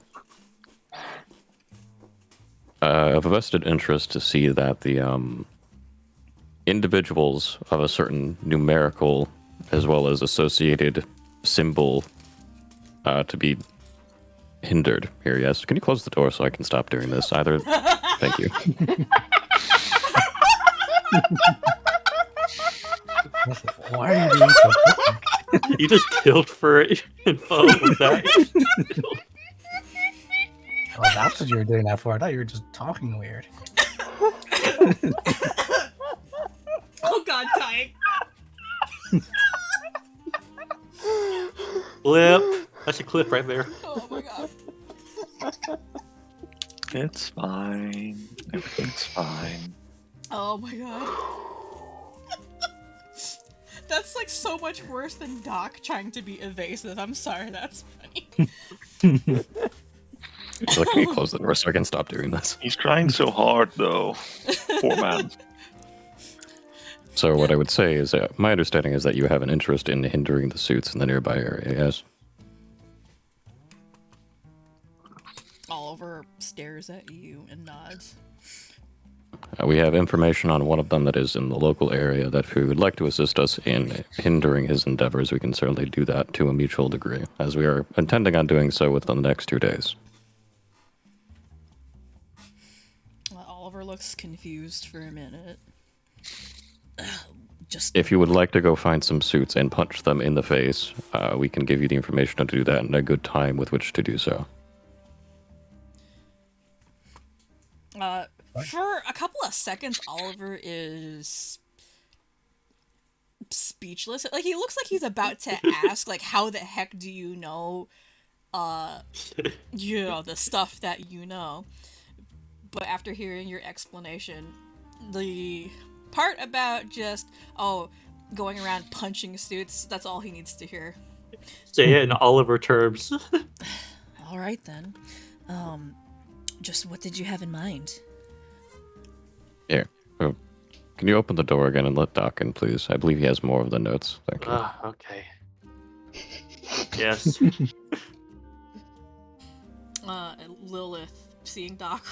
Of a vested interest to see that the individuals of a certain numerical as well as associated symbol to be hindered here. Yes. Can you close the door so I can stop doing this? Either. Thank you. Why are you doing so quick? You just killed for info with that. Oh, that's what you were doing that for. I thought you were just talking weird. Oh god, Ty. Clip. That's a clip right there. Oh my god. It's fine. Everything's fine. Oh my god. That's like so much worse than Doc trying to be evasive. I'm sorry, that's funny. So can you close the door so I can stop doing this? He's trying so hard, though. Poor man. So what I would say is that my understanding is that you have an interest in hindering the suits in the nearby area, yes? Oliver stares at you and nods. We have information on one of them that is in the local area that if you would like to assist us in hindering his endeavors, we can certainly do that to a mutual degree, as we are intending on doing so within the next 2 days. Oliver looks confused for a minute. If you would like to go find some suits and punch them in the face, we can give you the information to do that and a good time with which to do so. For a couple of seconds, Oliver is speechless. Like, he looks like he's about to ask, like, how the heck do you know, the stuff that you know? But after hearing your explanation, the part about just, going around punching suits, that's all he needs to hear. Say it in Oliver terms. Alright then. Just what did you have in mind? Here. Oh, can you open the door again and let Doc in, please? I believe he has more of the notes. Thank you. Okay. Yes. Lilith, seeing Doc.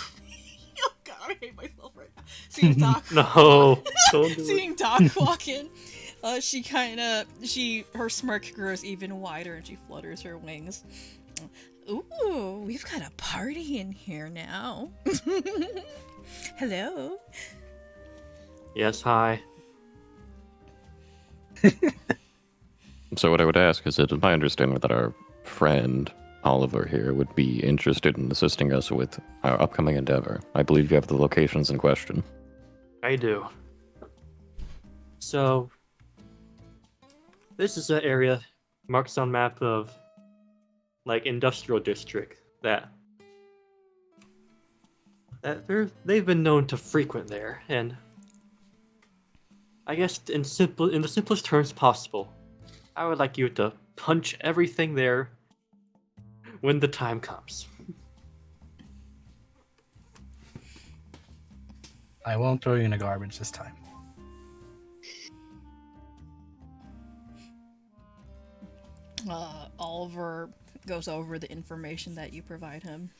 Oh god, I hate myself right now. Seeing Doc. No. Don't do it. Seeing Doc walk in, her smirk grows even wider and she flutters her wings. Ooh, we've got a party in here now. Hello. Yes, hi. So what I would ask is, it is my understanding that our friend Oliver here would be interested in assisting us with our upcoming endeavor. I believe you have the locations in question. I do. So, this is an area marked on map of, like, industrial district that they've been known to frequent there, and I guess in the simplest terms possible, I would like you to punch everything there when the time comes. I won't throw you in the garbage this time. Oliver goes over the information that you provide him.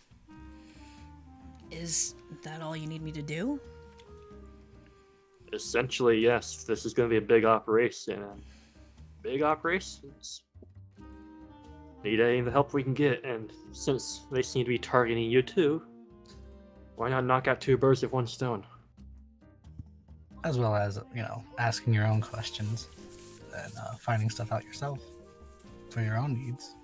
Is that all you need me to do? Essentially, yes. This is going to be a big operation. Big operations need any of the help we can get, and since they seem to be targeting you too, why not knock out 2 birds with 1 stone? as well as asking your own questions and finding stuff out yourself for your own needs.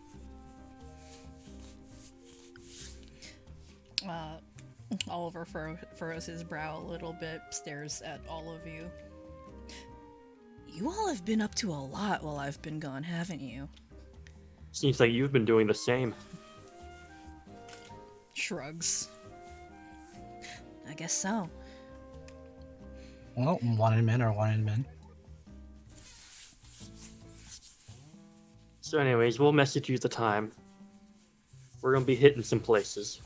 Oliver furrows his brow a little bit, stares at all of you. You all have been up to a lot while I've been gone, haven't you? Seems like you've been doing the same. Shrugs. I guess so. Well, wanted men are wanted men. So anyways, we'll message you the time. We're gonna be hitting some places.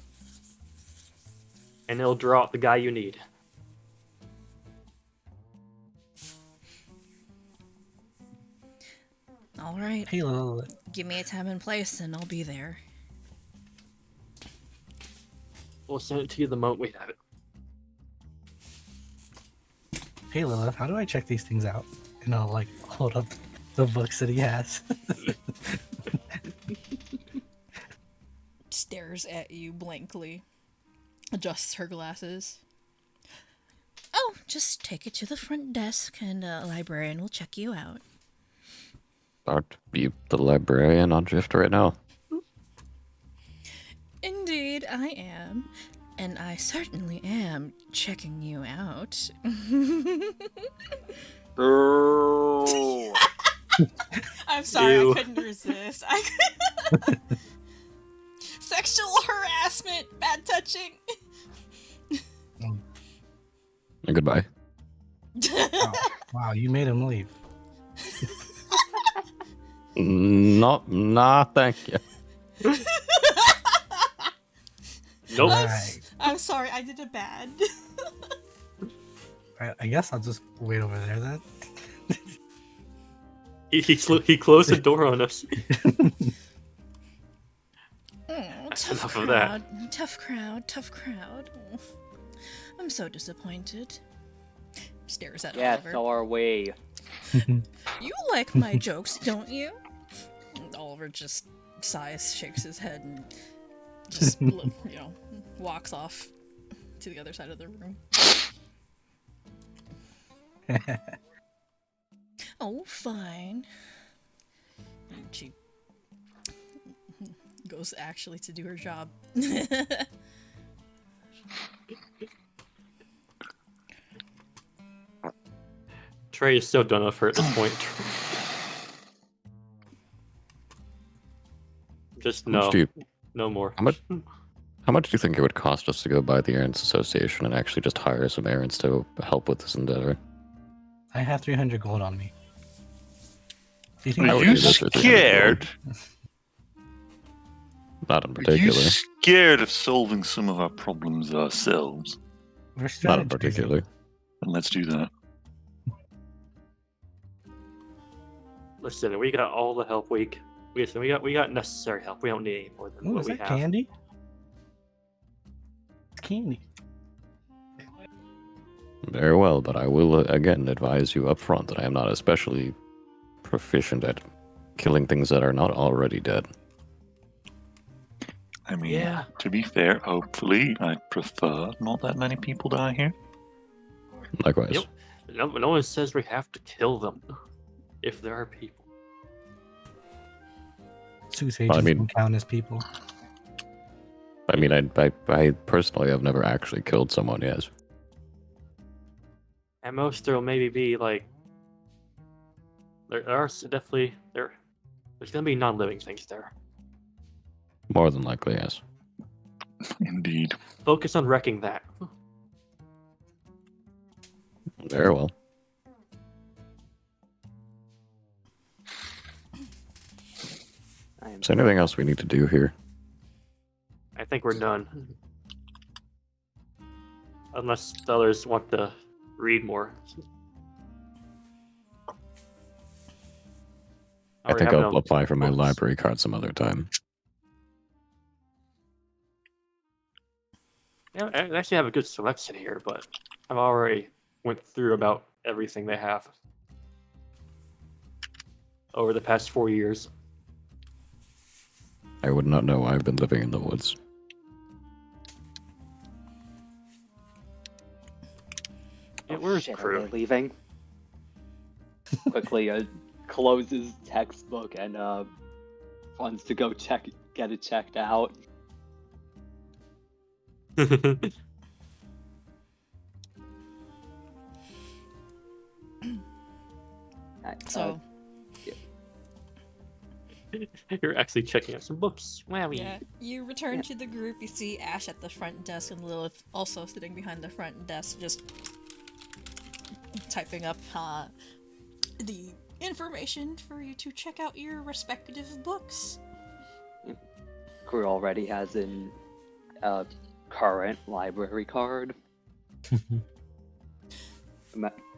And it'll draw out the guy you need. Alright. Hey, Lilith. Give me a time and place and I'll be there. We'll send it to you the moment we have it. Hey, Lilith, how do I check these things out? And I'll hold up the books that he has. Stares at you blankly. Adjusts her glasses. Oh, just take it to the front desk and a librarian will check you out. Aren't you the librarian on shift right now? Indeed, I am. And I certainly am checking you out. Boo. I'm sorry, Ew. I couldn't resist. Sexual harassment, bad touching. And goodbye. Wow, you made him leave. Nah, thank you. Nope. Alright. I'm sorry, I did it bad. Alright, I guess I'll just wait over there then. He closed the door on us. Tough enough crowd. of that. Tough crowd. Oh, I'm so disappointed. Stares at Yes, Oliver. so are we. You like my jokes, don't you? And Oliver just sighs, shakes his head, and just walks off to the other side of the room. Oh, fine. And she goes actually to do her job. Trey is so done with her at this point. Just How much no. do you- No more. How much do you think it would cost us to go by the Errands Association and actually just hire some errands to help with this endeavor? I have 300 gold on me. Do you think I Are would you do this with 300 scared? Not in Are you particular. scared of solving some of our problems ourselves? we're Not strategizing? in particular. Then let's do that. Listen, we got all the help we got necessary help. We don't need any more than Ooh, what is we that have. candy? It's candy. Very well, but I will again advise you up front that I am not especially proficient at killing things that are not already dead. I mean, Yeah. to be fair, hopefully, I prefer not that many people die here. Likewise. Yep. No one says we have to kill them if there are people. Suits agents mean- can count as people. I mean, I personally have never actually killed someone, yes. At most, there'll maybe be like there's gonna be non-living things there. More than likely, yes. Indeed. Focus on wrecking that. Very well. I am Is there anything else we need to do here? I think we're done. Unless the others want to read more. I think already I'll have apply for my books. library card some other time. Yeah, I actually have a good selection here, but I've already went through about everything they have over the past 4 years. I would not know. I've been living in the woods. Yeah, Oh, where's shit, Croux? are they leaving? Quickly closes textbook and wants to go get it checked out. So, You're actually checking out some books. Wowie. yeah, you return to the group. You see Ash at the front desk and Lilith also sitting behind the front desk, just typing up the information for you to check out your respective books. Crew already has an current library card.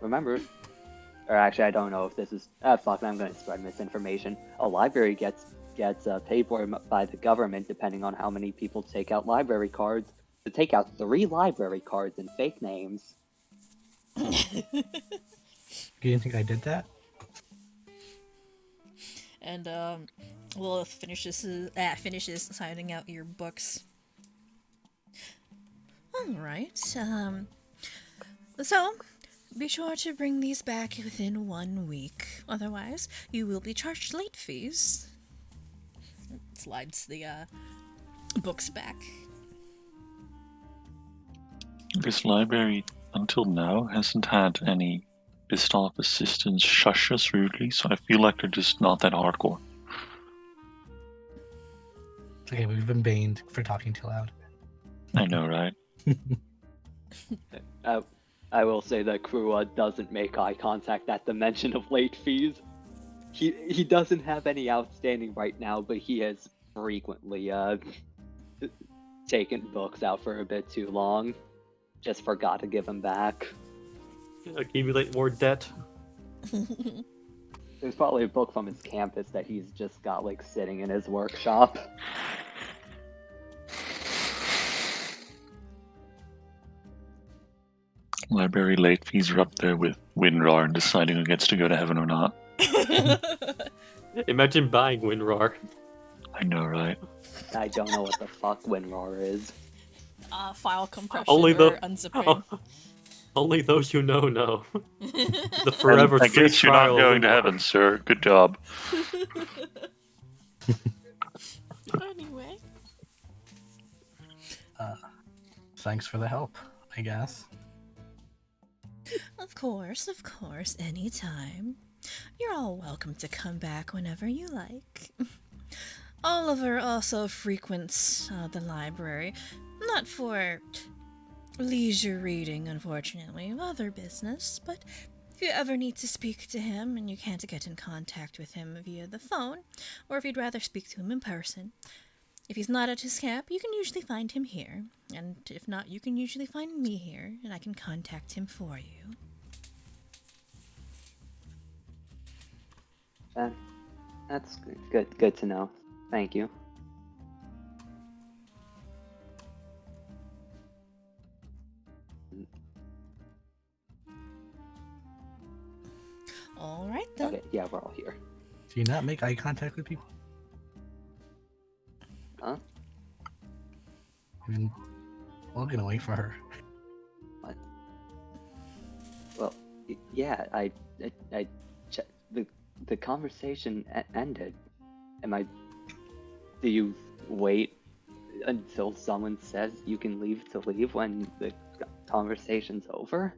Remember, or actually, I don't know if this is. Fuck, I'm going to spread misinformation. A library gets paid for by the government depending on how many people take out library cards. To take out 3 library cards in fake names. You didn't think I did that? And Lilith finishes signing out your books. All right. So be sure to bring these back within 1 week. Otherwise, you will be charged late fees. Slides the books back. This library, until now, hasn't had any pissed off assistants shush us rudely, so I feel like they're just not that hardcore. It's okay, we've been banned for talking too loud. I know, right? I will say that Crew doesn't make eye contact at the mention of late fees. He doesn't have any outstanding right now, but he has frequently taken books out for a bit too long. Just forgot to give them back. Accumulate more debt. There's probably a book from his campus that he's just got like sitting in his workshop. Library late fees are up there with WinRAR and deciding who gets to go to heaven or not. Imagine buying WinRAR. I know, right? I don't know what the fuck WinRAR is. File compression Only or the- unzipping. Only those who know. The forever I free guess you're not trial going to WinRAR. heaven, sir. Good job. Anyway. Thanks for the help, I guess. Of course, anytime. You're all welcome to come back whenever you like. Oliver also frequents the library, not for leisure reading, unfortunately, other business, but if you ever need to speak to him and you can't get in contact with him via the phone, or if you'd rather speak to him in person, if he's not at his camp, you can usually find him here, and if not, you can usually find me here, and I can contact him for you. That's good to know. Thank you. All right, then. Okay, yeah, we're all here. Do you not make eye contact with people? Huh? I've been looking away for her. What? Well, yeah, I the conversation ended. Do you wait until someone says you can leave to leave when the conversation's over?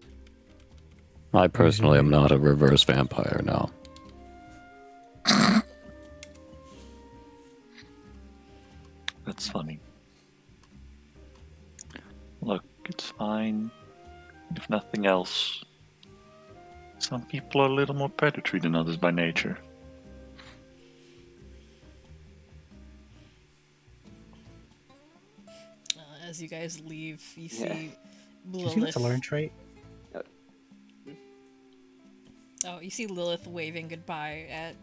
I personally am not a reverse vampire now. That's funny. Look, it's fine. If nothing else, some people are a little more predatory than others by nature. As you guys leave, you Yeah. see Did you know it's a learn Lilith. trait? Oh, you see Lilith waving goodbye at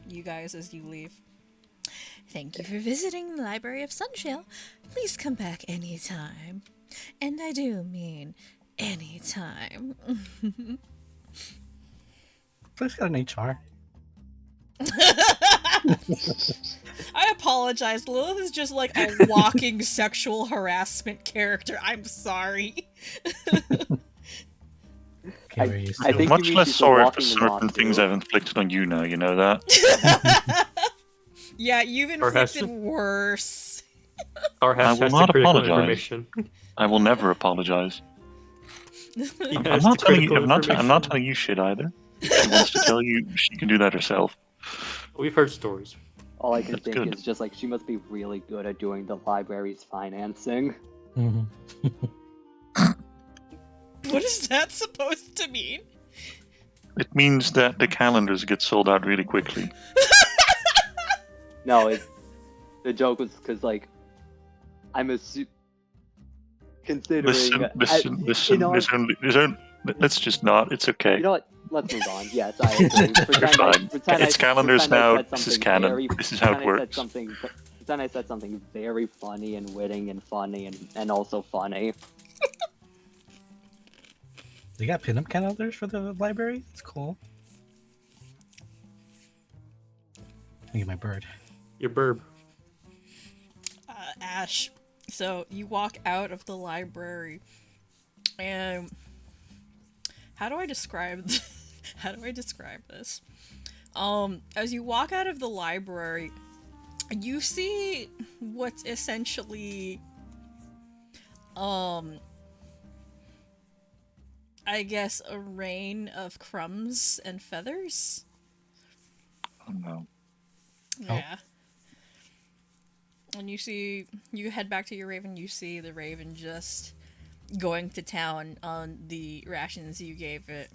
you guys as you leave. Thank you for visiting the Library of Sunshale. Please come back anytime. And I do mean anytime. Please got an HR. I apologize. Lilith is just like a walking sexual harassment character. I'm sorry. Okay, we're used to I it. think much you mean less she's sorry for walking the certain things walkthrough. I've inflicted on you now, you know that? Yeah, you've Or has inflicted worse. Carhass will has not the critical apologize. information. I will never apologize. He I'm has not the telling you. critical I'm not information. telling you shit either. If she wants to tell you, she can do that herself. We've heard stories. All I can That's think good. is just like she must be really good at doing the library's financing. Mhm. What is that supposed to mean? It means that the calendars get sold out really quickly. No, the joke was because like I'm considering. Listen. Let's just not. It's okay. You know what? Let's move on. Yes, I agree. You're fine. It's calendars now. This is canon. This is how it works. Pretend I said something very funny and witty and funny and also funny. They got pinup calendars for the library? It's cool. I get my bird. Your Birb. Ash. So you walk out of the library, and how do I describe this? As you walk out of the library, you see what's essentially, I guess a rain of crumbs and feathers. Oh no. Yeah. And you head back to your raven, you see the raven just going to town on the rations you gave it.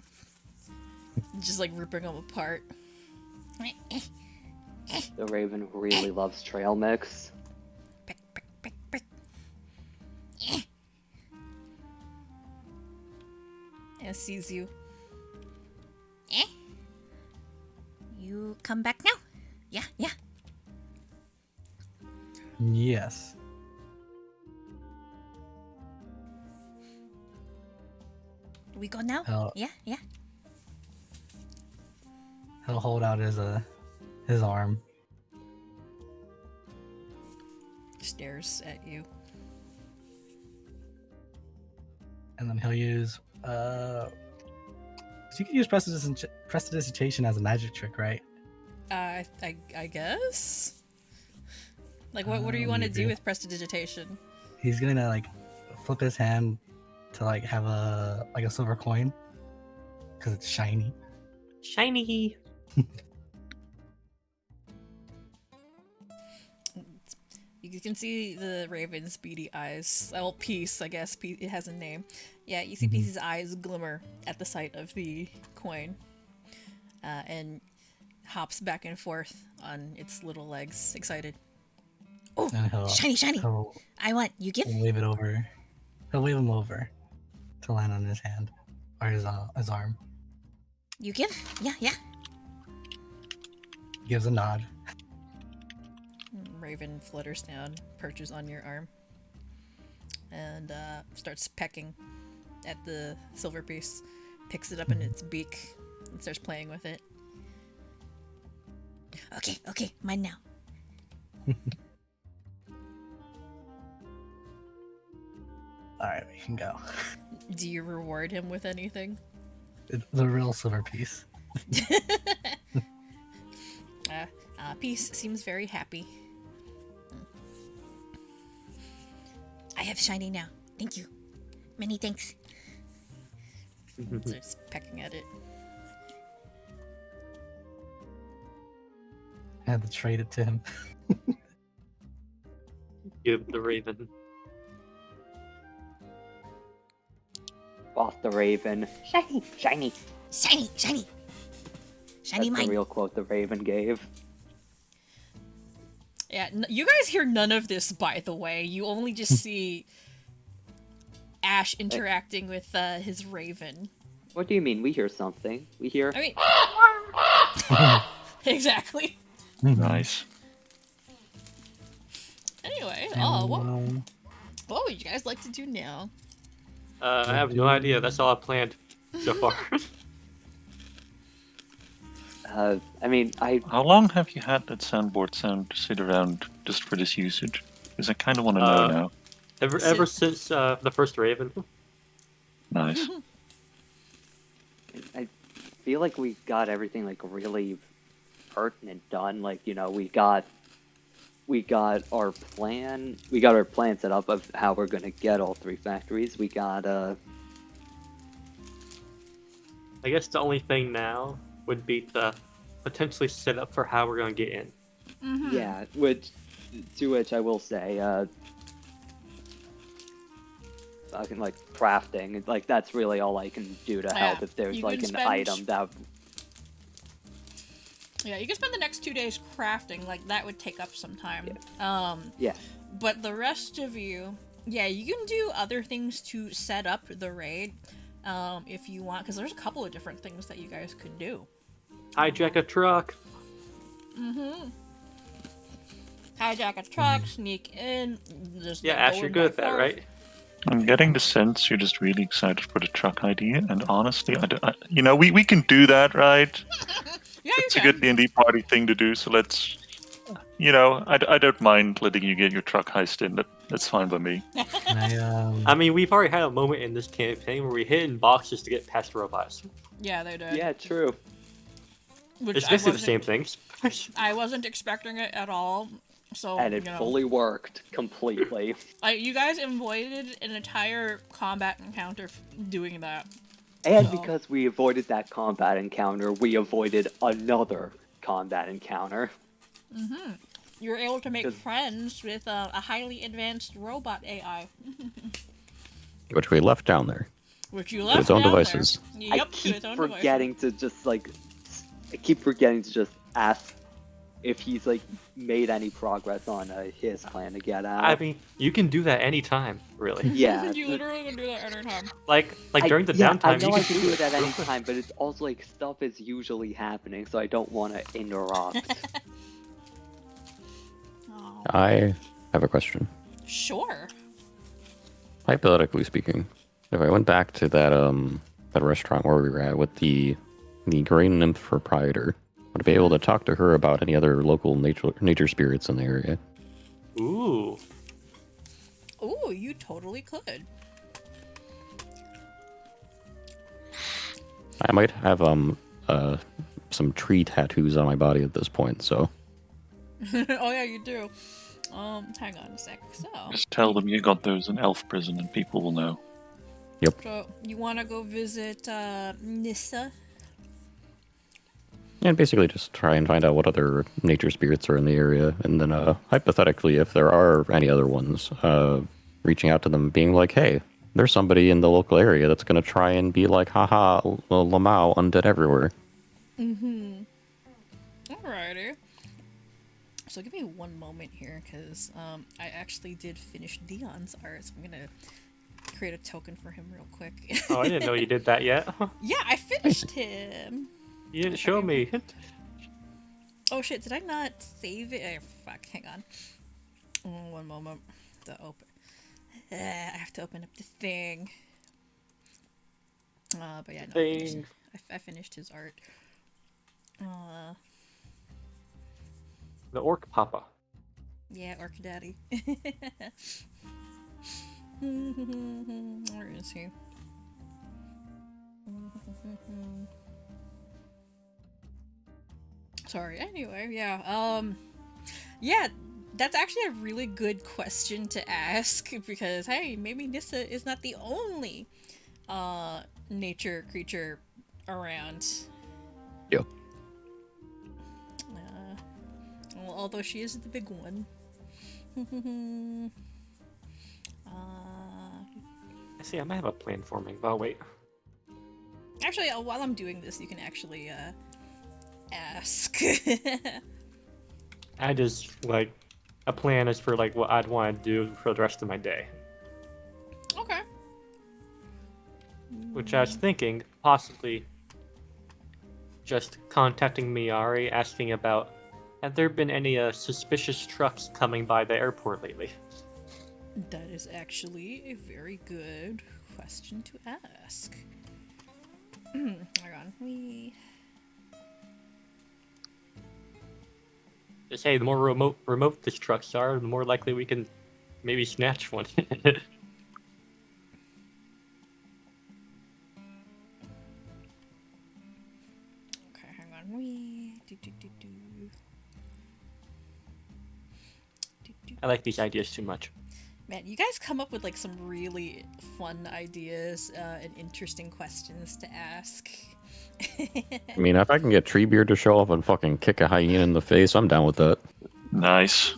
Just like ripping them apart. The raven really loves trail mix. Pick, pick, pick, pick. And sees you. You come back now? Yeah. Yes. We go now? Oh. Yeah. He'll hold out his arm. Stares at you. And then he'll use so you can use prestidigitation as a magic trick, right? I guess. Like, what do you want to do maybe. with prestidigitation? He's gonna like flip his hand to like have a silver coin because it's shiny. Shiny. You can see the raven's beady eyes. Well, Peace, I guess. It has a name. Yeah, you see Peace's eyes glimmer at the sight of the coin. And hops back and forth on its little legs, excited. Oh, shiny! I want. You give? He'll wave it over. He'll wave him over to land on his hand or his arm. You give? Yeah. Gives a nod. Raven flutters down, perches on your arm, and starts pecking at the silver piece. Picks it up in its beak and starts playing with it. Okay, mine now. Alright, we can go. Do you reward him with anything? The real silver piece. Peace seems very happy. I have shiny now. Thank you. Many thanks. Starts pecking at it. I had to trade it to him. Give the raven. Off the raven. Shiny. Shiny That's mine. the real quote the raven gave. Yeah, you guys hear none of this, by the way. You only just see Ash interacting with his raven. What do you mean? We hear something. We hear. I mean, exactly. Nice. Anyway, And, what would you guys like to do now? I have no idea. That's all I planned so far. I mean, How long have you had that soundboard sound to sit around just for this usage? Because I kind of want to know now. Ever since the first raven. Nice. I feel like we got everything like really pertinent done. Like, you know, we got our plan set up of how we're gonna get all 3 factories. We got I guess the only thing now would be to potentially set up for how we're going to get in. yeah, which I will say, fucking like crafting, like that's really all I can do to help if there's You like can an item that. Yeah, you can spend the next 2 days crafting, like that would take up some time. Yeah. But the rest of you, yeah, you can do other things to set up the raid, if you want, because there's a couple of different things that you guys could do. Hijack a truck. Hijack a truck, sneak in, just Yeah, like, Ash, go you're in good by at that, force. right? I'm getting the sense you're just really excited for the truck idea, and honestly, you know, we can do that, right? Yeah, It's you a can. good D&D party thing to do, so let's, you know, I don't mind letting you get your truck heist in. That's fine by me. I mean, we've already had a moment in this campaign where we hid in boxes to get past robots. Yeah, they did. Yeah, true. Which It's I basically the wasn't- same things. I wasn't expecting it at all, so, And it you know. fully worked completely. You guys avoided an entire combat encounter doing that. And So- because we avoided that combat encounter, we avoided another combat encounter. You were able to make 'Cause- friends with a highly advanced robot AI, Which we left down there. which you left its own down devices. There. I Yep, to keep its own forgetting to just like, I keep forgetting to just ask if he's like made any progress on his plan to get out. I mean, you can do that anytime, really. yeah. devices. You literally can do that anytime. Like during the yeah, downtime, I know you I can can do it at real any quick. time, but it's also like stuff is usually happening, so I don't want to interrupt. Oh, I have a question. sure. Hypothetically speaking, if I went back to that restaurant where we were at with the grain nymph proprietor, would I be able to talk to her about any other local nature spirits in the area? Ooh. Ooh, you totally could. I might have some tree tattoos on my body at this point, so Oh yeah, you do. Hang on a sec. So, Just tell them you got those in elf prison, and people will know. so you want to go visit Nyssa? and basically just try and find out what other nature spirits are in the area, and then hypothetically, if there are any other ones, reaching out to them, being like, "Hey, there's somebody in the local area that's gonna try and be like, haha, ROFLMAO, undead everywhere." Alrighty. So give me one moment here, because I actually did finish Dion's art, so I'm gonna create a token for him real quick. Oh, I didn't know you did that yet. Yeah, I finished him. You didn't show me. Oh shit, did I not save it? Fuck, hang on. Oh, one moment. To open. I have to open up the thing. But yeah, no, Thing. I finished his art. The Orc Papa. Yeah, Orc Daddy. Where is he? Sorry. Anyway, yeah. Yeah, that's actually a really good question to ask because hey, maybe Nyssa is not the only nature creature around. Yep. Well, although she is the big one. See, I might have a plan forming, but I'll wait. Actually, while I'm doing this, you can actually ask. I just like a plan is for like what I'd want to do for the rest of my day. Okay. Which I was thinking possibly just contacting Miari, asking about have there been any suspicious trucks coming by the airport lately? That is actually a very good question to ask. Hang on, Just hey, the more remote these trucks are, the more likely we can maybe snatch one. I like these ideas too much. Man, you guys come up with like some really fun ideas and interesting questions to ask. I mean, if I can get Treebeard to show up and fucking kick a hyena in the face, I'm down with that. Nice.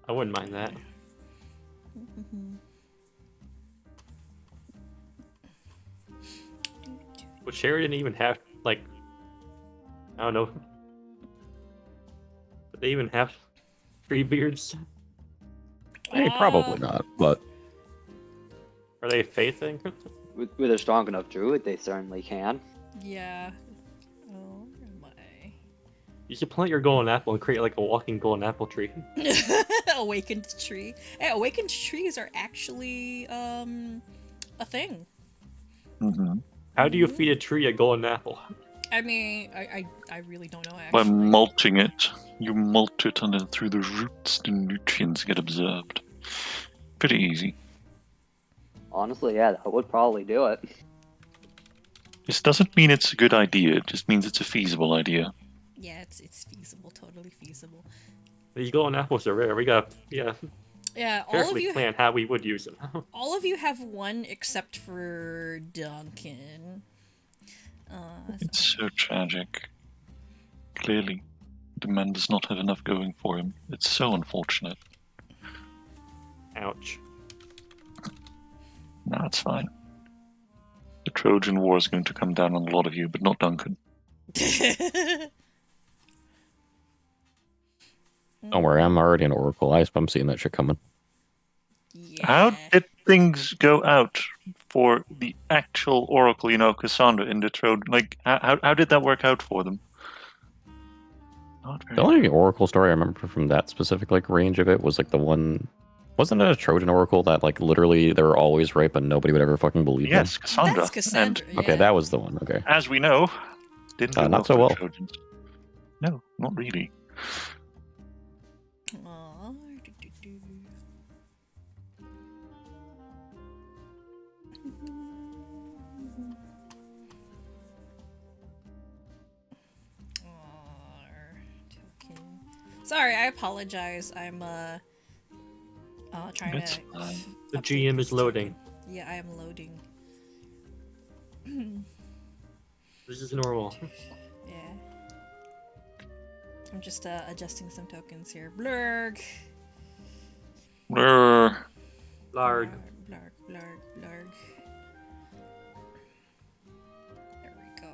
I wouldn't mind that. Would Sheridan even have, like, I don't know. Would they even have Treebeards? Hey, probably not, but Are they a faith thing? With a strong enough druid, they certainly can. Yeah. Oh my. You should plant your golden apple and create like a walking golden apple tree. Awakened tree. Hey, awakened trees are actually a thing. Mm-hmm. How do you feed a tree a golden apple? I mean, I really don't know By actually. malting it. You malt it, and then through the roots, the nutrients get absorbed. Pretty easy. Honestly, yeah, that would probably do it. This doesn't mean it's a good idea, it just means it's a feasible idea. Yeah, it's feasible, totally feasible. These golden apples are rare. We got Yeah, all of carefully you plan how we would use them. all of you have one except for Duncan. It's so tragic. Clearly, the man does not have enough going for him. It's so unfortunate. Ouch. No, it's fine. The Trojan War is going to come down on a lot of you, but not Duncan. don't worry, I'm already an Oracle. I'm seeing that shit coming. Yeah. How did things go out for the actual Oracle, Cassandra in the Trojan? Like, how did that work out for them? Not very The only Oracle story I remember from that specific like range of it was like the one. Wasn't it a Trojan Oracle that like literally they were always right, but nobody would ever fucking believe them? Yes, Cassandra. That's Cassandra. And Okay, yeah. that was the one. Okay. as we know, didn't go Not for so the well. Trojans. No, not really. Aw, do-do-do. Token. Sorry, I apologize. I'm trying It's to. fine. The update GM this is loading. token. Yeah, I am loading. This is normal. Yeah. I'm just adjusting some tokens here. Blurg. Brr. Larg. Blurg. Blurg. There we go.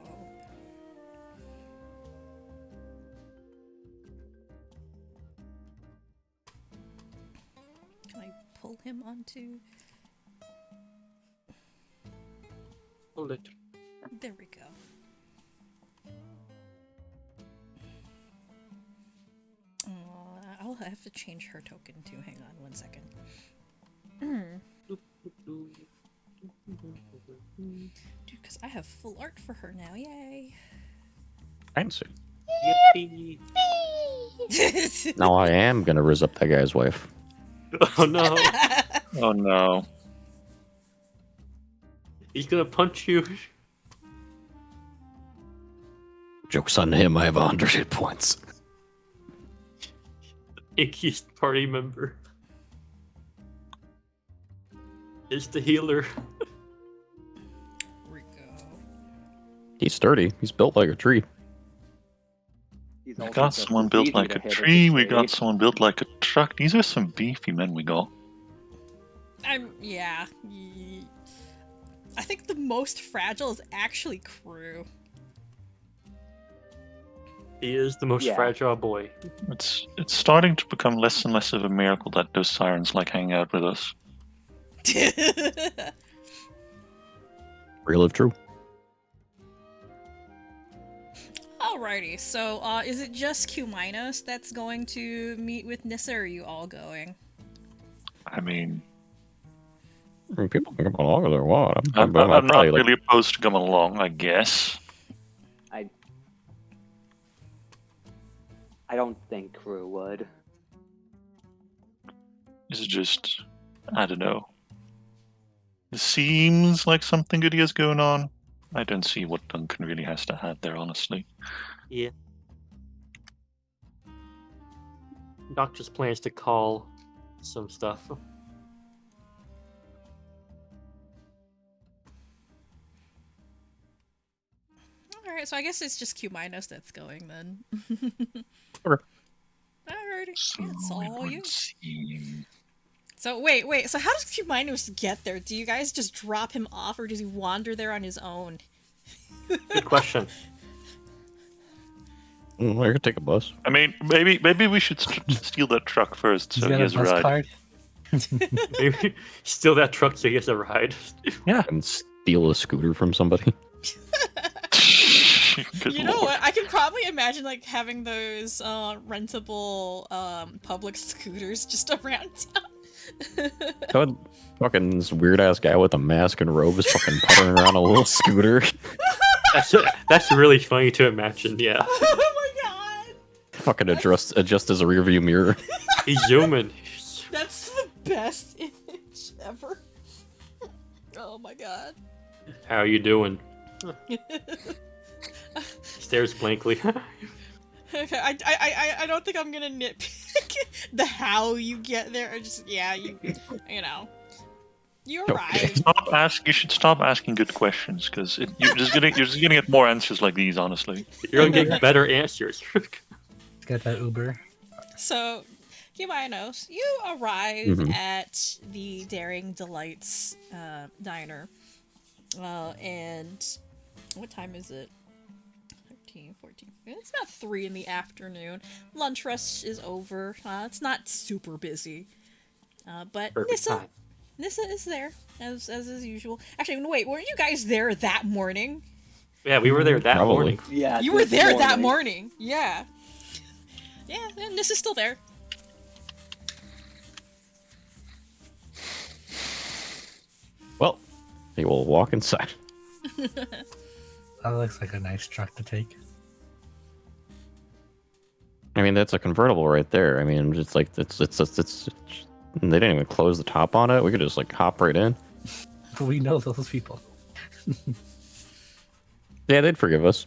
Can I pull him onto? Hold it. There we go. I'll have to change her token too. Hang on 1 second. Dude, because I have full art for her now. Yay! Fancy. Yippee. Now I am gonna riz up that guy's wife. Oh no. Oh no. He's gonna punch you. Joke's on him. I have 100 hit points. Icky's party member. Is the healer. We go. He's sturdy. He's built like a tree. He's We also got just someone as built easy like to a hit as tree, we got someone built like a truck. These are some beefy men we got. Yeah. I think the most fragile is actually Croux. He is the most Yeah. fragile boy. It's starting to become less and less of a miracle that those sirens like hanging out with us. Real if true. Alrighty, so is it just Cumaenos that's going to meet with Nyssa, or are you all going? I mean, I mean, people can come along if they want. I'm probably not like really opposed to coming along, I guess. I don't think Croux would. It's just, I don't know. It seems like something good he has going on. I don't see what Duncan really has to add there, honestly. Yeah. Doc just plans to call some stuff. Alright, so I guess it's just Cumaenos that's going then. Okay. Alrighty. So Yeah, it's all it you. would seem... So wait, so how does Cumaenos get there? Do you guys just drop him off, or does he wander there on his own? Good question. I could take a bus. I mean, maybe we should steal that truck first, He's so got he a has a bus ride. card. Maybe steal that truck so he gets a ride. And steal a scooter from somebody. Good You know lord. what? I can probably imagine like having those rentable public scooters just around town. God, fucking this weird ass guy with a mask and robe is fucking puttering around a little scooter. That's really funny to imagine. Yeah, Oh my god! Fucking adjust as a rearview mirror. he's human. That's the best image ever. Oh my god. How you doing? Stares blankly. Okay, I don't think I'm gonna nitpick the how you get there. Just you know, you arrive. You should stop asking good questions, because you're just gonna get more answers like these. Honestly, You're gonna get better answers. Let's get that Uber. So, Cumaenos, you arrive at the Daring Delights diner, and what time is it? 13, 14. It's about 3 in the afternoon. Lunch rush is over. It's not super busy. But Perfect time. Nyssa is there, as is usual. Actually, wait, weren't you guys there that morning? Yeah, we were there that Probably. morning. Yeah, You were this there that morning. Yeah. Yeah, and Nyssa's still there. Well, he will walk inside. That looks like a nice truck to take. I mean, that's a convertible right there. I mean, it's like it's they didn't even close the top on it. We could just like hop right in. But we know those people. Yeah, they'd forgive us.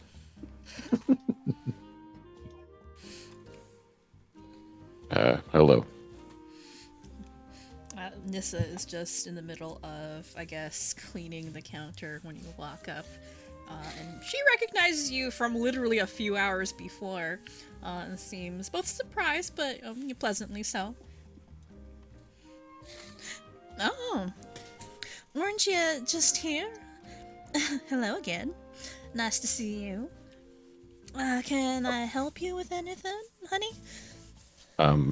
Hello. Nyssa is just in the middle of, I guess, cleaning the counter when you walk up. And she recognizes you from literally a few hours before. And seems both surprised, but pleasantly so. Oh, weren't you just here? Hello again. Nice to see you. Can I help you with anything, honey?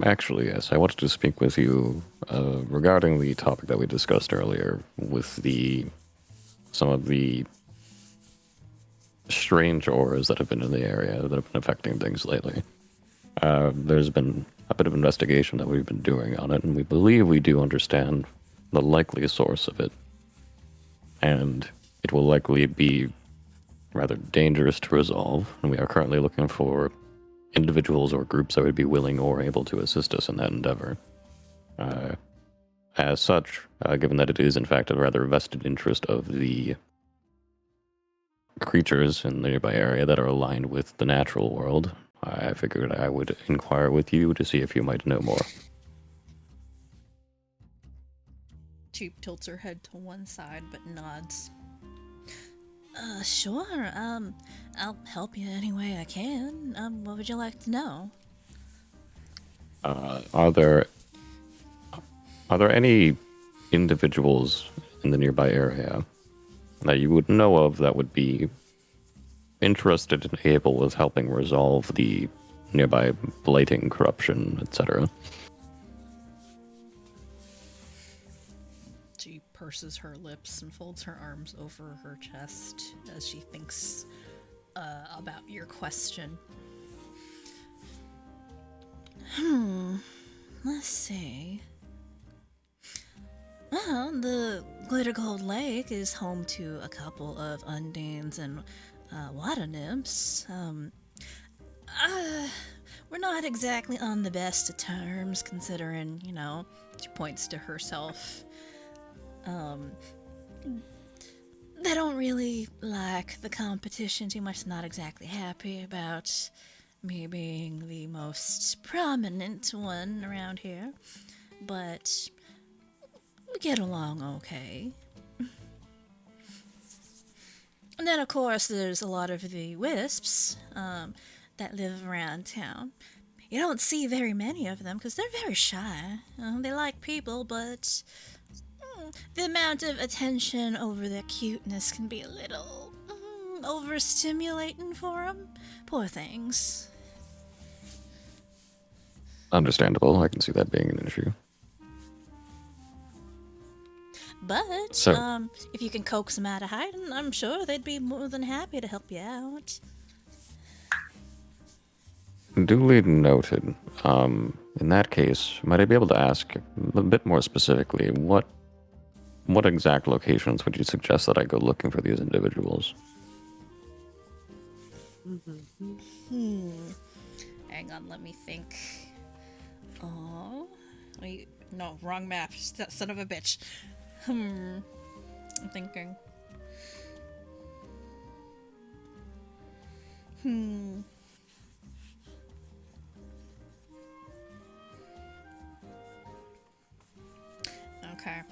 Actually, yes. I wanted to speak with you regarding the topic that we discussed earlier with some of the strange auras that have been in the area that have been affecting things lately. There's been a bit of investigation that we've been doing on it, and we believe we do understand the likely source of it. And it will likely be rather dangerous to resolve, and we are currently looking for individuals or groups that would be willing or able to assist us in that endeavor. As such, given that it is in fact a rather vested interest of the creatures in the nearby area that are aligned with the natural world, I figured I would inquire with you to see if you might know more. She tilts her head to one side but nods. Sure. I'll help you any way I can. What would you like to know? Are there any individuals in the nearby area that you would know of that would be interested and able with helping resolve the nearby blighting, corruption, etc.? She purses her lips and folds her arms over her chest as she thinks about your question. Let's see. Well, the Glitter Gold Lake is home to a couple of undines and water nymphs. We're not exactly on the best of terms, considering, she points to herself. they don't really like the competition too much. Not exactly happy about me being the most prominent one around here. But we get along okay. And then, of course, there's a lot of the wisps that live around town. You don't see very many of them because they're very shy. They like people, but the amount of attention over their cuteness can be a little overstimulating for them. Poor things. Understandable. I can see that being an issue. But, So- if you can coax them out of hiding, I'm sure they'd be more than happy to help you out. Duly noted. In that case, might I be able to ask a bit more specifically, what exact locations would you suggest that I go looking for these individuals? Hang on, let me think. Oh, wait, no, wrong map. Son of a bitch. I'm thinking. Okay.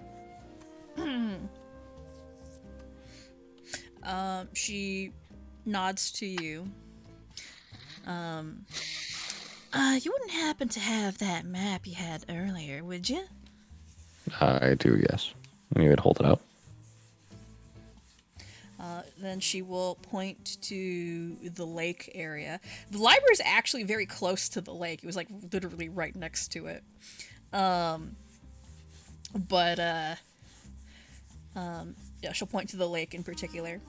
She nods to you. You wouldn't happen to have that map you had earlier, would you? I do, yes. You would hold it up. Then she will point to the lake area. The library is actually very close to the lake. It was like literally right next to it. Yeah, she'll point to the lake in particular.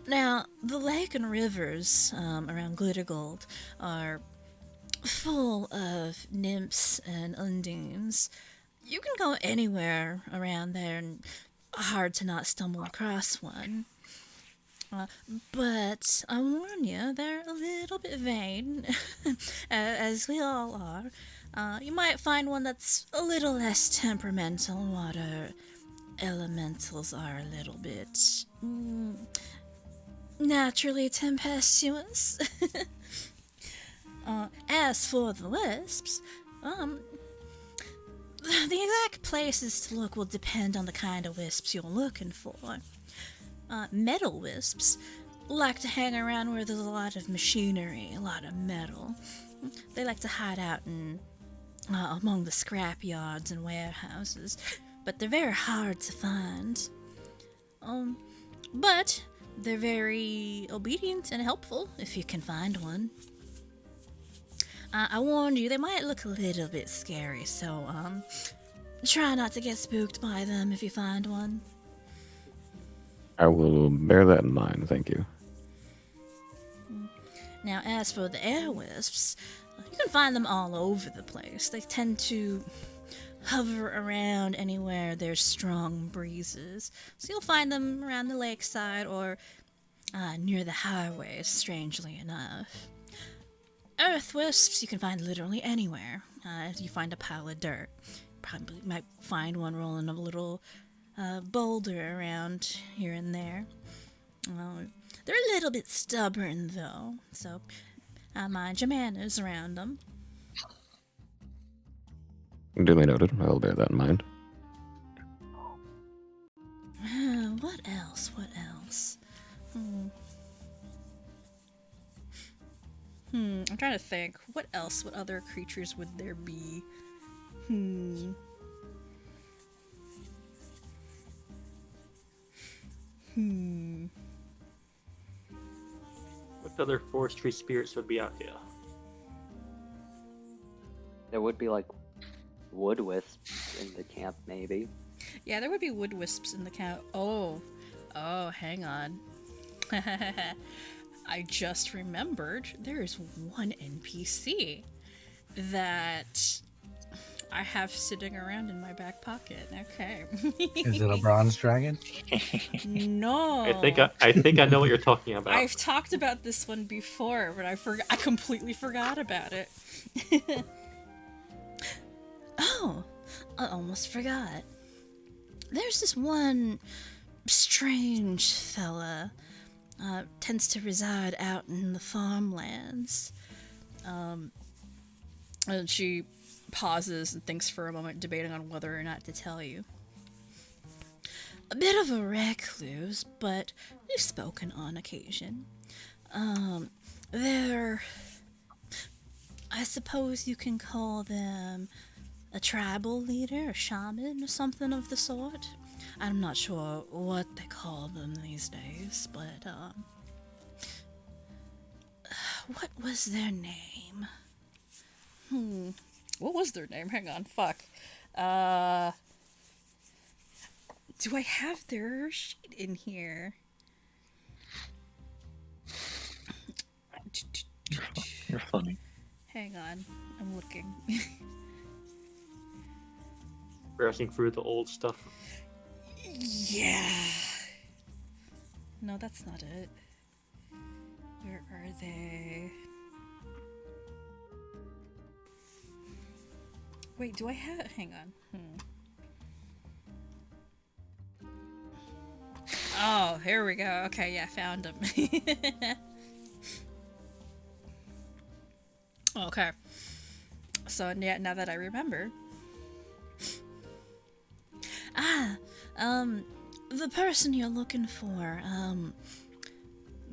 Now, the lake and rivers around Glittergold are full of nymphs and undines. You can go anywhere around there and hard to not stumble across one. But I warn you, they're a little bit vain, as we all are. You might find one that's a little less temperamental. Water elementals are a little bit naturally tempestuous. As for the wisps, the exact places to look will depend on the kind of wisps you're looking for. Metal wisps like to hang around where there's a lot of machinery, a lot of metal. They like to hide out in among the scrap yards and warehouses, but they're very hard to find. But they're very obedient and helpful if you can find one. I warned you, they might look a little bit scary, so try not to get spooked by them if you find one. I will bear that in mind, thank you. Now, as for the air wisps, you can find them all over the place. They tend to hover around anywhere there's strong breezes. So you'll find them around the lakeside or near the highways, strangely enough. Earth wisps you can find literally anywhere. If you find a pile of dirt, probably might find one rolling a little boulder around here and there. They're a little bit stubborn, though, so mind your manners around them. Duly noted. I will bear that in mind. What else? What else? I'm trying to think. What else? What other creatures would there be? What other forestry spirits would be out here? There would be like wood wisps in the camp, maybe. Yeah, there would be wood wisps in the camp. Oh, hang on. I just remembered there is one NPC that I have sitting around in my back pocket. Okay. Is it a bronze dragon? No. I think I know what you're talking about. I've talked about this one before, but I completely forgot about it. Oh, I almost forgot. There's this one strange fella. Tends to reside out in the farmlands. And she pauses and thinks for a moment, debating on whether or not to tell you. A bit of a recluse, but we've spoken on occasion. They're... I suppose you can call them a tribal leader, a shaman, or something of the sort. I'm not sure what they call them these days, but, what was their name? What was their name? Hang on, fuck. Do I have their sheet in here? You're funny. Hang on, I'm looking. Browsing through the old stuff. Yeah. No, that's not it. Where are they? Wait, do I have... Hang on. Oh, here we go. Okay, yeah, found them. Okay. So, yeah, now that I remember... the person you're looking for,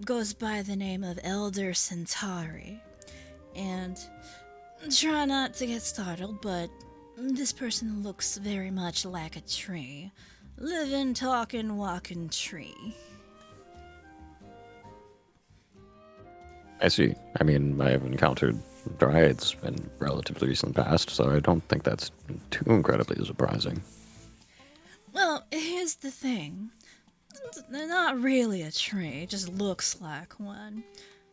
goes by the name of Elder Centauri. And try not to get startled, but this person looks very much like a tree. Living, talking, walking tree. I see. I mean, I have encountered dryads in relatively recent past, so I don't think that's too incredibly surprising. Well, here's the thing. They're not really a tree, it just looks like one.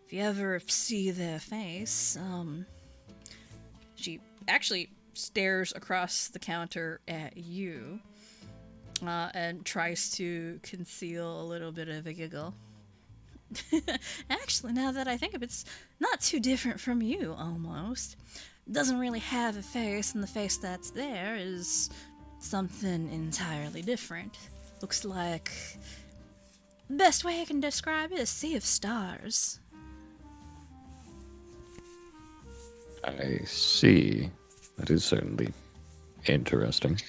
If you ever see their face, she actually stares across the counter at you, and tries to conceal a little bit of a giggle. Actually, now that I think of it, it's not too different from you, almost. Doesn't really have a face, and the face that's there is something entirely different. Looks like... Best way I can describe it is a sea of stars. I see. That is certainly interesting.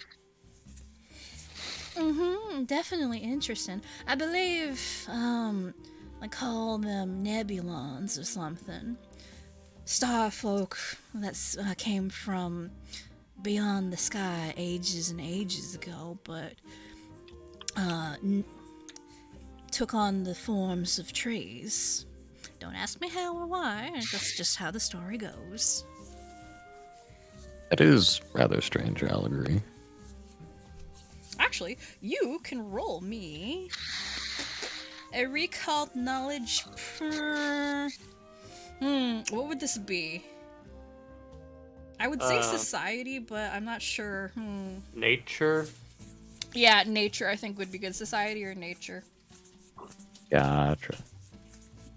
Definitely interesting. I believe, I call them Nebulons or something. Star folk that came from beyond the sky ages and ages ago, but took on the forms of trees. Don't ask me how or why, that's just how the story goes. That is rather strange allegory. Actually, you can roll me a recalled knowledge per... what would this be? I would say society, but I'm not sure. Nature? Yeah, nature I think would be good. Society or nature. Gotcha.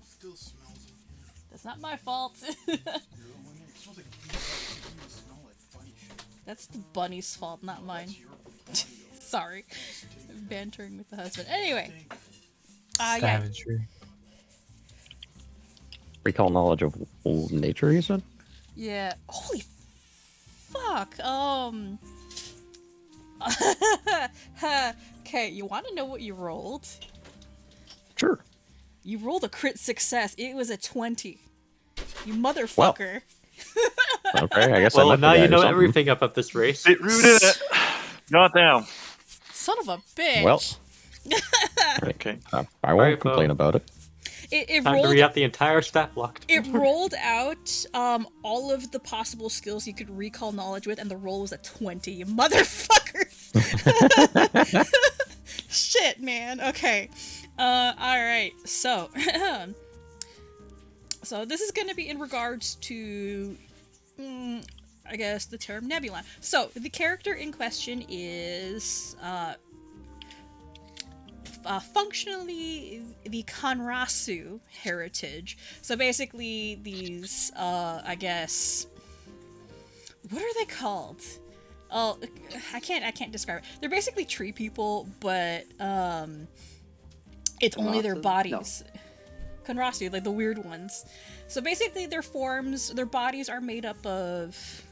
Still smells in here. That's not my fault. It smells like beef. It smell like funny shit. That's the bunny's fault, not mine. That's your fault. Sorry. Bantering with the husband. Anyway. Yeah. Savagery. Recall knowledge of nature, you said? Yeah. Holy fuck. Okay, you want to know what you rolled? Sure. You rolled a crit success. It was a 20. You motherfucker. Okay, I guess. Well, now you know everything about this race. It rooted it. Goddamn. Son of a bitch. Well. Okay. I won't Alright, complain about it. It Time to rolled. read out the entire stat block. It rolled out all of the possible skills you could recall knowledge with, and the roll was a 20. You motherfuckers. Shit, man. Okay. Alright. So, so this is going to be in regards to, I guess, the term Nebulon. So, the character in question is, functionally the Conrasu heritage. So basically these, I guess, what are they called? Oh, I can't describe it. They're basically tree people, but it's only their Conrastas? bodies. Conrasti, like the weird ones. So basically, their bodies are made up of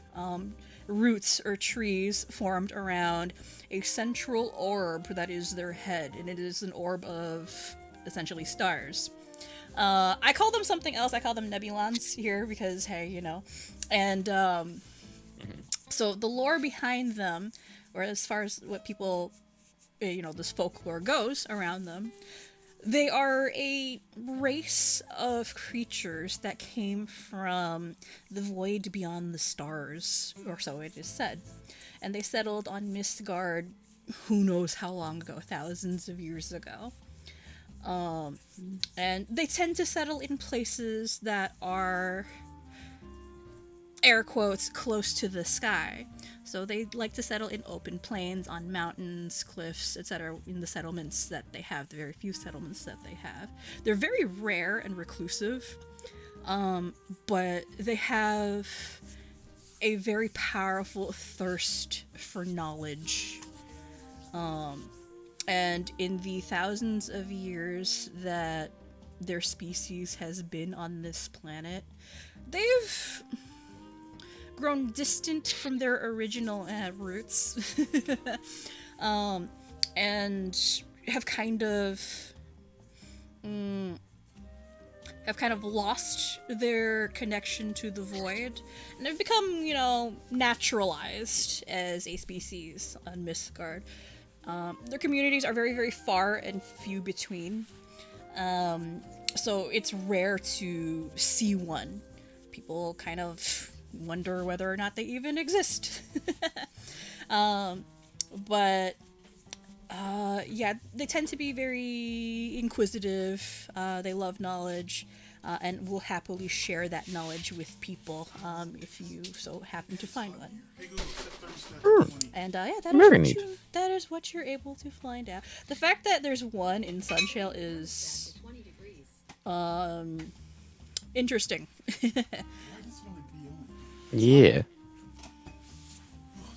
roots or trees formed around a central orb that is their head, and it is an orb of essentially stars. I call them something else. I call them Nebulons here because, hey, you know. And so the lore behind them, or as far as what people, this folklore goes around them, they are a race of creatures that came from the void beyond the stars, or so it is said. And they settled on Mistgard who knows how long ago, thousands of years ago. And they tend to settle in places that are, air quotes, close to the sky. So they like to settle in open plains, on mountains, cliffs, etc. in the settlements that they have, the very few settlements that they have. They're very rare and reclusive, but they have a very powerful thirst for knowledge. And in the thousands of years that their species has been on this planet, they've grown distant from their original roots, and have kind of lost their connection to the void, and have become, naturalized as a species on Mistgard. Their communities are very, very far and few between, so it's rare to see one. People kind of wonder whether or not they even exist. But they tend to be very inquisitive. They love knowledge, and will happily share that knowledge with people if you so happen to find one. And that is what you're able to find out. The fact that there's one in Sunshale is interesting. Yeah.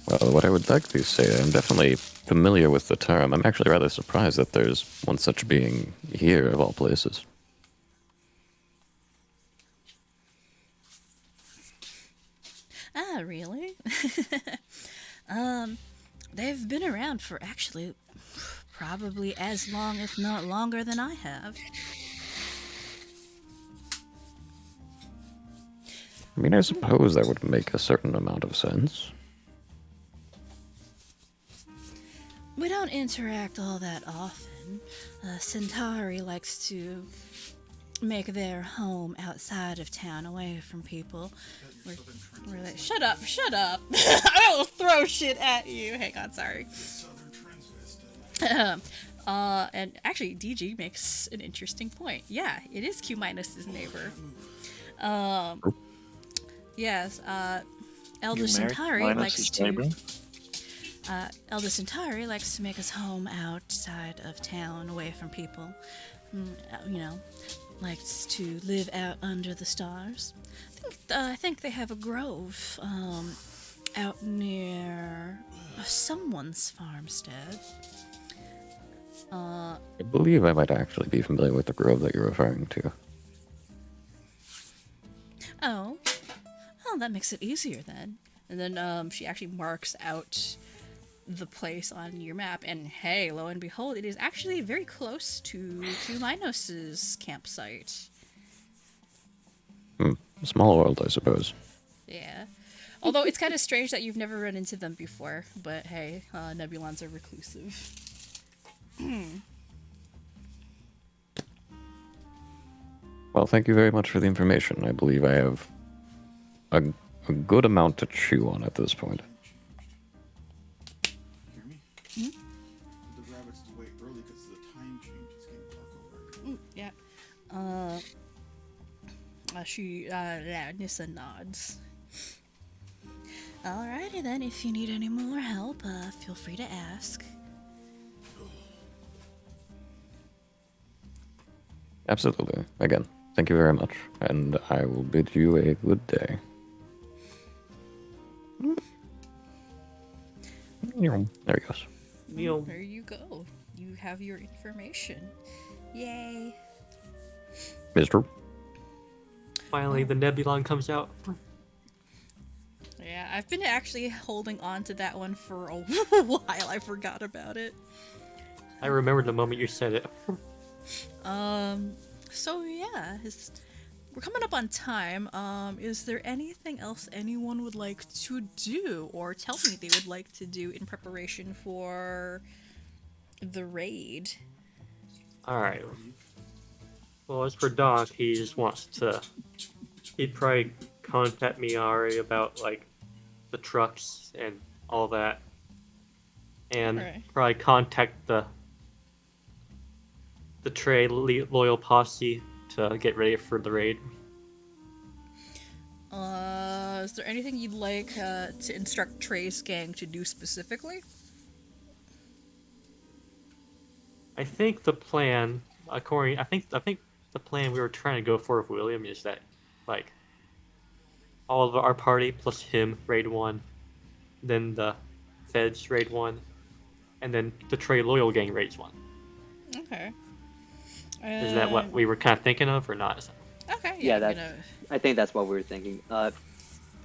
Well, what I would like to say, I'm definitely familiar with the term. I'm actually rather surprised that there's one such being here, of all places. Ah, really? They've been around for actually probably as long, if not longer, than I have. I mean, I suppose that would make a certain amount of sense. We don't interact all that often. Centauri likes to make their home outside of town, away from people. We're like, shut up! I will throw shit at you. Hang on, sorry. And actually, DG makes an interesting point. Yeah, it is Cumaenos' neighbor. Yes, Elder Centauri likes to. Elder Centauri likes to make his home outside of town, away from people. Likes to live out under the stars. I think they have a grove out near someone's farmstead. I believe I might actually be familiar with the grove that you're referring to. Oh, that makes it easier then. And then she actually marks out the place on your map, and hey, lo and behold, it is actually very close to Cumaenos' campsite. Small world, I suppose. Yeah. Although it's kind of strange that you've never run into them before, but hey, Nebulons are reclusive. Well, thank you very much for the information. I believe I have a good amount to chew on at this point. Hear me? The rabbits to wait early because the time change is getting dark already. Yeah. Nyssa nods. Alrighty then, if you need any more help, feel free to ask. Absolutely. Again, thank you very much, and I will bid you a good day. There he goes. Neil. There you go. You have your information. Yay. Mister. Finally, the Nebulon comes out. Yeah, I've been actually holding on to that one for a while. I forgot about it. I remember the moment you said it. So yeah, we're coming up on time. Is there anything else anyone would like to do or tell me they would like to do in preparation for the raid? Alright. Well, as for Doc, he just wants to... He'd probably contact Miari about, like, the trucks and all that. And Alright. probably contact the Trey Loyal Posse to get ready for the raid. Is there anything you'd like to instruct Trey's gang to do specifically? I think the plan, I think the plan we were trying to go for with William is that, like, all of our party plus him raid 1, then the Feds raid 1, and then the Trey Loyal gang raids 1. Okay. Is that what we were kind of thinking of, or not? Okay. Yeah, I think that's what we were thinking.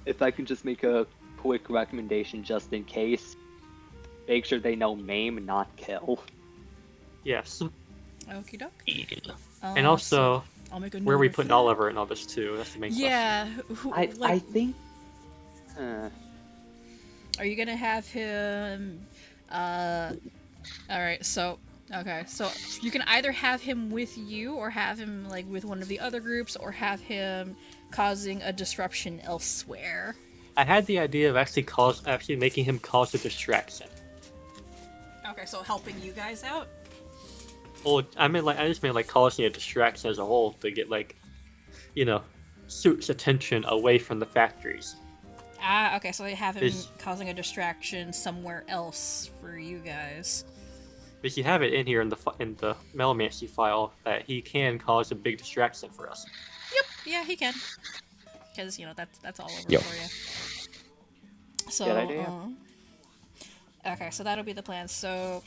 If I can just make a quick recommendation just in case, make sure they know maim, not kill. Yes. Okie doke. And also, I'll make a where are we note of putting that. Oliver and all this too? That's the main Yeah. I think. Are you gonna have him? Alright, so. Okay, so you can either have him with you, or have him, like, with one of the other groups, or have him causing a disruption elsewhere. I had the idea of actually making him cause a distraction. Okay, so helping you guys out? Well, I just meant like causing a distraction as a whole to get, like, Suit's attention away from the factories. Ah, okay, so they have him Is- causing a distraction somewhere else for you guys. Because you have it in here in the Melomancy file that he can cause a big distraction for us. Yep, yeah, he can. Because, that's all over Yep. for you. So, Good idea. okay, so that'll be the plan. So,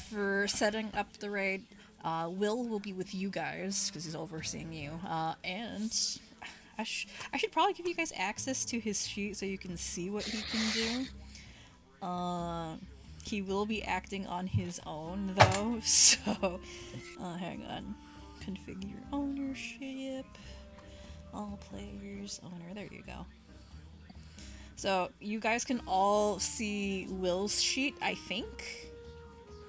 for setting up the raid, Will be with you guys, because he's overseeing you. And I should probably give you guys access to his sheet so you can see what he can do. He will be acting on his own, though, so... hang on. Configure ownership. All players, owner, there you go. So, you guys can all see Will's sheet, I think?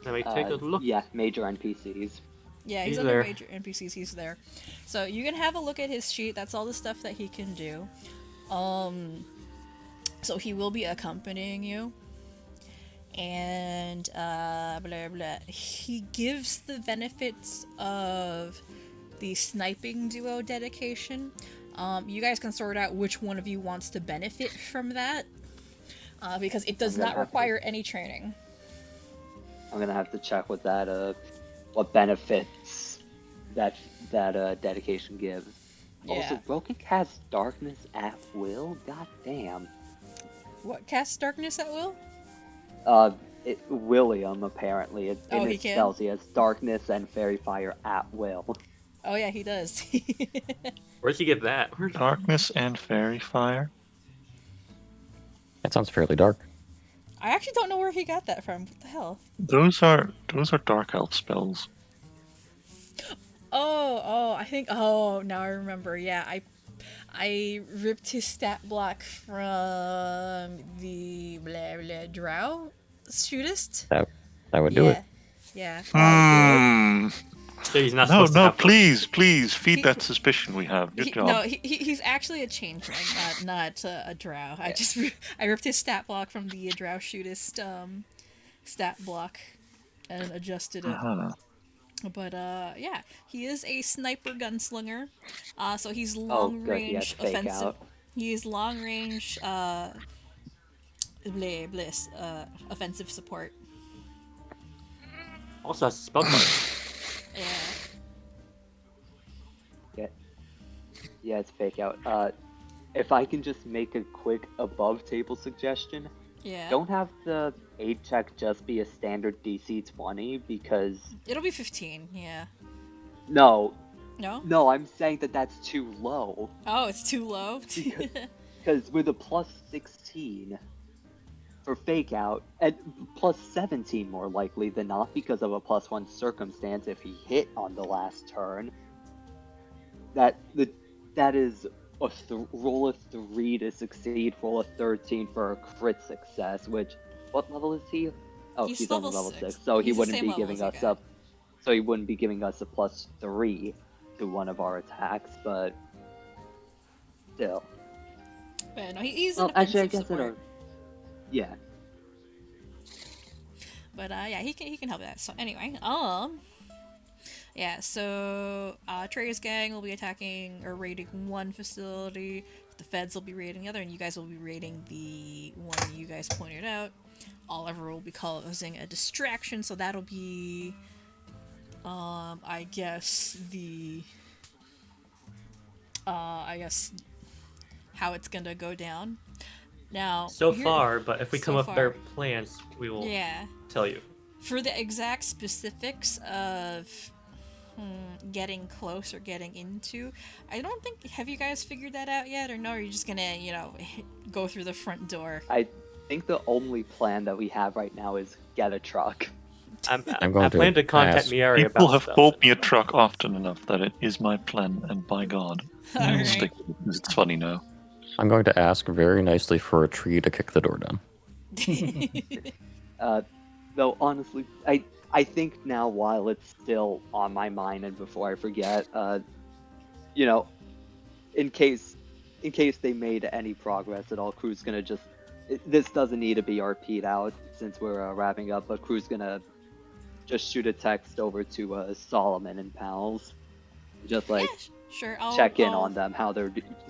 Let me take a look. Yeah, major NPCs. Yeah, he's He's under there. major NPCs, he's there. So, you can have a look at his sheet, that's all the stuff that he can do. So he will be accompanying you. And blah blah. He gives the benefits of the sniping duo dedication. You guys can sort out which one of you wants to benefit from that, because it does I'm gonna not have to- require any training. I'm gonna have to check what that what benefits that dedication gives. Also, Yeah. Broken casts darkness at will. God damn. What, cast darkness at will? William apparently in Oh, he his can? spells he has darkness and fairy fire at will. Oh yeah, he does. Where'd you get that? Darkness and fairy fire. That sounds fairly dark. I actually don't know where he got that from. What the hell? Those are dark elf spells. I think. Oh, now I remember. Yeah, I ripped his stat block from the blah blah drow shootist. That would do it. Yeah. So he's not No, supposed to no, have one. please feed that suspicion we have. Good job. He's actually a changeling, not a drow. I ripped his stat block from the drow shootist stat block and adjusted it. Uh-huh. But yeah, he is a sniper gunslinger. So he's Oh, long good, he has range fake offensive. out. He is long range offensive support. Also has a spell card. Yeah. Yeah, it's fake out. If I can just make a quick above table suggestion, Yeah. don't have the aid check just be a standard DC 20? Because It'll be 15, yeah. no, No? I'm saying that that's too low. Oh, it's too low? Because with a plus 16 for fake out, and plus 17 more likely than not because of a plus 1 circumstance if he hit on the last turn, that is a roll of 3 to succeed, roll of 13 for a crit success, which, what level is he? Oh, he's only level 6, so he He's the wouldn't same be level giving as us you up. So he wouldn't be giving us a plus 3 to one of our attacks, but still. Yeah, no, he's Well, an actually, I offensive guess support. yeah. But yeah, he can help that. So anyway, yeah. So Trey's gang will be attacking or raiding one facility. The feds will be raiding the other, and you guys will be raiding the one you guys pointed out. Oliver will be causing a distraction, so that'll be, I guess how it's gonna go down. Now, So here- far, but if we come so up with better far. plans, we will Yeah. tell you. For the exact specifics of getting close or getting into, I don't think, have you guys figured that out yet, or no, are you just gonna, go through the front door? I think the only plan that we have right now is get a truck. I going to plan to contact ask. Miari People about have stuff. bought me a truck often enough that it is my plan, and by God, I'll Alright. stick with it because it's funny now. I'm going to ask very nicely for a tree to kick the door down. Though honestly, I think now, while it's still on my mind and before I forget, in case they made any progress at all, Crew's gonna just, this doesn't need to be RP'd out since we're wrapping up, but Crew's gonna just shoot a text over to Solomon and pals, just like Sure. check in on them,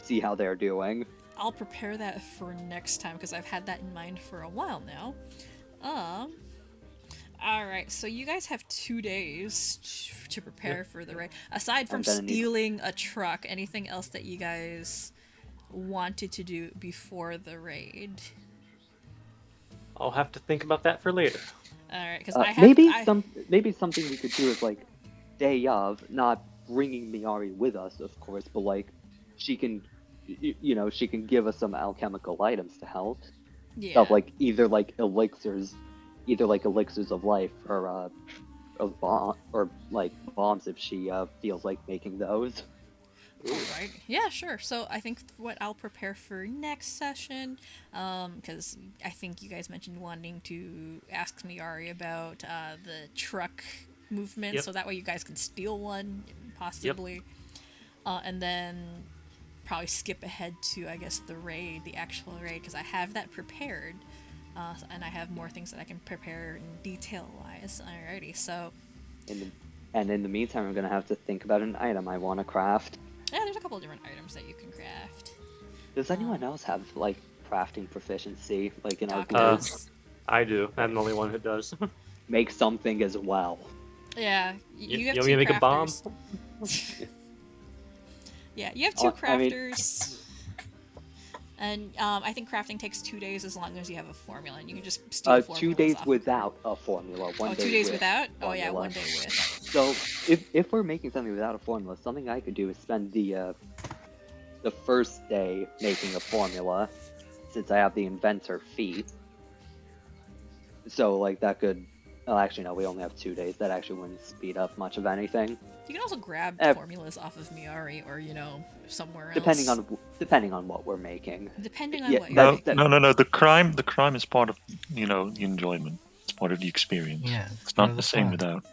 see how they're doing. I'll prepare that for next time because I've had that in mind for a while now. Alright, so you guys have 2 days to prepare for the raid. Aside from I'm gonna need- stealing a truck, anything else that you guys wanted to do before the raid? I'll have to think about that for later. Alright, because I have... maybe something we could do is like day of, not bringing Miari with us, of course, but like she can, she can give us some alchemical items to help. Yeah. Stuff like either like elixirs of life or bombs if she feels like making those. Alright. Yeah, sure. So I think what I'll prepare for next session, because I think you guys mentioned wanting to ask Miari about the truck movement, Yep. so that way you guys can steal one, possibly. And then probably skip ahead to, I guess, the actual raid, because I have that prepared. And I have more things that I can prepare in detail-wise. Alrighty, so... In the meantime, I'm gonna have to think about an item I want to craft. Yeah, there's a couple of different items that you can craft. Does anyone else have like crafting proficiency, like in our Documents. group? I do. I'm the only one who does. Make something as well. Yeah, you have want two me to make a bomb? crafters. Yeah, you have two I mean- crafters. And I think crafting takes 2 days as long as you have a formula, and you can just steal formulas 2 days off. without a formula. 1 Oh, day 2 days with without? Oh yeah, formula. 1 day with. So if we're making something without a formula, something I could do is spend the first day making a formula, since I have the inventor feat. So like that could. Oh, actually no, we only have 2 days. That actually wouldn't speed up much of anything. You can also grab Eh. formulas off of Miari or somewhere else. Depending on what we're making. Depending on Yeah, what you're No, making. no. The crime is part of the enjoyment. It's part of the experience. Yeah, It's part not of the the same fun. without.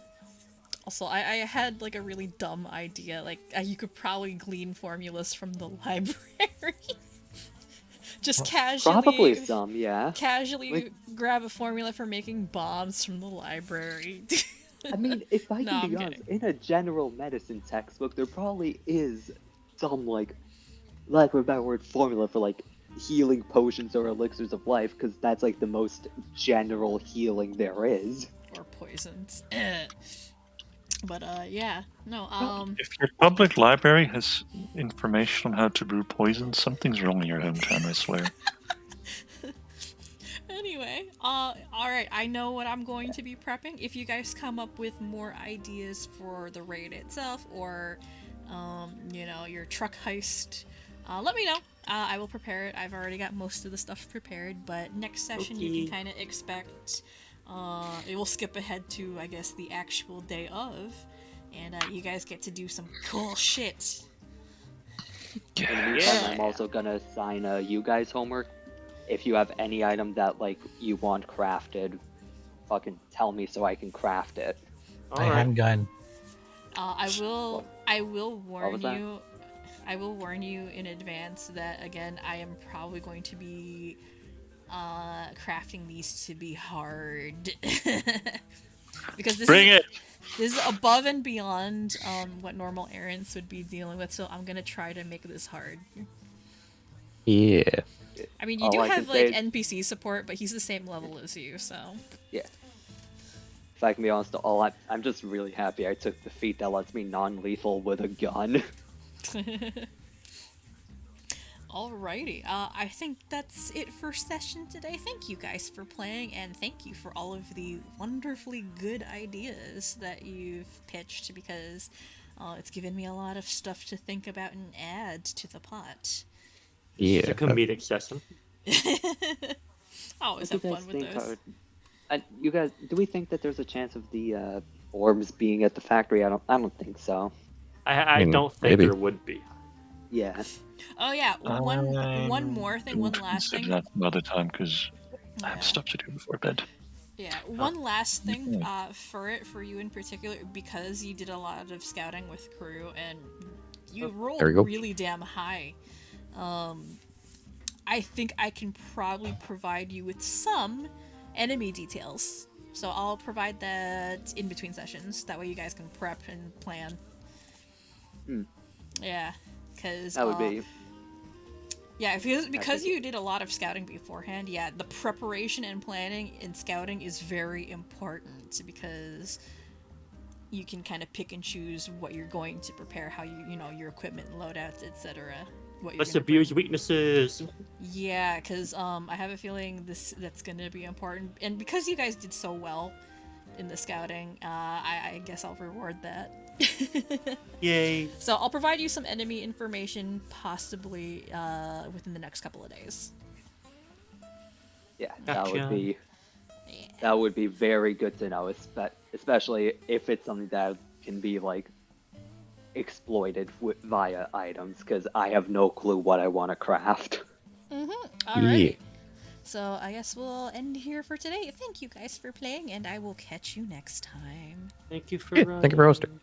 Also, I had like a really dumb idea. Like you could probably glean formulas from the library. Just casually. Probably some, yeah. Casually Like- grab a formula for making bombs from the library. I mean, if I No, can I'm be honest, in a general medicine textbook, there probably is some like, lack of a better word, formula for like healing potions or elixirs of life, because that's like the most general healing there is. Or poisons. But yeah, no. If your public library has information on how to brew poison, something's wrong in your hometown, I swear. Anyway, all right. I know what I'm going to be prepping. If you guys come up with more ideas for the raid itself, or, you know, your truck heist, let me know. I will prepare it. I've already got most of the stuff prepared, but next session you can kind of expect. It will skip ahead to, I guess, the actual day of, and you guys get to do some cool shit. In the meantime, I'm also gonna assign you guys homework. If you have any item that like you want crafted, fucking tell me so I can craft it. I handgun. I will warn was that? you. I will warn you in advance that again I am probably going to be crafting these to be hard because this is above and beyond what normal errands would be dealing with. So I'm gonna try to make this hard. Yeah. I mean, you All do I have can say like is- NPC support, but he's the same level as you, so. Yeah. If I can be honest, I'm just really happy I took the feat that lets me non-lethal with a gun. Alrighty, I think that's it for session today. Thank you guys for playing, and thank you for all of the wonderfully good ideas that you've pitched, because it's given me a lot of stuff to think about and add to the pot. It's Yeah. a comedic session. I always have fun with those. You guys, do we think that there's a chance of the orbs being at the factory? I don't think so. I mean, don't think maybe. there would be. Yeah. Oh yeah, one more thing, one last Consider thing. that another time because I Yeah. have stuff to do before bed. Yeah, one last thing Okay. for you in particular, because you did a lot of scouting with Croux and you There we rolled go. really damn high. I think I can probably provide you with some enemy details. So I'll provide that in between sessions. That way you guys can prep and plan. Yeah, because That would be. yeah, because you did a lot of scouting beforehand. Yeah, the preparation and planning in scouting is very important because you can kind of pick and choose what you're going to prepare, how you know your equipment, loadouts, etc. Let's abuse weaknesses. Yeah, because I have a feeling that's gonna be important, and because you guys did so well in the scouting, I guess I'll reward that. Yay. So I'll provide you some enemy information, possibly within the next couple of days. Yeah, Gotcha. that would be very good to know, especially if it's something that can be like exploited via items, because I have no clue what I want to craft. Alright. So I guess we'll end here for today. Thank you guys for playing, and I will catch you next time. Thank you for Thank you for hosting.